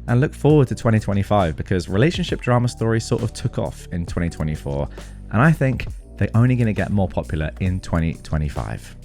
And look forward to 2025 because relationship drama stories sort of took off in 2024. And I think they're only going to get more popular in 2025.